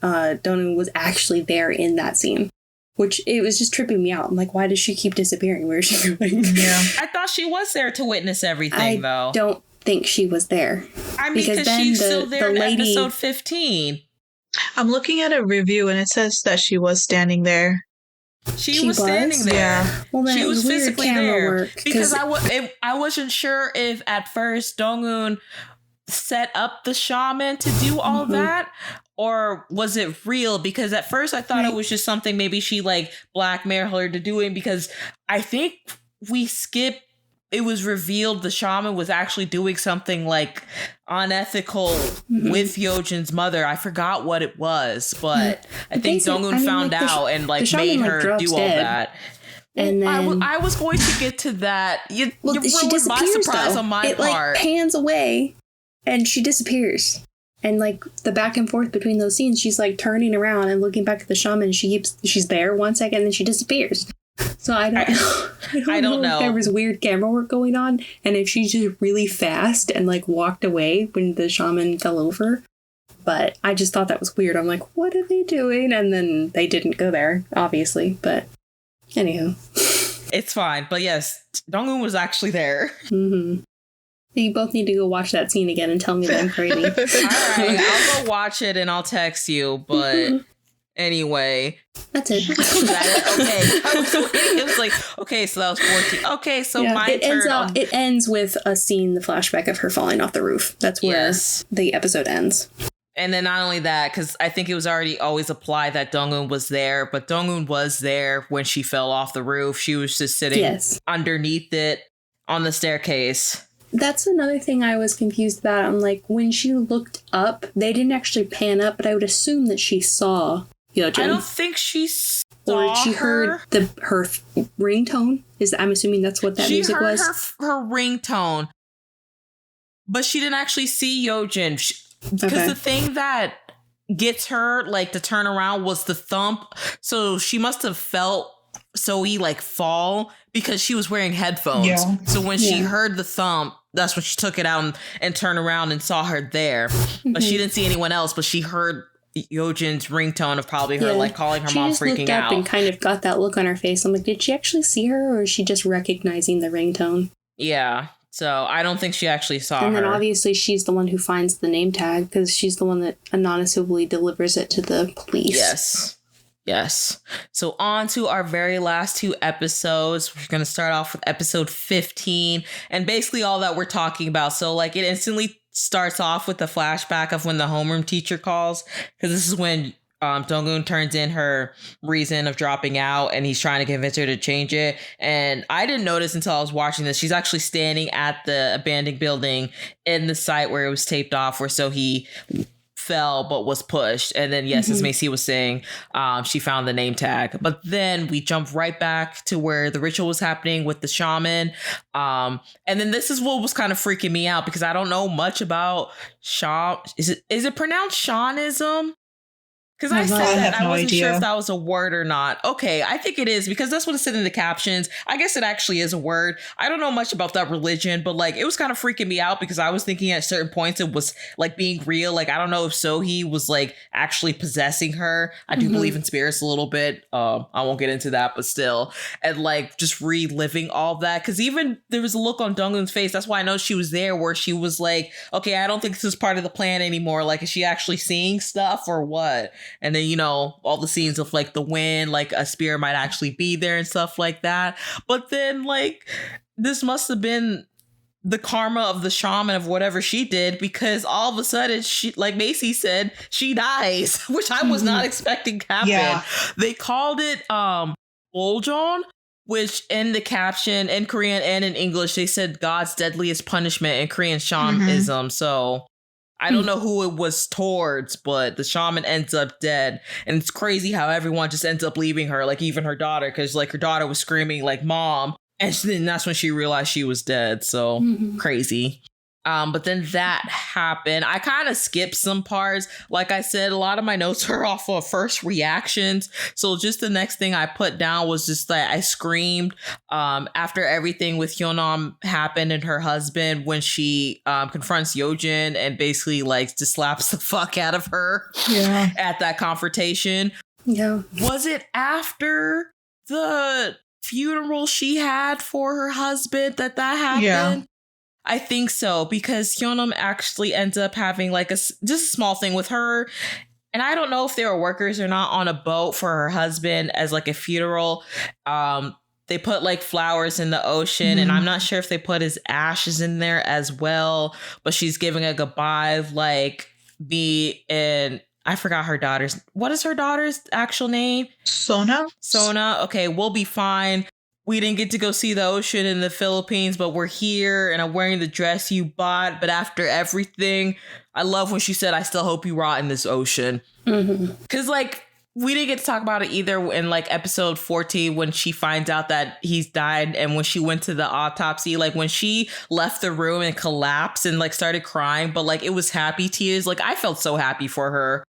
Dong-un was actually there in that scene, which it was just tripping me out. I'm like, why does she keep disappearing? Where is she going? Yeah, I thought she was there to witness everything, though. I don't think she was there. I mean, because she's still there in episode 15. I'm looking at a review, and it says that she was standing there. She was standing there. Yeah. Well, then she was physically there. Because I wasn't sure if at first Dong-un set up the shaman to do all that, or was it real? Because at first I thought it was just something maybe she, like, blackmailed her to doing, because I think we skipped. It was revealed the shaman was actually doing something, like, unethical with Yojin's mother. I forgot what it was, but I think Dong-un found out and, like, made her do all that. And then I was going to get to that. You she ruined my surprise on my part. Like, pans away and she disappears. And, like, the back and forth between those scenes, she's, like, turning around and looking back at the shaman. She's there 1 second and then she disappears. So I don't know if there was weird camera work going on, and if she's just really fast and like walked away when the shaman fell over. But I just thought that was weird. I'm like, what are they doing? And then they didn't go there, obviously. But anywho. It's fine. But yes, Dong-eun was actually there. Mm-hmm. You both need to go watch that scene again and tell me that I'm crazy. All right, I'll go watch it and I'll text you. But anyway. That's it. Okay. It was like, okay, so that was 14. Okay, so my turn. It ends with a scene, the flashback of her falling off the roof. That's where the episode ends. And then not only that, because I think it was already always applied that Dong-eun was there, but Dong-eun was there when she fell off the roof. She was just sitting underneath it on the staircase. That's another thing I was confused about. I'm like, when she looked up, they didn't actually pan up, but I would assume that she saw Yeojin. I don't think she saw or she heard her ringtone. I'm assuming that's what that music was. She heard her ringtone, but she didn't actually see Yeojin. Because the thing that gets her like to turn around was the thump. So she must have felt Sohee like fall because she was wearing headphones. Yeah. So when she heard the thump, that's when she took it out and turned around and saw her there. But she didn't see anyone else, but she heard Yeojin's ringtone of probably her like calling her mom, freaking out. She just looked up and kind of got that look on her face. I'm like, did she actually see her, or is she just recognizing the ringtone? Yeah. So I don't think she actually saw her. And then obviously she's the one who finds the name tag because she's the one that anonymously delivers it to the police. Yes. So on to our very last two episodes. We're going to start off with episode 15 and basically all that we're talking about. So like it instantly starts off with the flashback of when the homeroom teacher calls, because this is when Dong-eun turns in her reason of dropping out and he's trying to convince her to change it. And I didn't notice until I was watching this. She's actually standing at the abandoned building in the site where it was taped off, where Sohee fell but was pushed. And then, yes, as Macy was saying, she found the name tag. But then we jump right back to where the ritual was happening with the shaman. And then this is what was kind of freaking me out because I don't know much about Is it pronounced Shamanism? Because I said that I wasn't sure if that was a word or not. Okay, I think it is because that's what it said in the captions. I guess it actually is a word. I don't know much about that religion, but like it was kind of freaking me out because I was thinking at certain points it was like being real. Like I don't know if Sohee was like actually possessing her. I do believe in spirits a little bit. I won't get into that, but still, and like just reliving all that because even there was a look on Dong-eun's face. That's why I know she was there, where she was like, "Okay, I don't think this is part of the plan anymore. Like, is she actually seeing stuff or what?" And then, you know, all the scenes of like the wind, like a spirit might actually be there and stuff like that. But then like this must have been the karma of the shaman of whatever she did, because all of a sudden she, like Macy said, she dies, which I was not expecting to happen. Yeah. They called it Boljon, which in the caption in Korean and in English, they said God's deadliest punishment in Korean shamanism. So I don't know who it was towards, but the shaman ends up dead. And it's crazy how everyone just ends up leaving her, like even her daughter, because like her daughter was screaming like mom. And then that's when she realized she was dead. So crazy. But then that happened. I kind of skipped some parts. Like I said, a lot of my notes are off of first reactions. So just the next thing I put down was just that I screamed after everything with Hyunam happened and her husband, when she confronts Yeojin and basically like just slaps the fuck out of her at that confrontation. Yeah. Was it after the funeral she had for her husband that happened? Yeah. I think so, because Hyunam actually ends up having like just a small thing with her. And I don't know if they were workers or not on a boat for her husband as like a funeral. They put like flowers in the ocean and I'm not sure if they put his ashes in there as well. But she's giving a goodbye like me and I forgot her daughter's. What is her daughter's actual name? Sona. Okay, we'll be fine. We didn't get to go see the ocean in the Philippines, but we're here and I'm wearing the dress you bought. But after everything, I love when she said, I still hope you rot in this ocean. Because like we didn't get to talk about it either in like episode 14 when she finds out that he's died. And when she went to the autopsy, like when she left the room and collapsed and like started crying, but like it was happy tears. Like I felt so happy for her.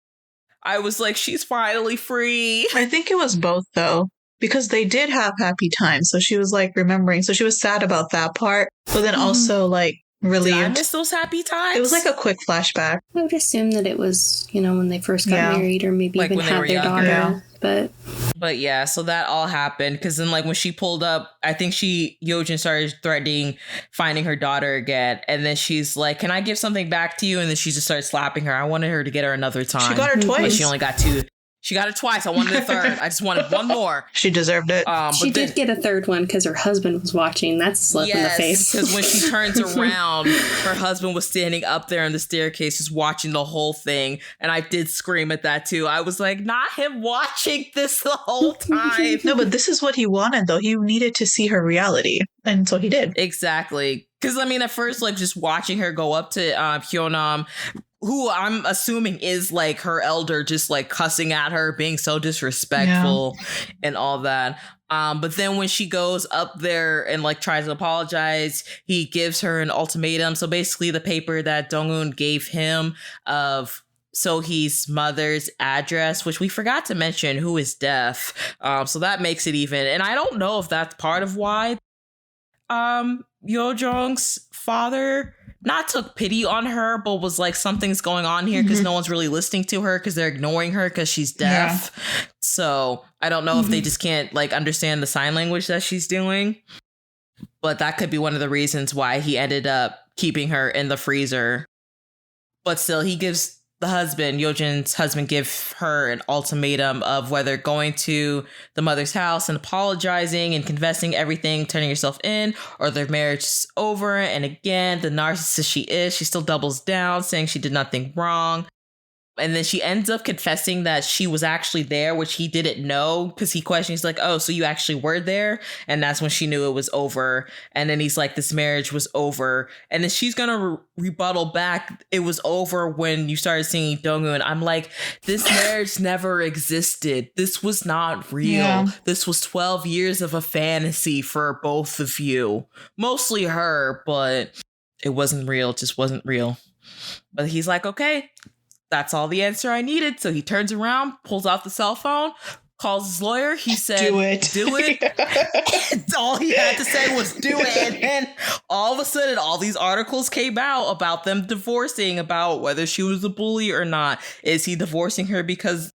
I was like, she's finally free. I think it was both though. because they did have happy times. So she was like remembering. So she was sad about that part, but then also like relieved. Did I miss those happy times? It was like a quick flashback. I would assume that it was, when they first got married, or maybe like even had their daughter. Yeah. But yeah, so that all happened because then like when she pulled up, I think Yojin started threatening finding her daughter again, and then she's like, "Can I give something back to you?" And then she just started slapping her. I wanted her to get her another time. She got her twice. But she only got 2. She got it twice. I wanted a third. I just wanted one more. She deserved it. She did get a third one because her husband was watching. That's a slap in the face. Because when she turns around, her husband was standing up there on the staircase just watching the whole thing. And I did scream at that too. I was like, not him watching this the whole time. No, but this is what he wanted though. He needed to see her reality. And so he did. Exactly. Because I mean, at first, like just watching her go up to Hyunam, who I'm assuming is like her elder, just like cussing at her, being so disrespectful and all that. But then when she goes up there and like tries to apologize, he gives her an ultimatum. So basically the paper that Dong-un gave him of Sohee's mother's address, which we forgot to mention, who is deaf. So that makes it even. And I don't know if that's part of why Yo Jong's father not took pity on her, but was like, something's going on here because no one's really listening to her because they're ignoring her because she's deaf. Yeah. So I don't know if they just can't like understand the sign language that she's doing. But that could be one of the reasons why he ended up keeping her in the freezer. But still, he gives the husband, Yojin's husband, give her an ultimatum of whether going to the mother's house and apologizing and confessing everything, turning herself in, or their marriage is over. And again, the narcissist she still doubles down, saying she did nothing wrong. And then she ends up confessing that she was actually there, which he didn't know because he questioned. He's like, oh, so you actually were there? And that's when she knew it was over. And then he's like, this marriage was over. And then she's going to rebuttal back. It was over when you started singing Dong-un. I'm like, this marriage never existed. This was not real. Yeah. This was 12 years of a fantasy for both of you. Mostly her, but it wasn't real. It just wasn't real. But he's like, okay. That's all the answer I needed. So he turns around, pulls out the cell phone, calls his lawyer. He said, do it. All he had to say was do it. And then all of a sudden, all these articles came out about them divorcing, about whether she was a bully or not. Is he divorcing her because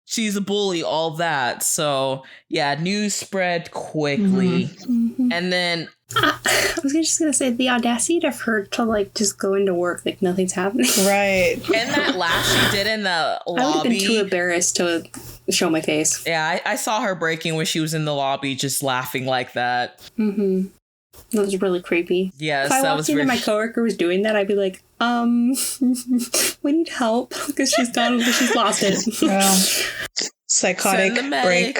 she's a bully? All that. So yeah, news spread quickly. Mm-hmm. And then I was just gonna say the audacity of her to like just go into work like nothing's happening. Right. And that laugh she did in the lobby. I would have been too embarrassed to show my face. Yeah, I saw her breaking when she was in the lobby, just laughing like that. Mm-hmm. That was really creepy. Yes, if I walked into my coworker was doing that, I'd be like, we need help because she's lost it. Well, psychotic break.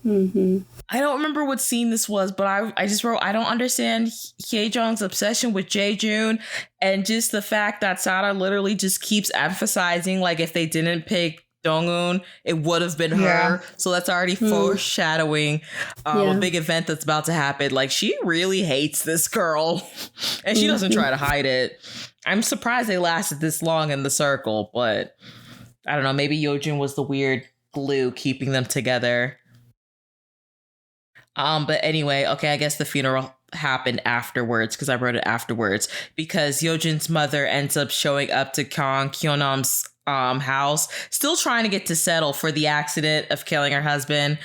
Mm-hmm. I don't remember what scene this was, but I just wrote, I don't understand Hye-jung's obsession with Jae-joon, and just the fact that Sara literally just keeps emphasizing, like, if they didn't pick Dong-un, it would have been her. So that's already foreshadowing a big event that's about to happen. Like, she really hates this girl, and she doesn't try to hide it. I'm surprised they lasted this long in the circle, but I don't know, maybe Yojin was the weird glue keeping them together. But anyway, okay, I guess the funeral happened afterwards because I wrote it afterwards because Yojin's mother ends up showing up to Kyonam's house, still trying to get to settle for the accident of killing her husband.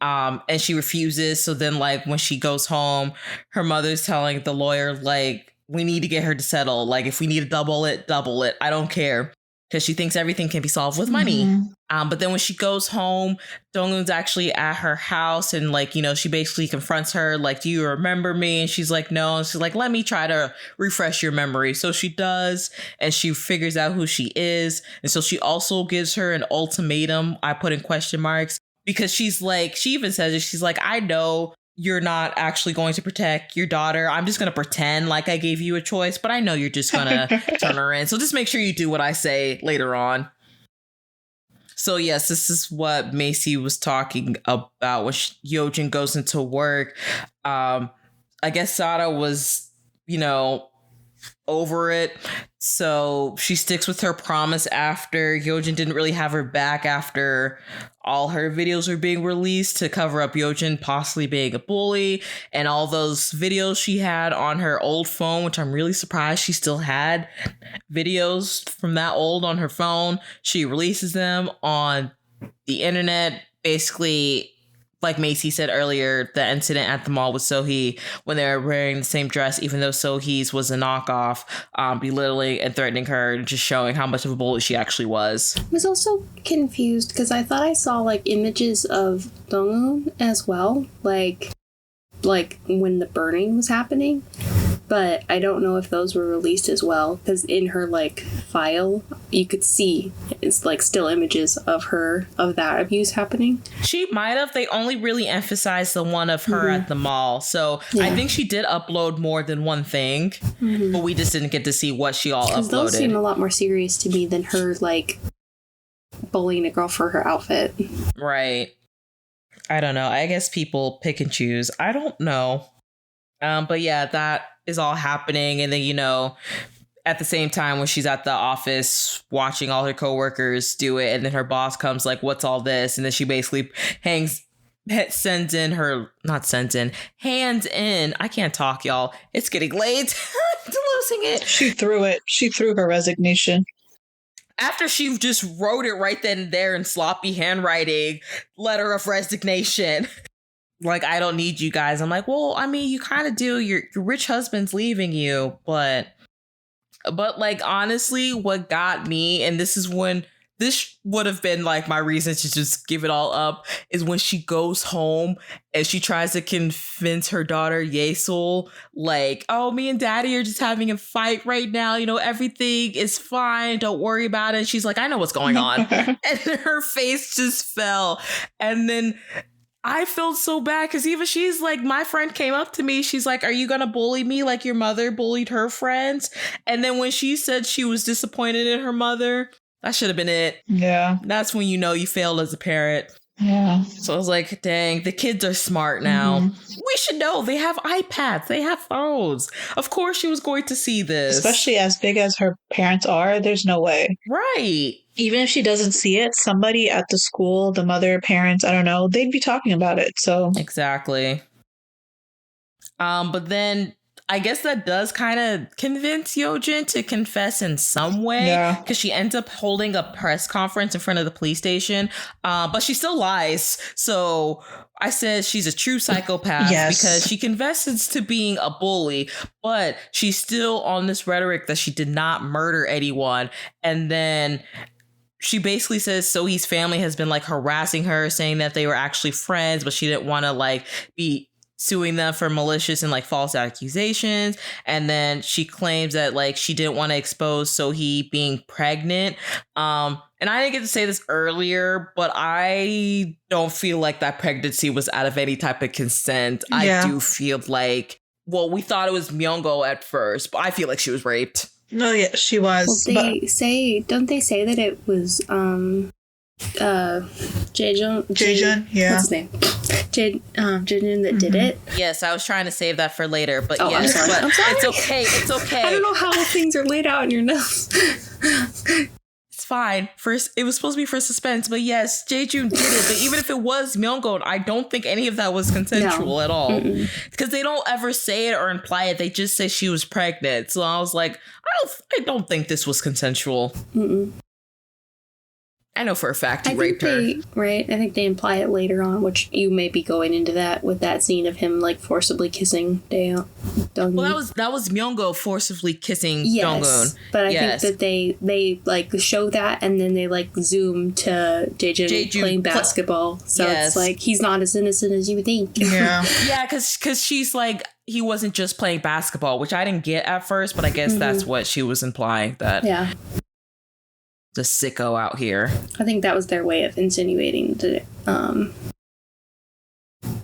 And she refuses. So then like when she goes home, her mother's telling the lawyer, like, we need to get her to settle. Like, if we need to double it. I don't care. Because she thinks everything can be solved with money. Mm-hmm. But then when she goes home, Dong-un's actually at her house and like, you know, she basically confronts her like, do you remember me? And she's like, no. And she's like, let me try to refresh your memory. So she does, and she figures out who she is. And so she also gives her an ultimatum. I put in question marks because she's like, she even says it. She's like, I know you're not actually going to protect your daughter. I'm just going to pretend like I gave you a choice, but I know you're just going to turn her in. So just make sure you do what I say later on. So yes, this is what Macy was talking about when Yojin goes into work. I guess Sara was, you know, over it. So she sticks with her promise after Yojin didn't really have her back after all her videos were being released to cover up Yojin possibly being a bully, and all those videos she had on her old phone, which I'm really surprised she still had videos from that old on her phone. She releases them on the internet. Basically, like Macy said earlier, the incident at the mall with Sohee when they were wearing the same dress, even though Sohee's was a knockoff, belittling and threatening her, just showing how much of a bully she actually was. I was also confused because I thought I saw like images of Donghoon as well, like when the burning was happening. But I don't know if those were released as well, because in her like file you could see it's like still images of that abuse happening. She might have. They only really emphasized the one of her at the mall, so yeah. I think she did upload more than one thing, but we just didn't get to see what she all uploaded. Those seem a lot more serious to me than her like bullying a girl for her outfit. Right. I don't know. I guess people pick and choose. I don't know. But yeah, that is all happening. And then, you know, at the same time when she's at the office watching all her coworkers do it, and then her boss comes like, what's all this? And then she basically hands in. I can't talk, y'all. It's getting late. I'm losing it. She threw her resignation. After she just wrote it right then and there in sloppy handwriting, letter of resignation. Like, I don't need you guys. I'm like, well, I mean, you kind of do. Your rich husband's leaving you, but like, honestly, what got me, and this is when this would have been like my reason to just give it all up, is when she goes home and she tries to convince her daughter Yesul, like, oh, me and daddy are just having a fight right now. You know, everything is fine. Don't worry about it. And she's like, I know what's going on. And her face just fell. And then I felt so bad because even she's like, my friend came up to me. She's like, are you going to bully me like your mother bullied her friends? And then when she said she was disappointed in her mother, that should have been it. Yeah. That's when you know you failed as a parent. Yeah. So I was like, dang, the kids are smart now. We should know. They have iPads. They have phones. Of course she was going to see this. Especially as big as her parents are, there's no way. Right. Even if she doesn't see it, somebody at the school, the mother, parents, I don't know, they'd be talking about it. So exactly. But then I guess that does kind of convince Yojin to confess in some way. Yeah. Because she ends up holding a press conference in front of the police station. But she still lies. So I said she's a true psychopath. Yes. Because she confesses to being a bully, but she's still on this rhetoric that she did not murder anyone. And then she basically says Sohee's family has been like harassing her, saying that they were actually friends, but she didn't want to like be suing them for malicious and like false accusations. And then she claims that like she didn't want to expose Sohee being pregnant. And I didn't get to say this earlier, but I don't feel like that pregnancy was out of any type of consent. Yeah. I do feel like, well, we thought it was Myungho at first, but I feel like she was raped. No, yeah, she was. Well, don't they say that it was Jaejun, yeah. What's his name? Jaejun that did it? Yes, I was trying to save that for later, but yes, I'm sorry. It's okay. It's okay. I don't know how things are laid out in your notes. It's fine. First, it was supposed to be for suspense, but yes, Jaejun did it. But even if it was Myungho, I don't think any of that was consensual at all. Because they don't ever say it or imply it. They just say she was pregnant. So I was like, I don't think this was consensual. I know for a fact he raped her. Right. I think they imply it later on, which you may be going into that with that scene of him like forcibly kissing Donghoon. Well, that was Myungho forcibly kissing Donghoon. But I think that they like show that and then they like zoom to Jaejun playing basketball. So it's like he's not as innocent as you would think. Yeah. Yeah, because she's like, he wasn't just playing basketball, which I didn't get at first, but I guess that's what she was implying, that the sicko out here. I think that was their way of insinuating that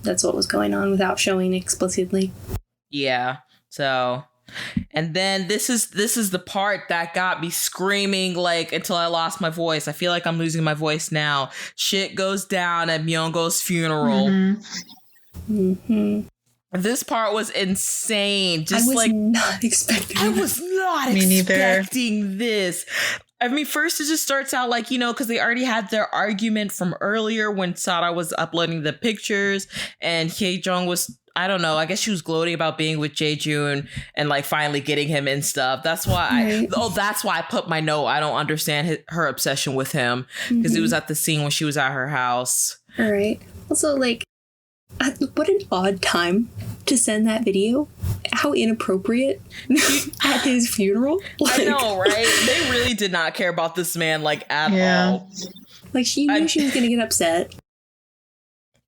that's what was going on without showing explicitly. Yeah. So, and then this is the part that got me screaming like until I lost my voice. I feel like I'm losing my voice now. Shit goes down at Myungho's funeral. This part was insane. I was not expecting I was not expecting this. I mean, first it just starts out like, because they already had their argument from earlier when Sara was uploading the pictures and Hye-jung was, I don't know, I guess she was gloating about being with Jae-joon and like finally getting him and stuff. That's why that's why I put my note. I don't understand her obsession with him because it was at the scene when she was at her house. All right. Also, like, what an odd time to send that video. How inappropriate at his funeral. Like, I know, right? They really did not care about this man, like, at all. Like, she knew she was going to get upset.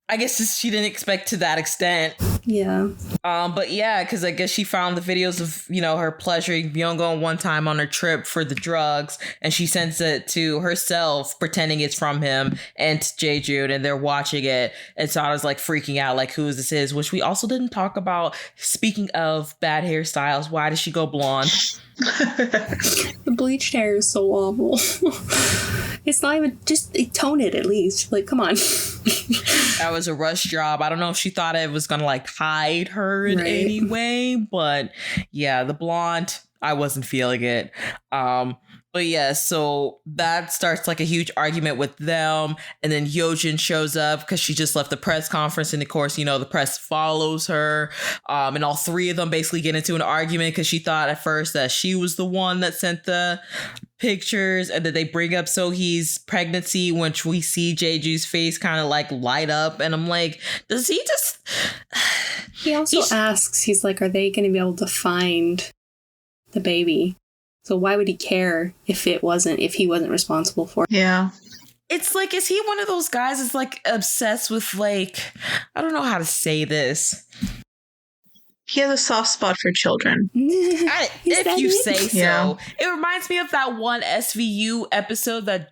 I guess she didn't expect to that extent. Yeah. But yeah, because I guess she found the videos of, her pleasuring Byung-gun one time on her trip for the drugs, and she sends it to herself, pretending it's from him and to Jae-joon, and they're watching it. And Sara's like freaking out, like, who this is, which we also didn't talk about. Speaking of bad hairstyles, why does she go blonde? The bleached hair is so awful. It's not even, just tone it at least. Like, come on. That was a rush job. I don't know if she thought it was gonna like hide her in any way, but yeah, the blonde, I wasn't feeling it. But yeah, so that starts like a huge argument with them. And then Hyojin shows up because she just left the press conference. And of course, the press follows her. And all three of them basically get into an argument because she thought at first that she was the one that sent the pictures. And then they bring up Sohee's pregnancy, which we see Jeju's face kind of like light up. And I'm like, does he just... He also asks, he's like, are they going to be able to find the baby? So why would he care if he wasn't responsible for it? Yeah. It's like, is he one of those guys that's like obsessed with like, I don't know how to say this. He has a soft spot for children. If you say so. Yeah. It reminds me of that one SVU episode that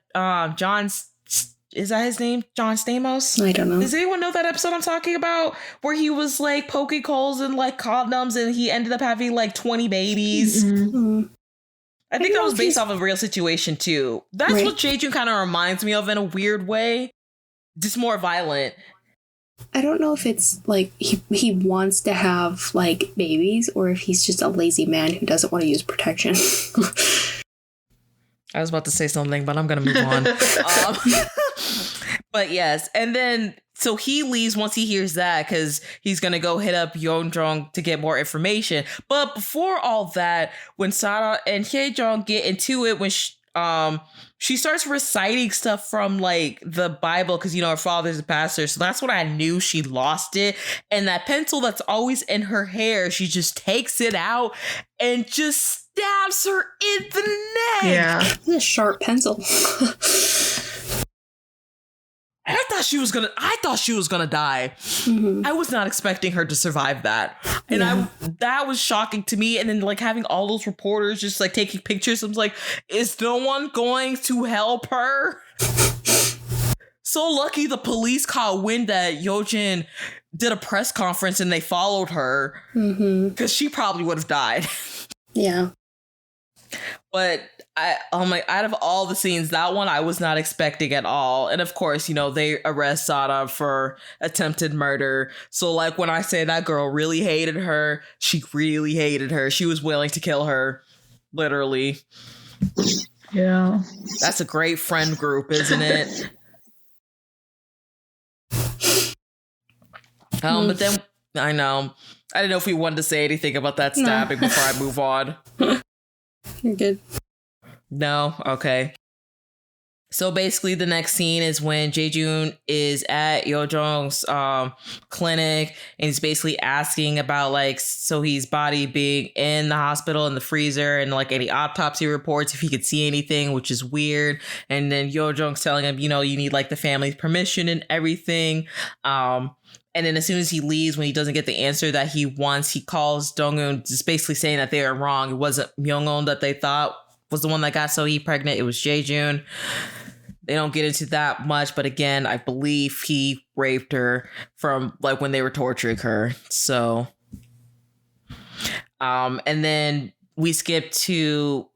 is that his name? John Stamos? I don't know. Does anyone know that episode I'm talking about? Where he was like poking holes in like condoms and he ended up having like 20 babies. Mm-hmm. I think that was based off of a real situation too. That's what Jae-joon kind of reminds me of in a weird way. Just more violent. I don't know if it's like he wants to have like babies or if he's just a lazy man who doesn't want to use protection. I was about to say something, but I'm going to move on. But yes. And then, so he leaves once he hears that because he's going to go hit up Yeonjong to get more information. But before all that, when Sara and Hye-jung get into it, when she starts reciting stuff from like the Bible because, her father's a pastor. So that's when I knew she lost it. And that pencil that's always in her hair, she just takes it out and just stabs her in the neck. Yeah. It's a sharp pencil. I thought she was gonna die. Mm-hmm. I was not expecting her to survive that. And that was shocking to me. And then like having all those reporters just like taking pictures, I was like, is no one going to help her? So lucky the police caught wind that Hyojin did a press conference and they followed her. Because she probably would have died. Yeah. But out of all the scenes, that one I was not expecting at all. And of course, they arrest Sara for attempted murder. So like when I say that girl really hated her, she really hated her. She was willing to kill her. Literally. Yeah. That's a great friend group, isn't it? But then I know. I didn't know if we wanted to say anything about that stabbing before I move on. You're good. No? Okay. So basically the next scene is when Jae-joon is at Yeojong's clinic and he's basically asking about like Sohee's body being in the hospital in the freezer and like any autopsy reports if he could see anything, which is weird. And then Yeojong's telling him, you need like the family's permission and everything. And then as soon as he leaves, when he doesn't get the answer that he wants, he calls Dong-eun, just basically saying that they are wrong. It wasn't Myung-eun that they thought was the one that got Sohee pregnant. It was Jae-joon. They don't get into that much, but again, I believe he raped her from like when they were torturing her. So, and then we skip to,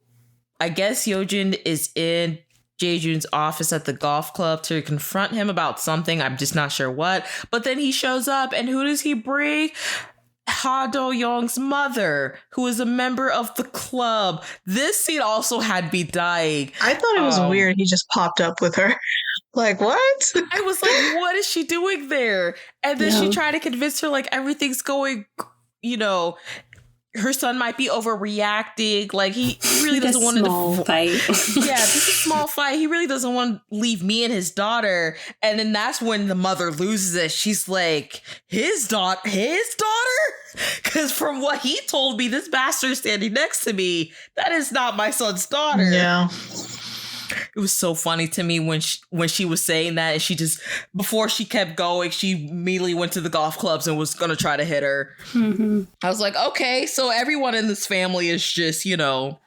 I guess Hyojin is in Jae-joon's office at the golf club to confront him about something. I'm just not sure what. But then he shows up and who does he bring? Ha Do-young's mother, who is a member of the club. This scene also had me dying. I thought it was weird. He just popped up with her. Like, what? I was like, what is she doing there? And then she tried to convince her, like, everything's going, you know, her son might be overreacting. Like, he really doesn't want to fight. Yeah, just a small fight. He really doesn't want to leave me and his daughter. And then that's when the mother loses it. She's like, his daughter? Because from what he told me, this bastard standing next to me, that is not my son's daughter. Yeah. It was so funny to me when she was saying that, and she just, before she kept going, she immediately went to the golf clubs and was going to try to hit her. Mm-hmm. I was like, okay, so everyone in this family is just, you know,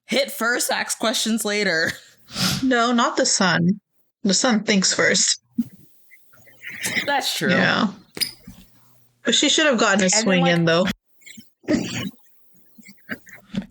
hit first, ask questions later. No, not the son. The son thinks first. That's true. Yeah. But she should have gotten a swing in, though.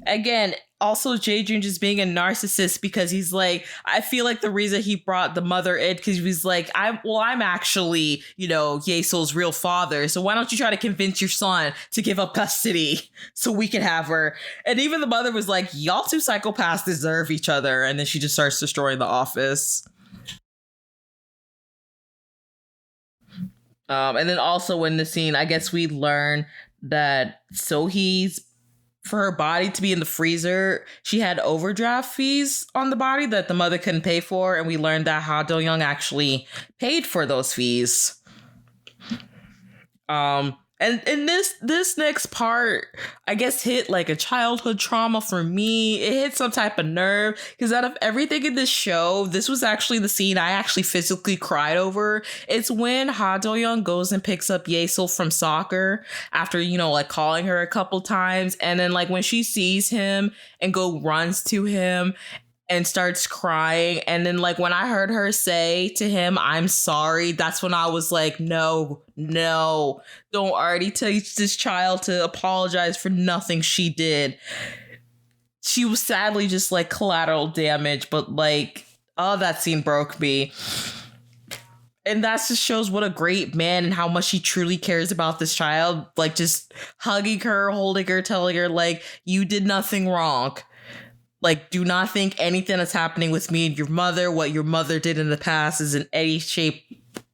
Again, also Jae-jun just being a narcissist, because he's like, I feel like the reason he brought the mother in, because he was like, I'm actually, you know, Yesol's real father, so why don't you try to convince your son to give up custody so we can have her? And even the mother was like, y'all two psychopaths deserve each other. And then she just starts destroying the office. And then also in the scene, I guess we learn that Sohee's, for her body to be in the freezer, she had overdraft fees on the body that the mother couldn't pay for. And we learned that Ha Do-young actually paid for those fees. And in this next part, I guess, hit like a childhood trauma for me. It hit some type of nerve, because out of everything in this show, this was actually the scene I actually physically cried over. It's when Ha Do-young goes and picks up Yesol from soccer after, you know, like calling her a couple times. And then like when she sees him and runs to him and starts crying. And then like when I heard her say to him, I'm sorry, that's when I was like, no, don't already teach this child to apologize for nothing she did. She was sadly just like collateral damage, but like, oh, that scene broke me. And that just shows what a great man and how much he truly cares about this child. Like just hugging her, holding her, telling her like, you did nothing wrong. Like, do not think anything that's happening with me and your mother, what your mother did in the past, is in any shape,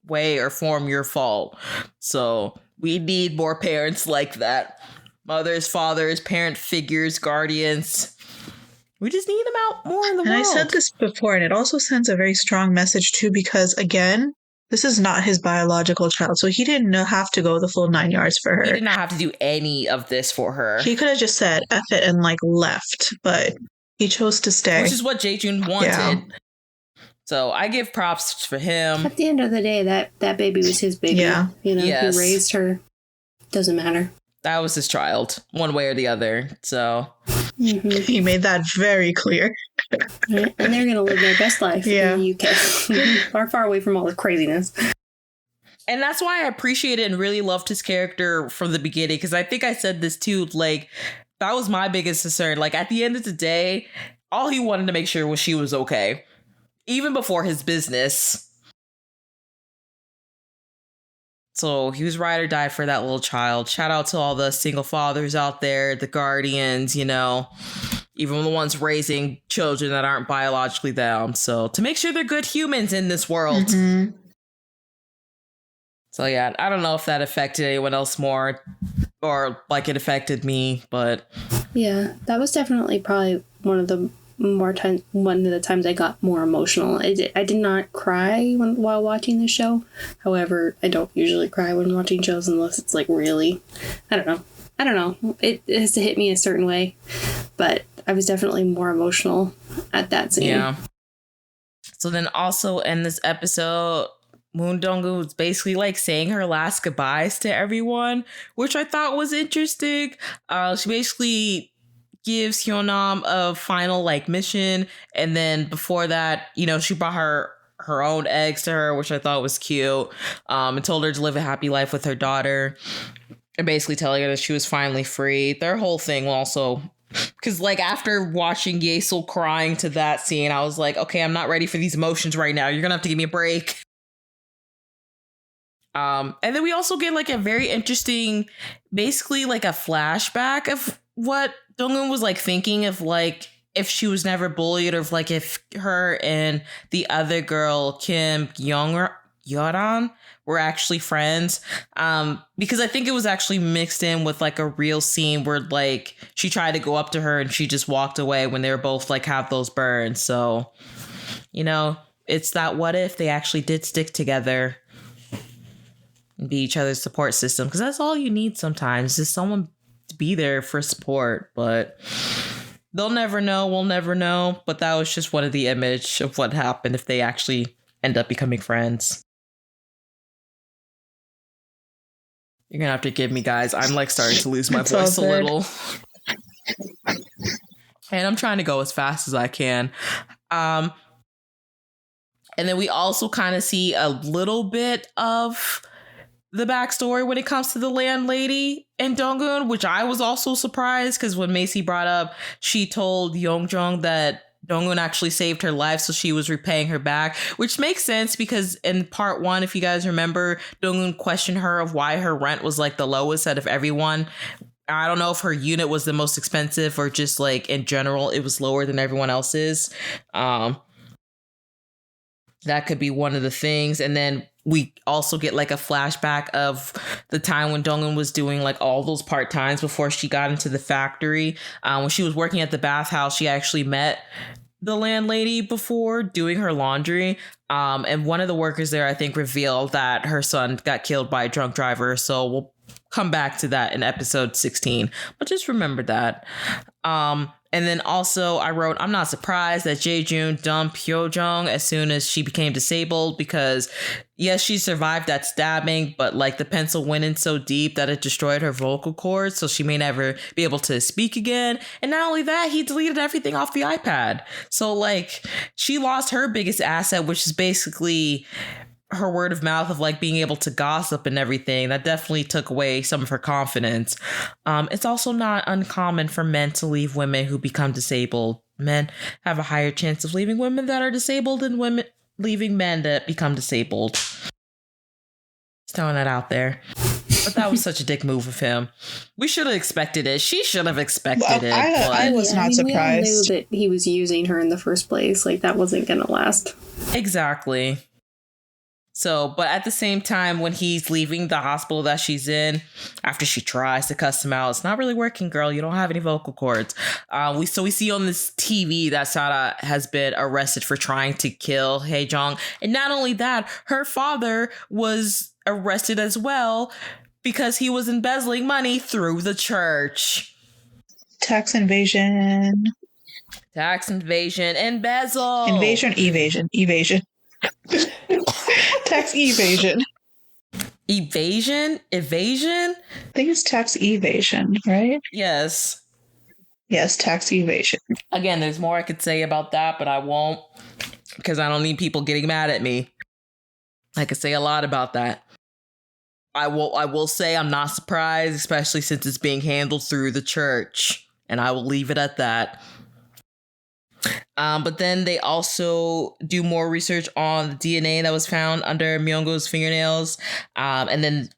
way, or form your fault. So we need more parents like that. Mothers, fathers, parent figures, guardians. We just need them out more in the world. And I said this before, and it also sends a very strong message too, because again, this is not his biological child. So he didn't have to go the full 9 yards for her. He did not have to do any of this for her. He could have just said F it and like left, but he chose to stay. Which is what Jae-jun wanted. Yeah. So I give props for him. At the end of the day, that baby was his baby. Yeah. You know, yes. He raised her. Doesn't matter. That was his child, one way or the other. So he made that very clear. And they're going to live their best life in the UK. far, far away from all the craziness. And that's why I appreciated and really loved his character from the beginning. Because I think I said this too, like, that was my biggest concern. Like, at the end of the day, all he wanted to make sure was she was okay. Even before his business. So he was ride or die for that little child. Shout out to all the single fathers out there, the guardians, you know, even the ones raising children that aren't biologically them. So to make sure they're good humans in this world. Mm-hmm. So yeah, I don't know if that affected anyone else more or like it affected me, but yeah, that was definitely probably one of the times I got more emotional. I did not cry while watching the show. However, I don't usually cry when watching shows unless it's like really, I don't know. It has to hit me a certain way, but I was definitely more emotional at that scene. Yeah. So then also in this episode, Moon Dong-gu was basically like saying her last goodbyes to everyone, which I thought was interesting. She basically gives Hyunam a final like mission, and then before that, you know, she brought her own eggs to her, which I thought was cute, and told her to live a happy life with her daughter, and basically telling her that she was finally free. Their whole thing also, because like after watching Yesol crying to that scene, I was like, okay, I'm not ready for these emotions right now. You're gonna have to give me a break. And then we also get like a very interesting, basically like a flashback of what Dong-eun was like thinking of, like if she was never bullied, or if like if her and the other girl, Kim Yoran, were actually friends. Because I think it was actually mixed in with like a real scene where like she tried to go up to her and she just walked away when they were both like have those burns. So, you know, it's that what if they actually did stick together and be each other's support system, because that's all you need sometimes, is someone to be there for support. But they'll never know, we'll never know. But that was just one of the image of what happened if they actually end up becoming friends. You're gonna have to give me, guys. I'm like starting to lose my voice a little. And I'm trying to go as fast as I can. And then we also kind of see a little bit of the backstory when it comes to the landlady and Dong-eun, which I was also surprised, because when Macy brought up, she told Yeonjong that Dong-eun actually saved her life, so she was repaying her back, which makes sense because in part 1, if you guys remember, Dong-eun questioned her of why her rent was like the lowest out of everyone. I don't know if her unit was the most expensive or just like in general it was lower than everyone else's. That could be one of the things. And then we also get like a flashback of the time when Dong-eun was doing like all those part-times before she got into the factory. When she was working at the bathhouse, she actually met the landlady before doing her laundry. And one of the workers there, I think, revealed that her son got killed by a drunk driver. So we'll come back to that in episode 16. But just remember that. And then also I wrote, I'm not surprised that Jae-joon dumped Hyojong as soon as she became disabled, because yes, she survived that stabbing, but like the pencil went in so deep that it destroyed her vocal cords, so she may never be able to speak again. And not only that, he deleted everything off the iPad. So like she lost her biggest asset, which is basically her word of mouth of like being able to gossip and everything. That definitely took away some of her confidence. It's also not uncommon for men to leave women who become disabled. Men have a higher chance of leaving women that are disabled than women leaving men that become disabled. Just throwing that out there. But that was such a dick move of him. We should have expected it. She should have expected it. I was not surprised. We all knew that he was using her in the first place. Like, that wasn't going to last. Exactly. So, but at the same time, when he's leaving the hospital that she's in, after she tries to cuss him out, it's not really working, girl. You don't have any vocal cords. We see on this TV that Sara has been arrested for trying to kill Hae-jong. And not only that, her father was arrested as well because he was embezzling money through the church. Tax invasion. Embezzle. Evasion. Tax evasion. Evasion? I think it's tax evasion, right? Yes, tax evasion. Again, there's more I could say about that, but I won't, because I don't need people getting mad at me. I could say a lot about that. I will say I'm not surprised, especially since it's being handled through the church, and I will leave it at that. But then they also do more research on the DNA that was found under Myung-go's fingernails. And then,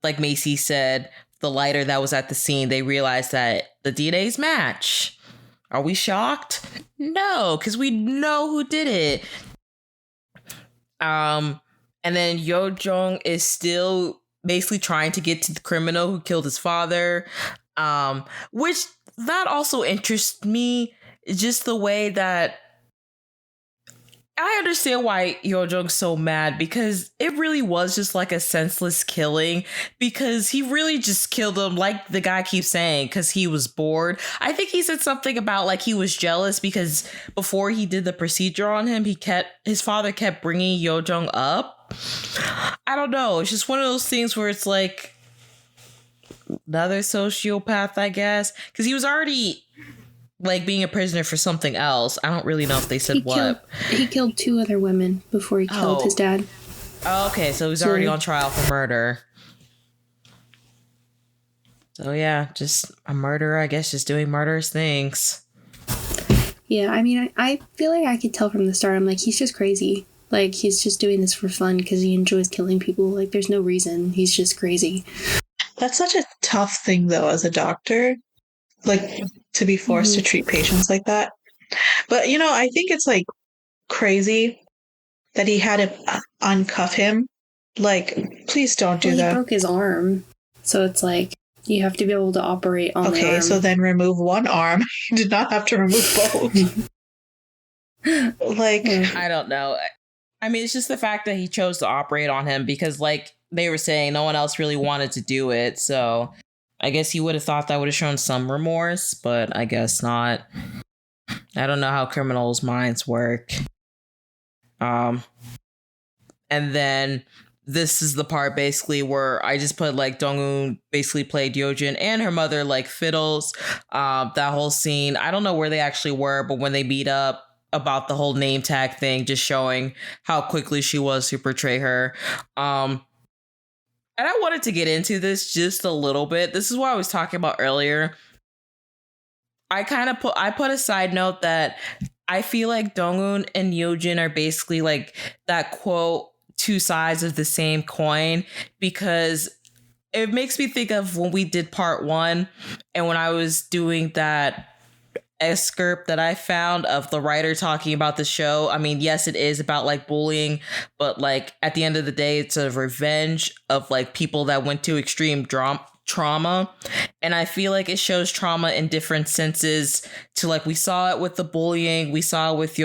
like Macy said, the lighter that was at the scene, they realized that the DNAs match. Are we shocked? No, because we know who did it. And then Yeonjong is still basically trying to get to the criminal who killed his father, which that also interests me. Just the way that I understand why Yeonjong's so mad, because it really was just like a senseless killing, because he really just killed him, like the guy keeps saying, because he was bored. I think he said something about like he was jealous because before he did the procedure on him, his father kept bringing Yeonjong up. I don't know. It's just one of those things where it's like another sociopath, I guess, because he was already like being a prisoner for something else. I don't really know if they said He killed 2 other women before he killed his dad. Oh, okay, so he's already on trial for murder. So yeah, just a murderer, I guess, just doing murderous things. Yeah, I mean, I feel like I could tell from the start. I'm like, he's just crazy. Like, he's just doing this for fun because he enjoys killing people. Like, there's no reason. He's just crazy. That's such a tough thing, though, as a doctor, like, to be forced to treat patients like that. But, you know, I think it's, like, crazy that he had to uncuff him. Like, please don't do that. He broke his arm. So it's like, you have to be able to operate on the arm. Okay, so then remove one arm. You did not have to remove both. Like, I don't know. I mean, it's just the fact that he chose to operate on him because, like they were saying, no one else really wanted to do it. So I guess he would have thought that would have shown some remorse, but I guess not. I don't know how criminals' minds work. And then this is the part basically where I just put like Dong-eun basically played Yojin and her mother like fiddles. That whole scene, I don't know where they actually were, but when they meet up about the whole name tag thing, just showing how quickly she was to portray her. And I wanted to get into this just a little bit. This is what I was talking about earlier. I put a side note that I feel like Dong-eun and Yojin are basically like that quote, two sides of the same coin, because it makes me think of when we did part 1 and when I was doing that excerpt that I found of the writer talking about the show. I mean, yes, it is about like bullying, but like at the end of the day, it's a revenge of like people that went to extreme trauma. And I feel like it shows trauma in different senses to like, we saw it with the bullying, we saw it with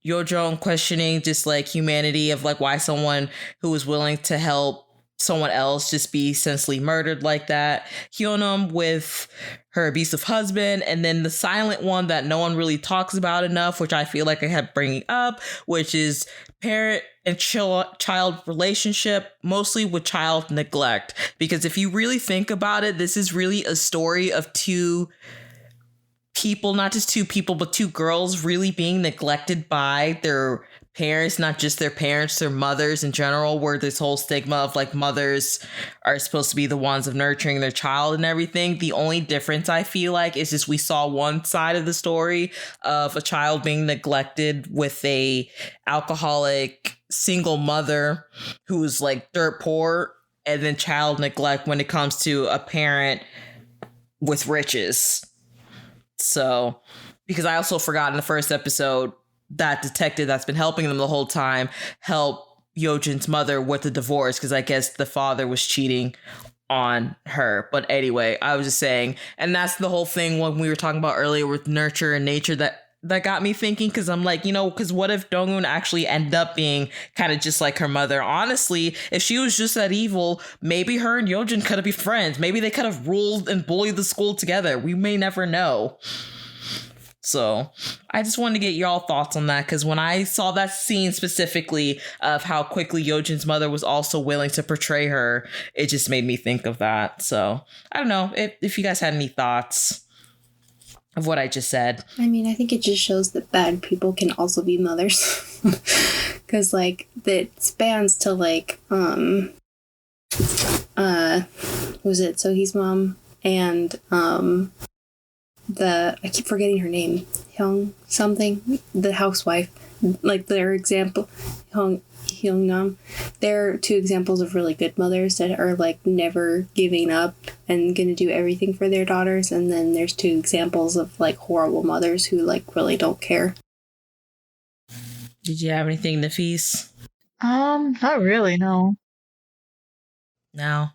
Yojong questioning just like humanity of like why someone who was willing to help someone else just be senselessly murdered like that. Hyunum with her abusive husband, and then the silent one that no one really talks about enough, which I feel like I kept bringing up, which is parent and child relationship, mostly with child neglect. Because if you really think about it, this is really a story of two people, not just two people, but two girls really being neglected by their parents, not just their parents, their mothers in general, where this whole stigma of like mothers are supposed to be the ones of nurturing their child and everything. The only difference I feel like is just we saw one side of the story of a child being neglected with a alcoholic single mother who's like dirt poor, and then child neglect when it comes to a parent with riches. So, because I also forgot in the first episode, that detective that's been helping them the whole time help Yojin's mother with the divorce, because I guess the father was cheating on her. But anyway, I was just saying, and that's the whole thing when we were talking about earlier with nurture and nature that got me thinking, because I'm like, you know, because what if Dong-eun actually ended up being kind of just like her mother? Honestly, if she was just that evil, maybe her and Yojin could have been friends. Maybe they could have ruled and bullied the school together. We may never know. So I just wanted to get y'all thoughts on that, because when I saw that scene specifically of how quickly Yojin's mother was also willing to portray her, it just made me think of that. So I don't know if you guys had any thoughts of what I just said. I mean, I think it just shows that bad people can also be mothers. Because, like, that spans to, like, was it Sohee's mom and, I keep forgetting her name, Hyung something, the housewife, like their example, Hyungnam. They're two examples of really good mothers that are like never giving up and gonna do everything for their daughters. And then there's two examples of like horrible mothers who like really don't care. Did you have anything, Nafis? Not really, no. No.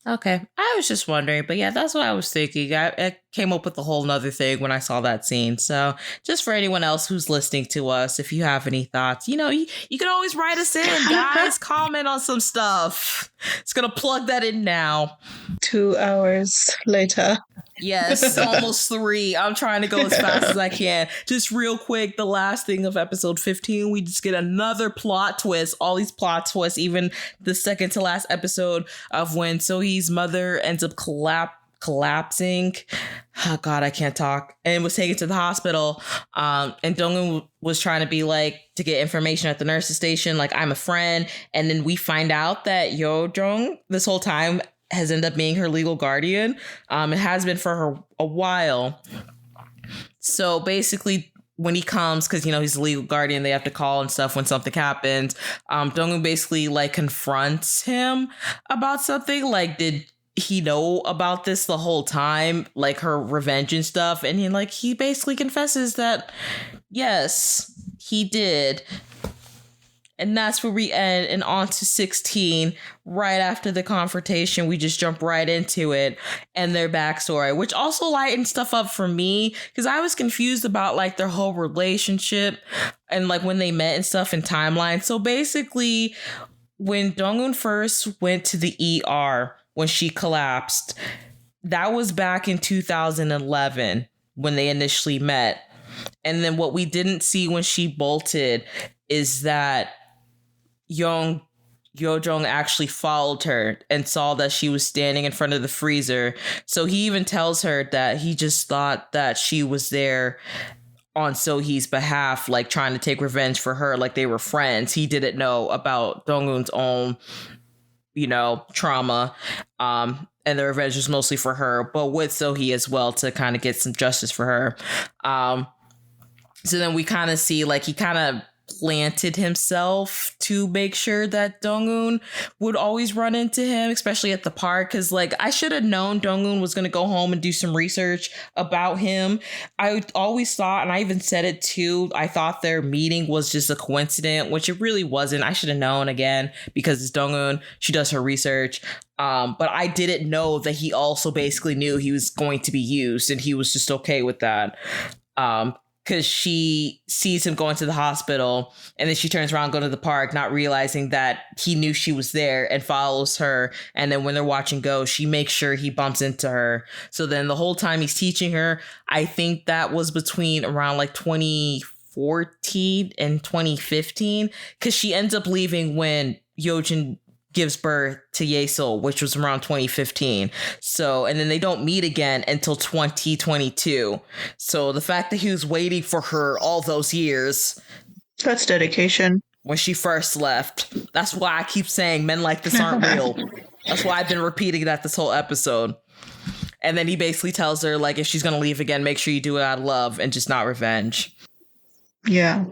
Okay, I was just wondering, but yeah, that's what I was thinking. I came up with a whole nother thing when I saw that scene. So just for anyone else who's listening to us, if you have any thoughts, you know, you can always write us in, guys. Comment on some stuff. It's gonna plug that in now. 2 hours later. Yes, almost 3. I'm trying to go as fast as I can. Just real quick, the last thing of episode 15, we just get another plot twist. All these plot twists, even the second to last episode of when Sohee's mother ends up collapsing. Oh God, I can't talk. And was taken to the hospital. And Dong-eun was trying to be like, to get information at the nurse's station, like, I'm a friend. And then we find out that Yojong this whole time has ended up being her legal guardian. It has been for her a while. So basically, when he comes, because, you know, he's the legal guardian, they have to call and stuff when something happens. Dong-un basically like confronts him about something. Like, did he know about this the whole time? Like her revenge and stuff. And he basically confesses that, yes, he did. And that's where we end, and on to 16. Right after the confrontation, we just jump right into it and their backstory, which also lightened stuff up for me, because I was confused about like their whole relationship and like when they met and stuff in timeline. So basically, when Dong-un first went to the ER when she collapsed, that was back in 2011 when they initially met. And then what we didn't see when she bolted is that Yo-jong actually followed her and saw that she was standing in front of the freezer. So he even tells her that he just thought that she was there on So-hee's behalf, like trying to take revenge for her, like they were friends. He didn't know about Dong-un's own, you know, trauma. And the revenge was mostly for her, but with So-hee as well, to kind of get some justice for her. So then we kind of see like he kind of planted himself to make sure that Dong-un would always run into him, especially at the park. Because like I should have known Dong-un was going to go home and do some research about him. I always thought, and I even said it too, I thought their meeting was just a coincidence, which it really wasn't. I should have known, again, because it's Dong-un. She does her research. But I didn't know that he also basically knew he was going to be used, and he was just okay with that. Because she sees him going to the hospital, and then she turns around, go to the park, not realizing that he knew she was there, and follows her. And then when they're watching Go, she makes sure he bumps into her. So then the whole time he's teaching her, I think that was between around like 2014 and 2015, because she ends up leaving when Yojin gives birth to Yesil, which was around 2015. So, and then they don't meet again until 2022. So the fact that he was waiting for her all those years. That's dedication. When she first left. That's why I keep saying men like this aren't real. That's why I've been repeating that this whole episode. And then he basically tells her, like, if she's going to leave again, make sure you do it out of love and just not revenge. Yeah.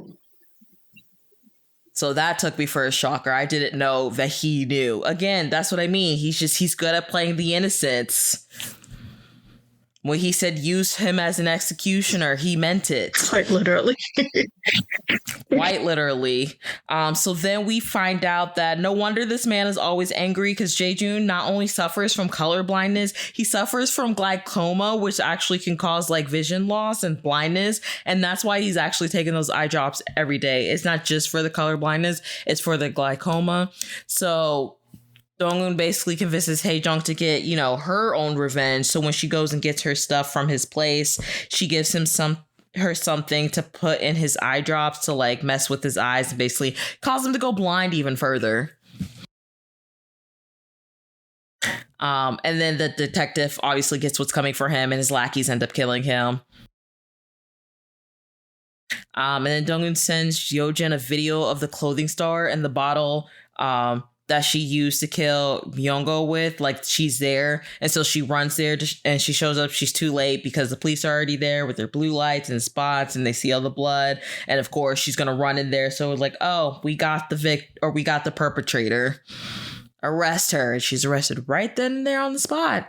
So that took me for a shocker. I didn't know that he knew. Again, that's what I mean. He's good at playing the innocents. When he said use him as an executioner, he meant it. Quite literally. Quite literally. So then we find out that no wonder this man is always angry, because Jae-jun not only suffers from color blindness, he suffers from glaucoma, which actually can cause like vision loss and blindness. And that's why he's actually taking those eye drops every day. It's not just for the color blindness, it's for the glaucoma. So Dong-un basically convinces Hae-jung to get, you know, her own revenge. So when she goes and gets her stuff from his place, she gives him something to put in his eye drops to like mess with his eyes and basically cause him to go blind even further. And then the detective obviously gets what's coming for him, and his lackeys end up killing him. And then Dong-un sends Yojin a video of the clothing store and the bottle that she used to kill Myung-go with. Like, she's there, and so she runs there and she shows up. She's too late because the police are already there with their blue lights and spots, and they see all the blood. And of course she's gonna run in there, so it's like, oh, we got the perpetrator, arrest her. And she's arrested right then and there on the spot.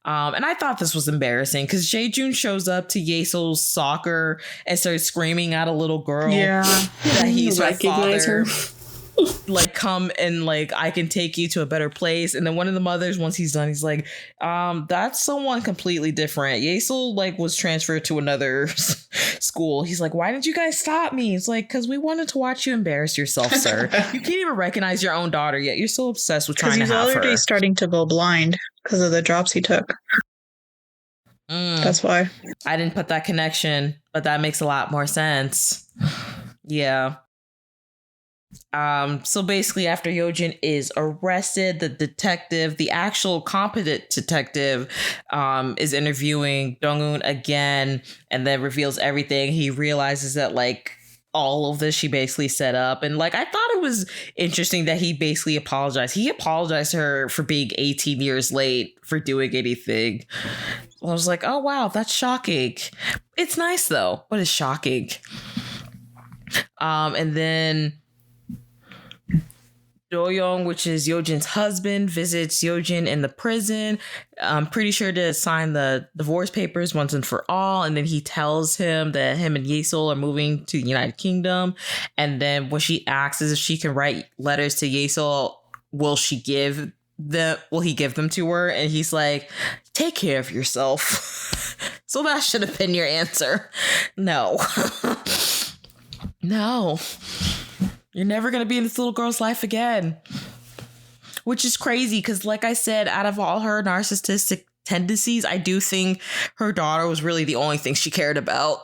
And I thought this was embarrassing because Jae-jun shows up to Yesil's soccer and starts screaming at a little girl that he's her father. Like, come and like I can take you to a better place. And then one of the mothers, once he's done, he's like, that's someone completely different. Yesil like was transferred to another school. He's like, why didn't you guys stop me? It's like, because we wanted to watch you embarrass yourself, sir. You can't even recognize your own daughter yet. You're so obsessed with trying to have her. He's already starting to go blind because of the drops he took. That's why. I didn't put that connection, but that makes a lot more sense. Yeah. So basically, after Yojin is arrested, the detective, the actual competent detective, is interviewing Dong-un again, and then reveals everything. He realizes that like all of this she basically set up, and like I thought it was interesting that he basically apologized. He apologized to her for being 18 years late for doing anything. I was like, oh wow, that's shocking. It's nice though, but it's shocking. And then Do-young, which is Yeojin's husband, visits Yeojin in the prison. I'm pretty sure to sign the divorce papers once and for all. And then he tells him that him and Yesil are moving to the United Kingdom. And then when she asks if she can write letters to Yesil, will he give them to her? And he's like, take care of yourself. So that should have been your answer. No. No. You're never going to be in this little girl's life again. Which is crazy because, like I said, out of all her narcissistic tendencies, I do think her daughter was really the only thing she cared about.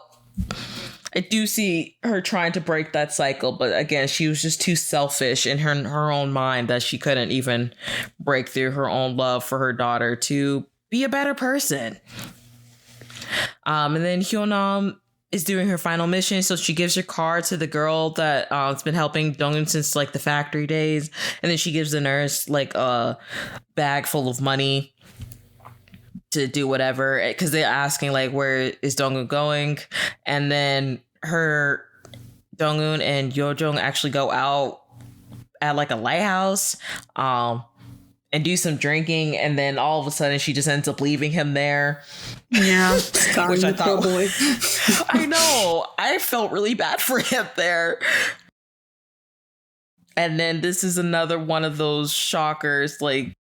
I do see her trying to break that cycle, but again, she was just too selfish in her own mind that she couldn't even break through her own love for her daughter to be a better person. And then Hyunam is doing her final mission, so she gives her card to the girl that has been helping Donghoon since like the factory days, and then she gives the nurse like a bag full of money to do whatever, because they're asking like, where is Donghoon going? And then Donghoon and Yeojong actually go out at like a lighthouse and do some drinking, and then all of a sudden she just ends up leaving him there. Yeah. Which I thought, boy. I know. I felt really bad for him there. And then this is another one of those shockers, like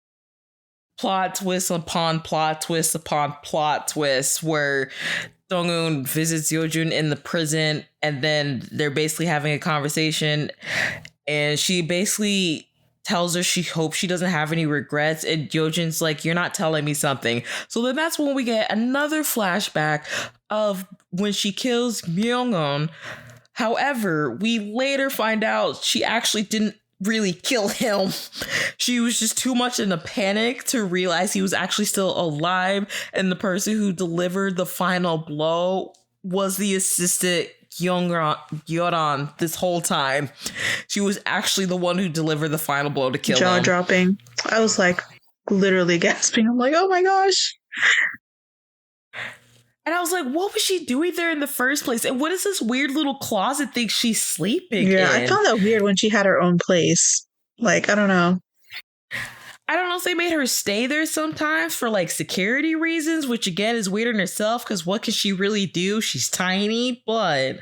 plot twist upon plot twist upon plot twist, where Donghoon visits Yeojun in the prison, and then they're basically having a conversation, and she basically tells her she hopes she doesn't have any regrets, and Yeojin's like, you're not telling me something. So then that's when we get another flashback of when she kills Myung-eun. However, we later find out she actually didn't really kill him. She was just too much in a panic to realize he was actually still alive, and the person who delivered the final blow was the assistant Yoran this whole time. She was actually the one who delivered the final blow to kill him. Jaw dropping. I was like literally gasping. I'm like, oh my gosh. And I was like, what was she doing there in the first place? And what is this weird little closet thing she's sleeping in? Yeah, I found that weird when she had her own place. Like, I don't know. I don't know if they made her stay there sometimes for like security reasons, which again is weird in herself because what can she really do? She's tiny, but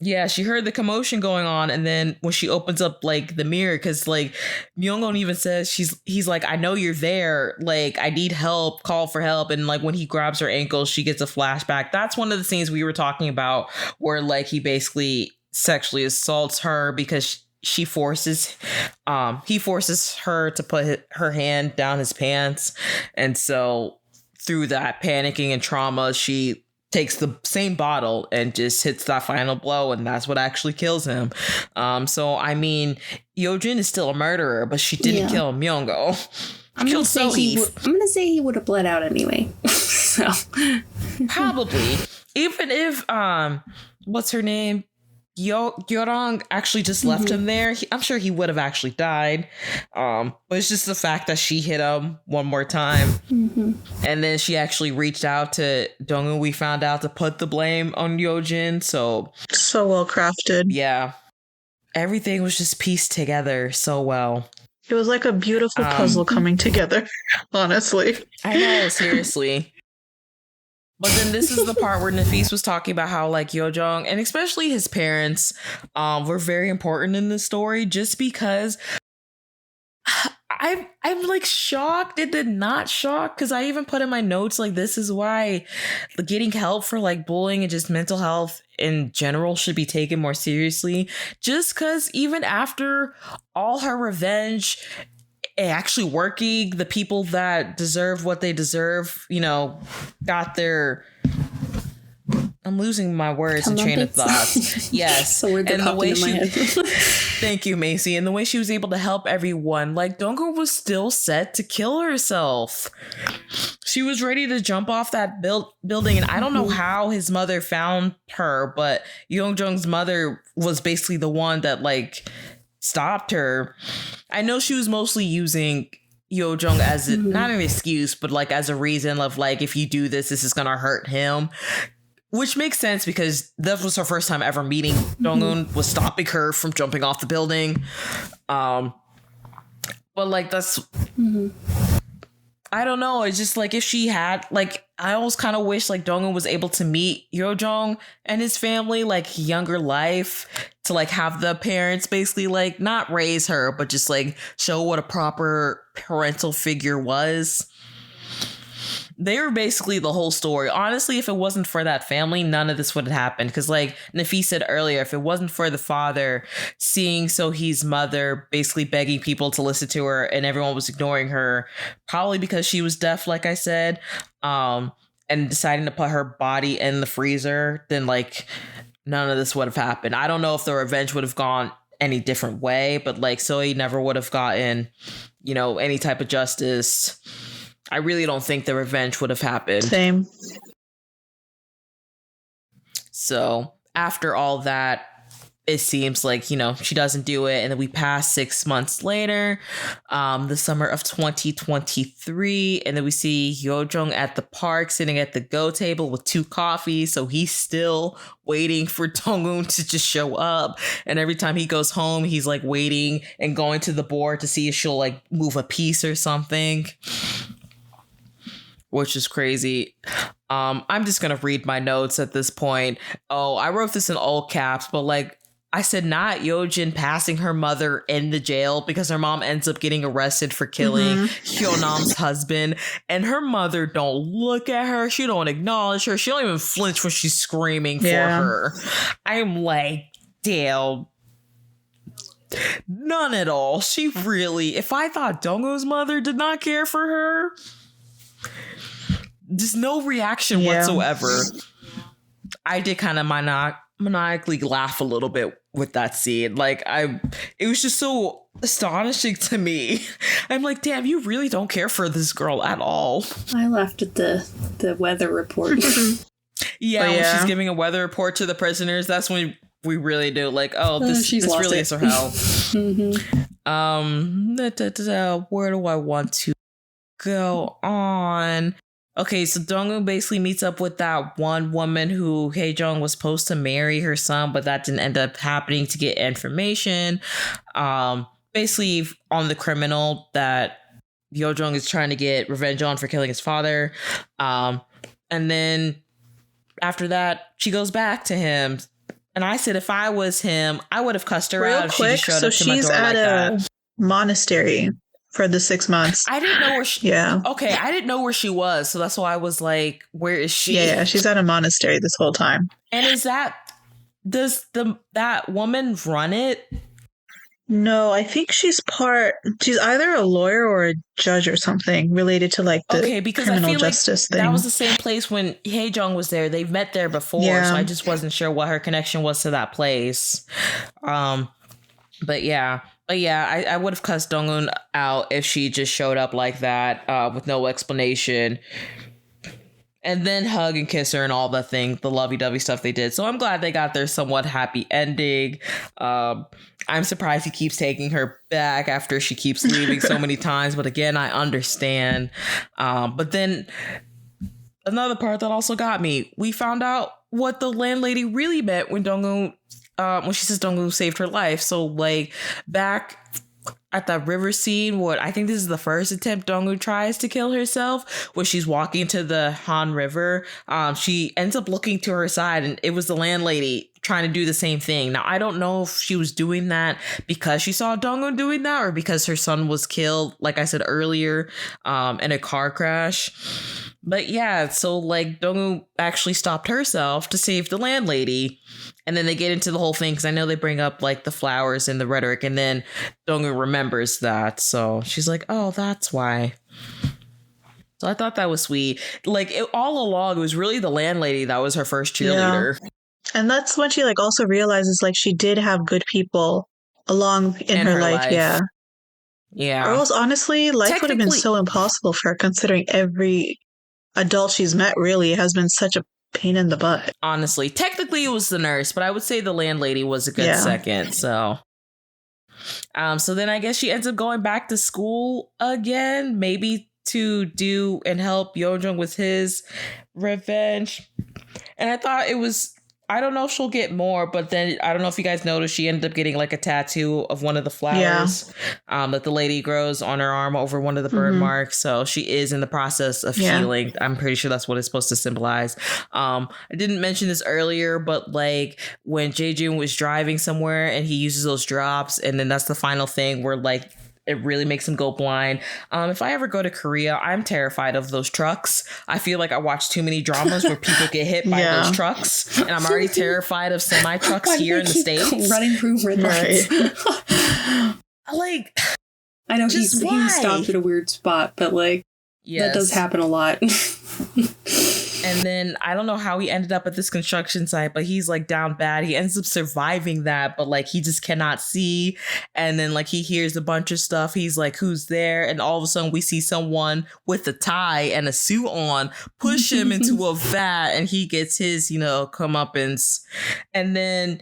yeah, she heard the commotion going on, and then when she opens up like the mirror, because like Myung-eun even says he's like, I know you're there, like I need help, call for help, and like when he grabs her ankle, she gets a flashback. That's one of the scenes we were talking about where like he basically sexually assaults her because he forces her to put her hand down his pants, and so through that panicking and trauma, she takes the same bottle and just hits that final blow, and that's what actually kills him. So I mean, Yeojin is still a murderer, but she didn't kill Myung-go. I'm gonna say he would have bled out anyway. So probably, even if what's her name? Yorong actually just left him there. I'm sure he would have actually died. But it's just the fact that she hit him one more time. And then she actually reached out to Donghoon, we found out, to put the blame on Yeojin. So well crafted. Yeah. Everything was just pieced together so well. It was like a beautiful puzzle coming together, honestly. I know, seriously. But then this is the part where Nafis was talking about how like Yeojong and especially his parents were very important in this story, just because I'm like shocked and then not shocked, because I even put in my notes like this is why getting help for like bullying and just mental health in general should be taken more seriously, just because even after all her revenge actually working, the people that deserve what they deserve, you know, got their, I'm losing my words and train of thought. Yes. And the way she, thank you, Macy. And the way she was able to help everyone, like Donghoon was still set to kill herself. She was ready to jump off that building, and I don't know how his mother found her, but Yeonjong's mother was basically the one that like stopped her. I know she was mostly using Yo Jung as not an excuse, but like as a reason of like, if you do this, this is gonna hurt him. Which makes sense because that was her first time ever meeting Dong-un, was stopping her from jumping off the building. But like that's I don't know. It's just like if she had like I almost kind of wish like Dong-un was able to meet Yo Jung and his family like younger life, to like have the parents basically like not raise her, but just like show what a proper parental figure was. They were basically the whole story. Honestly, if it wasn't for that family, none of this would have happened. Because like Nafis said earlier, if it wasn't for the father seeing Sohee's mother basically begging people to listen to her and everyone was ignoring her, probably because she was deaf, like I said, and deciding to put her body in the freezer, then like none of this would have happened. I don't know if the revenge would have gone any different way, but like Sohee never would have gotten, you know, any type of justice. I really don't think the revenge would have happened. Same. So after all that, it seems like, you know, she doesn't do it. And then we pass 6 months later, the summer of 2023. And then we see Yo Jung at the park sitting at the go table with 2 coffees. So he's still waiting for Dong-un to just show up. And every time he goes home, he's like waiting and going to the board to see if she'll like move a piece or something, which is crazy. I'm just going to read my notes at this point. Oh, I wrote this in all caps, but like I said, not Yojin passing her mother in the jail because her mom ends up getting arrested for killing Hyunam's husband. And her mother don't look at her. She don't acknowledge her. She don't even flinch when she's screaming for her. I'm like, damn. None at all. She really, if I thought Dong-un's mother did not care for her, just no reaction whatsoever. I did kind of maniacally laugh a little bit with that scene. Like it was just so astonishing to me. I'm like, damn, you really don't care for this girl at all. I laughed at the weather report. When she's giving a weather report to the prisoners, that's when we really do like, oh, this really is her hell. Where do I want to go on? Okay, so Dong-un basically meets up with that one woman who Hae-jung was supposed to marry her son, but that didn't end up happening, to get information. Basically on the criminal that Yo Jung is trying to get revenge on for killing his father. And then after that, she goes back to him. And I said, if I was him, I would have cussed her out if she just showed up to my door like that. She's at a monastery for the 6 months. I didn't know where she... Yeah. Okay, I didn't know where she was, so that's why I was like, where is she? Yeah, she's at a monastery this whole time. And does that woman run it? No, I think she's either a lawyer or a judge or something related to like the criminal justice thing. That was the same place when Hae-jung was there. They've met there before, so I just wasn't sure what her connection was to that place. But yeah, I would have cussed Dong-un out if she just showed up like that with no explanation. And then hug and kiss her and all the lovey-dovey stuff they did. So I'm glad they got their somewhat happy ending. I'm surprised he keeps taking her back after she keeps leaving so many times. But again, I understand. But then another part that also got me, we found out what the landlady really meant when Dong-un when she says Dong-un saved her life. So like back at that river scene, I think this is the first attempt Dong-un tries to kill herself, where she's walking to the Han River. She ends up looking to her side, and it was the landlady trying to do the same thing. Now, I don't know if she was doing that because she saw Dong-un doing that, or because her son was killed, like I said earlier, in a car crash. But yeah, so like Dong-un actually stopped herself to save the landlady. And then they get into the whole thing, because I know they bring up like the flowers and the rhetoric, and then Dong-un remembers that. So she's like, oh, that's why. So I thought that was sweet. Like all along, it was really the landlady that was her first cheerleader. Yeah. And that's when she like also realizes like she did have good people along in her life. Yeah. Yeah. Or else honestly, life would have been so impossible for her, considering every adult she's met really has been such a pain in the butt. Honestly, technically it was the nurse, but I would say the landlady was a good second. So So then I guess she ends up going back to school again, maybe to do and help Yeonjung with his revenge. And I thought it was, I don't know if she'll get more, but then I don't know if you guys noticed, she ended up getting like a tattoo of one of the flowers that the lady grows on her arm over one of the birthmarks. So she is in the process of healing. I'm pretty sure that's what it's supposed to symbolize. I didn't mention this earlier, but like when Jae-joon was driving somewhere and he uses those drops, and then that's the final thing where like it really makes him go blind. If I ever go to Korea, I'm terrified of those trucks. I feel like I watch too many dramas where people get hit by those trucks, and I'm already terrified of semi trucks here in the States. Running through red lights. Like, I know he stopped at a weird spot, but like that does happen a lot. And then I don't know how he ended up at this construction site, but he's like down bad. He ends up surviving that, but like he just cannot see. And then like he hears a bunch of stuff. He's like, who's there? And all of a sudden we see someone with a tie and a suit on push him into a vat, and he gets his, comeuppance. And then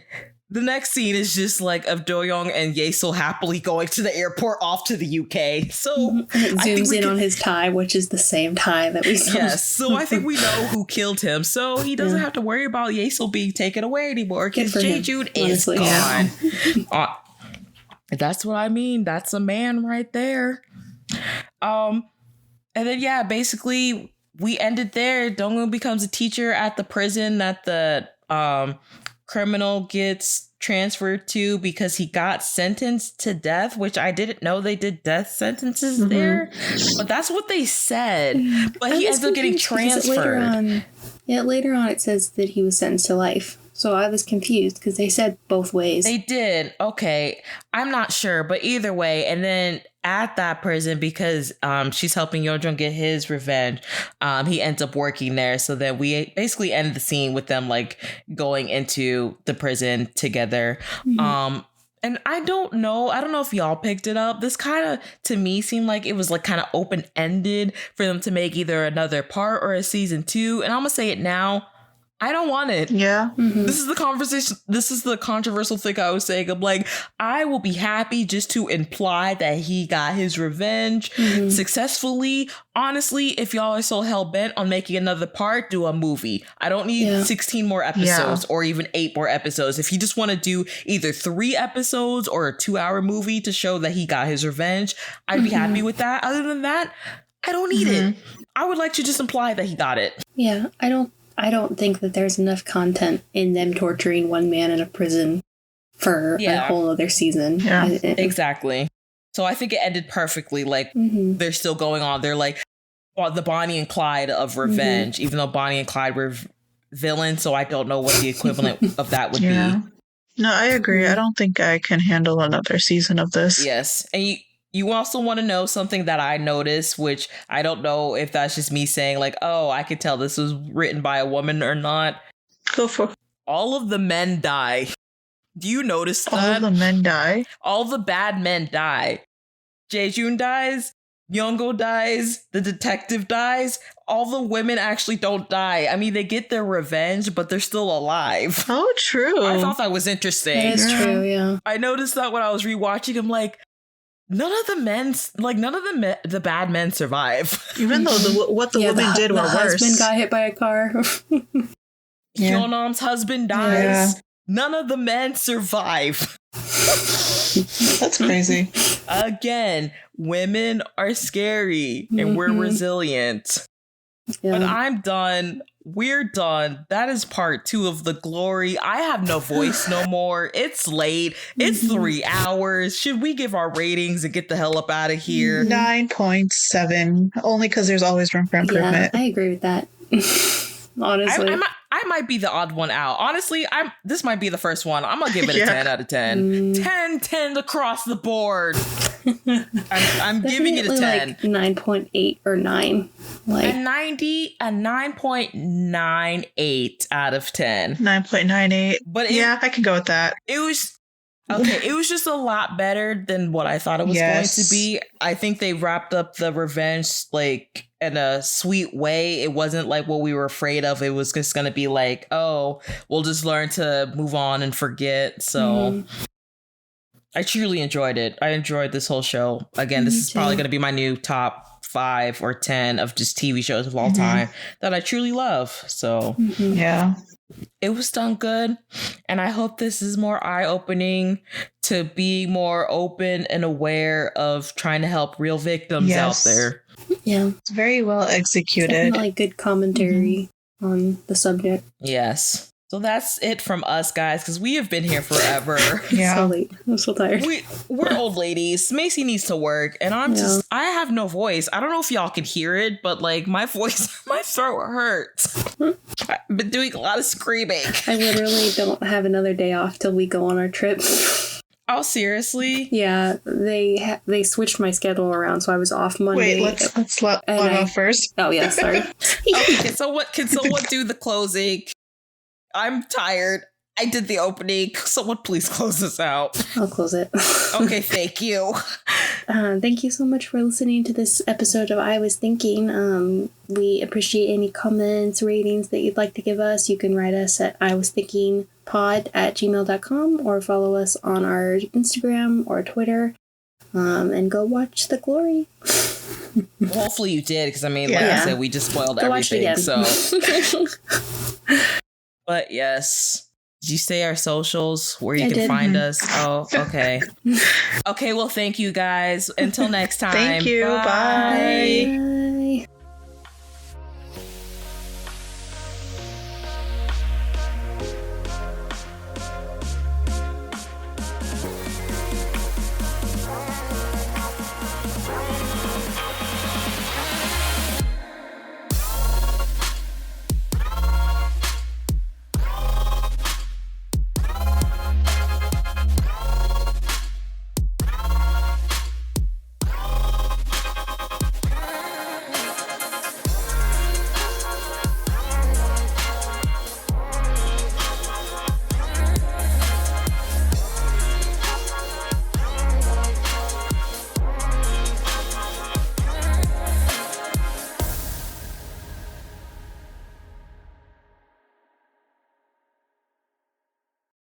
the next scene is just like of Do-young and Yesil happily going to the airport off to the UK. So and it zooms in on his tie, which is the same tie that we saw. Yes, so I think we know who killed him. So he doesn't have to worry about Yesil being taken away anymore because Jae-joon is gone. That's what I mean. That's a man right there. And then basically we ended there. Dong-eun becomes a teacher at the prison that the criminal gets transferred to because he got sentenced to death, which I didn't know they did death sentences there, but that's what they said. But he ends up getting transferred. Later on it says that he was sentenced to life. So I was confused because they said both ways. They did. Okay. I'm not sure, but either way. And then at that prison, because she's helping Yeonjung get his revenge, he ends up working there. So then we basically end the scene with them like going into the prison together. And I don't know if y'all picked it up. This kind of, to me, seemed like it was like kind of open-ended for them to make either another part or a season 2. And I'm gonna say it now. I don't want it. Yeah. This is the conversation. This is the controversial thing I was saying. I'm like, I will be happy just to imply that he got his revenge successfully. Honestly, if y'all are so hell bent on making another part, do a movie. I don't need 16 more episodes or even 8 more episodes. If you just want to do either 3 episodes or a 2-hour movie to show that he got his revenge, I'd be happy with that. Other than that, I don't need it. I would like to just imply that he got it. Yeah, I don't think that there's enough content in them torturing one man in a prison for a whole other season. Yeah, exactly. So I think it ended perfectly. Like, they're still going on. They're like, the Bonnie and Clyde of revenge, even though Bonnie and Clyde were villains. So I don't know what the equivalent of that would be. No, I agree. I don't think I can handle another season of this. Yes. And you also want to know something that I noticed, which I don't know if that's just me saying like, oh, I could tell this was written by a woman or not. Go for it. All of the men die. Do you notice that? All the men die? All the bad men die. Jae-joon dies. Yoongo dies. The detective dies. All the women actually don't die. I mean, they get their revenge, but they're still alive. Oh, true. I thought that was interesting. That is true, yeah. I noticed that when I was rewatching. I'm like, none of the bad men survive. Even though what the women did were worse. The husband got hit by a car. Hyunam's husband dies. Yeah. None of the men survive. That's crazy. Again, women are scary and we're resilient. Yeah. But I'm done. We're done. That is part 2 of The Glory. I have no voice no more. It's late. It's 3 hours. Should we give our ratings and get the hell up out of here? 9.7. Only because there's always room for improvement. Yeah, I agree with that. Honestly. I might be the odd one out. Honestly, this might be the first one. I'm going to give it a 10 out of 10. 10 across the board. I'm giving it a 10. Like 9.8 or 9. Like a 9.98 out of 10. 9.98. But I can go with that. It was okay. It was just a lot better than what I thought it was going to be. I think they wrapped up the revenge like in a sweet way. It wasn't like what we were afraid of. It was just going to be like, oh, we'll just learn to move on and forget. So I truly enjoyed it. I enjoyed this whole show. Again, this is probably going to be my new top 5 or 10 of just TV shows of all time that I truly love. So yeah, it was done good. And I hope this is more eye-opening to be more open and aware of trying to help real victims out there. Yeah. It's very well executed. Definitely good commentary on the subject. Yes. So that's it from us, guys, because we have been here forever. Yeah. So late. I'm so tired. We're old ladies. Macy needs to work, and I have no voice. I don't know if y'all can hear it, but like my voice, my throat hurts. I've been doing a lot of screaming. I literally don't have another day off till we go on our trip. Oh, seriously? Yeah, they switched my schedule around, so I was off Monday. Wait, let's let Lana first. Oh yeah, sorry. Okay, so what? Can someone do the closing? I'm tired. I did the opening. Someone please close this out. I'll close it. Okay, thank you. Thank you so much for listening to this episode of I Was Thinking. We appreciate any comments, ratings that you'd like to give us. You can write us at iwasthinkingpod@gmail.com or follow us on our Instagram or Twitter. And go watch The Glory. Hopefully you did, because I mean, like I said, we just spoiled everything. So, but yes. Did you say our socials where you can find us? Oh, okay. Okay, well, thank you guys. Until next time. Thank you. Bye. Bye.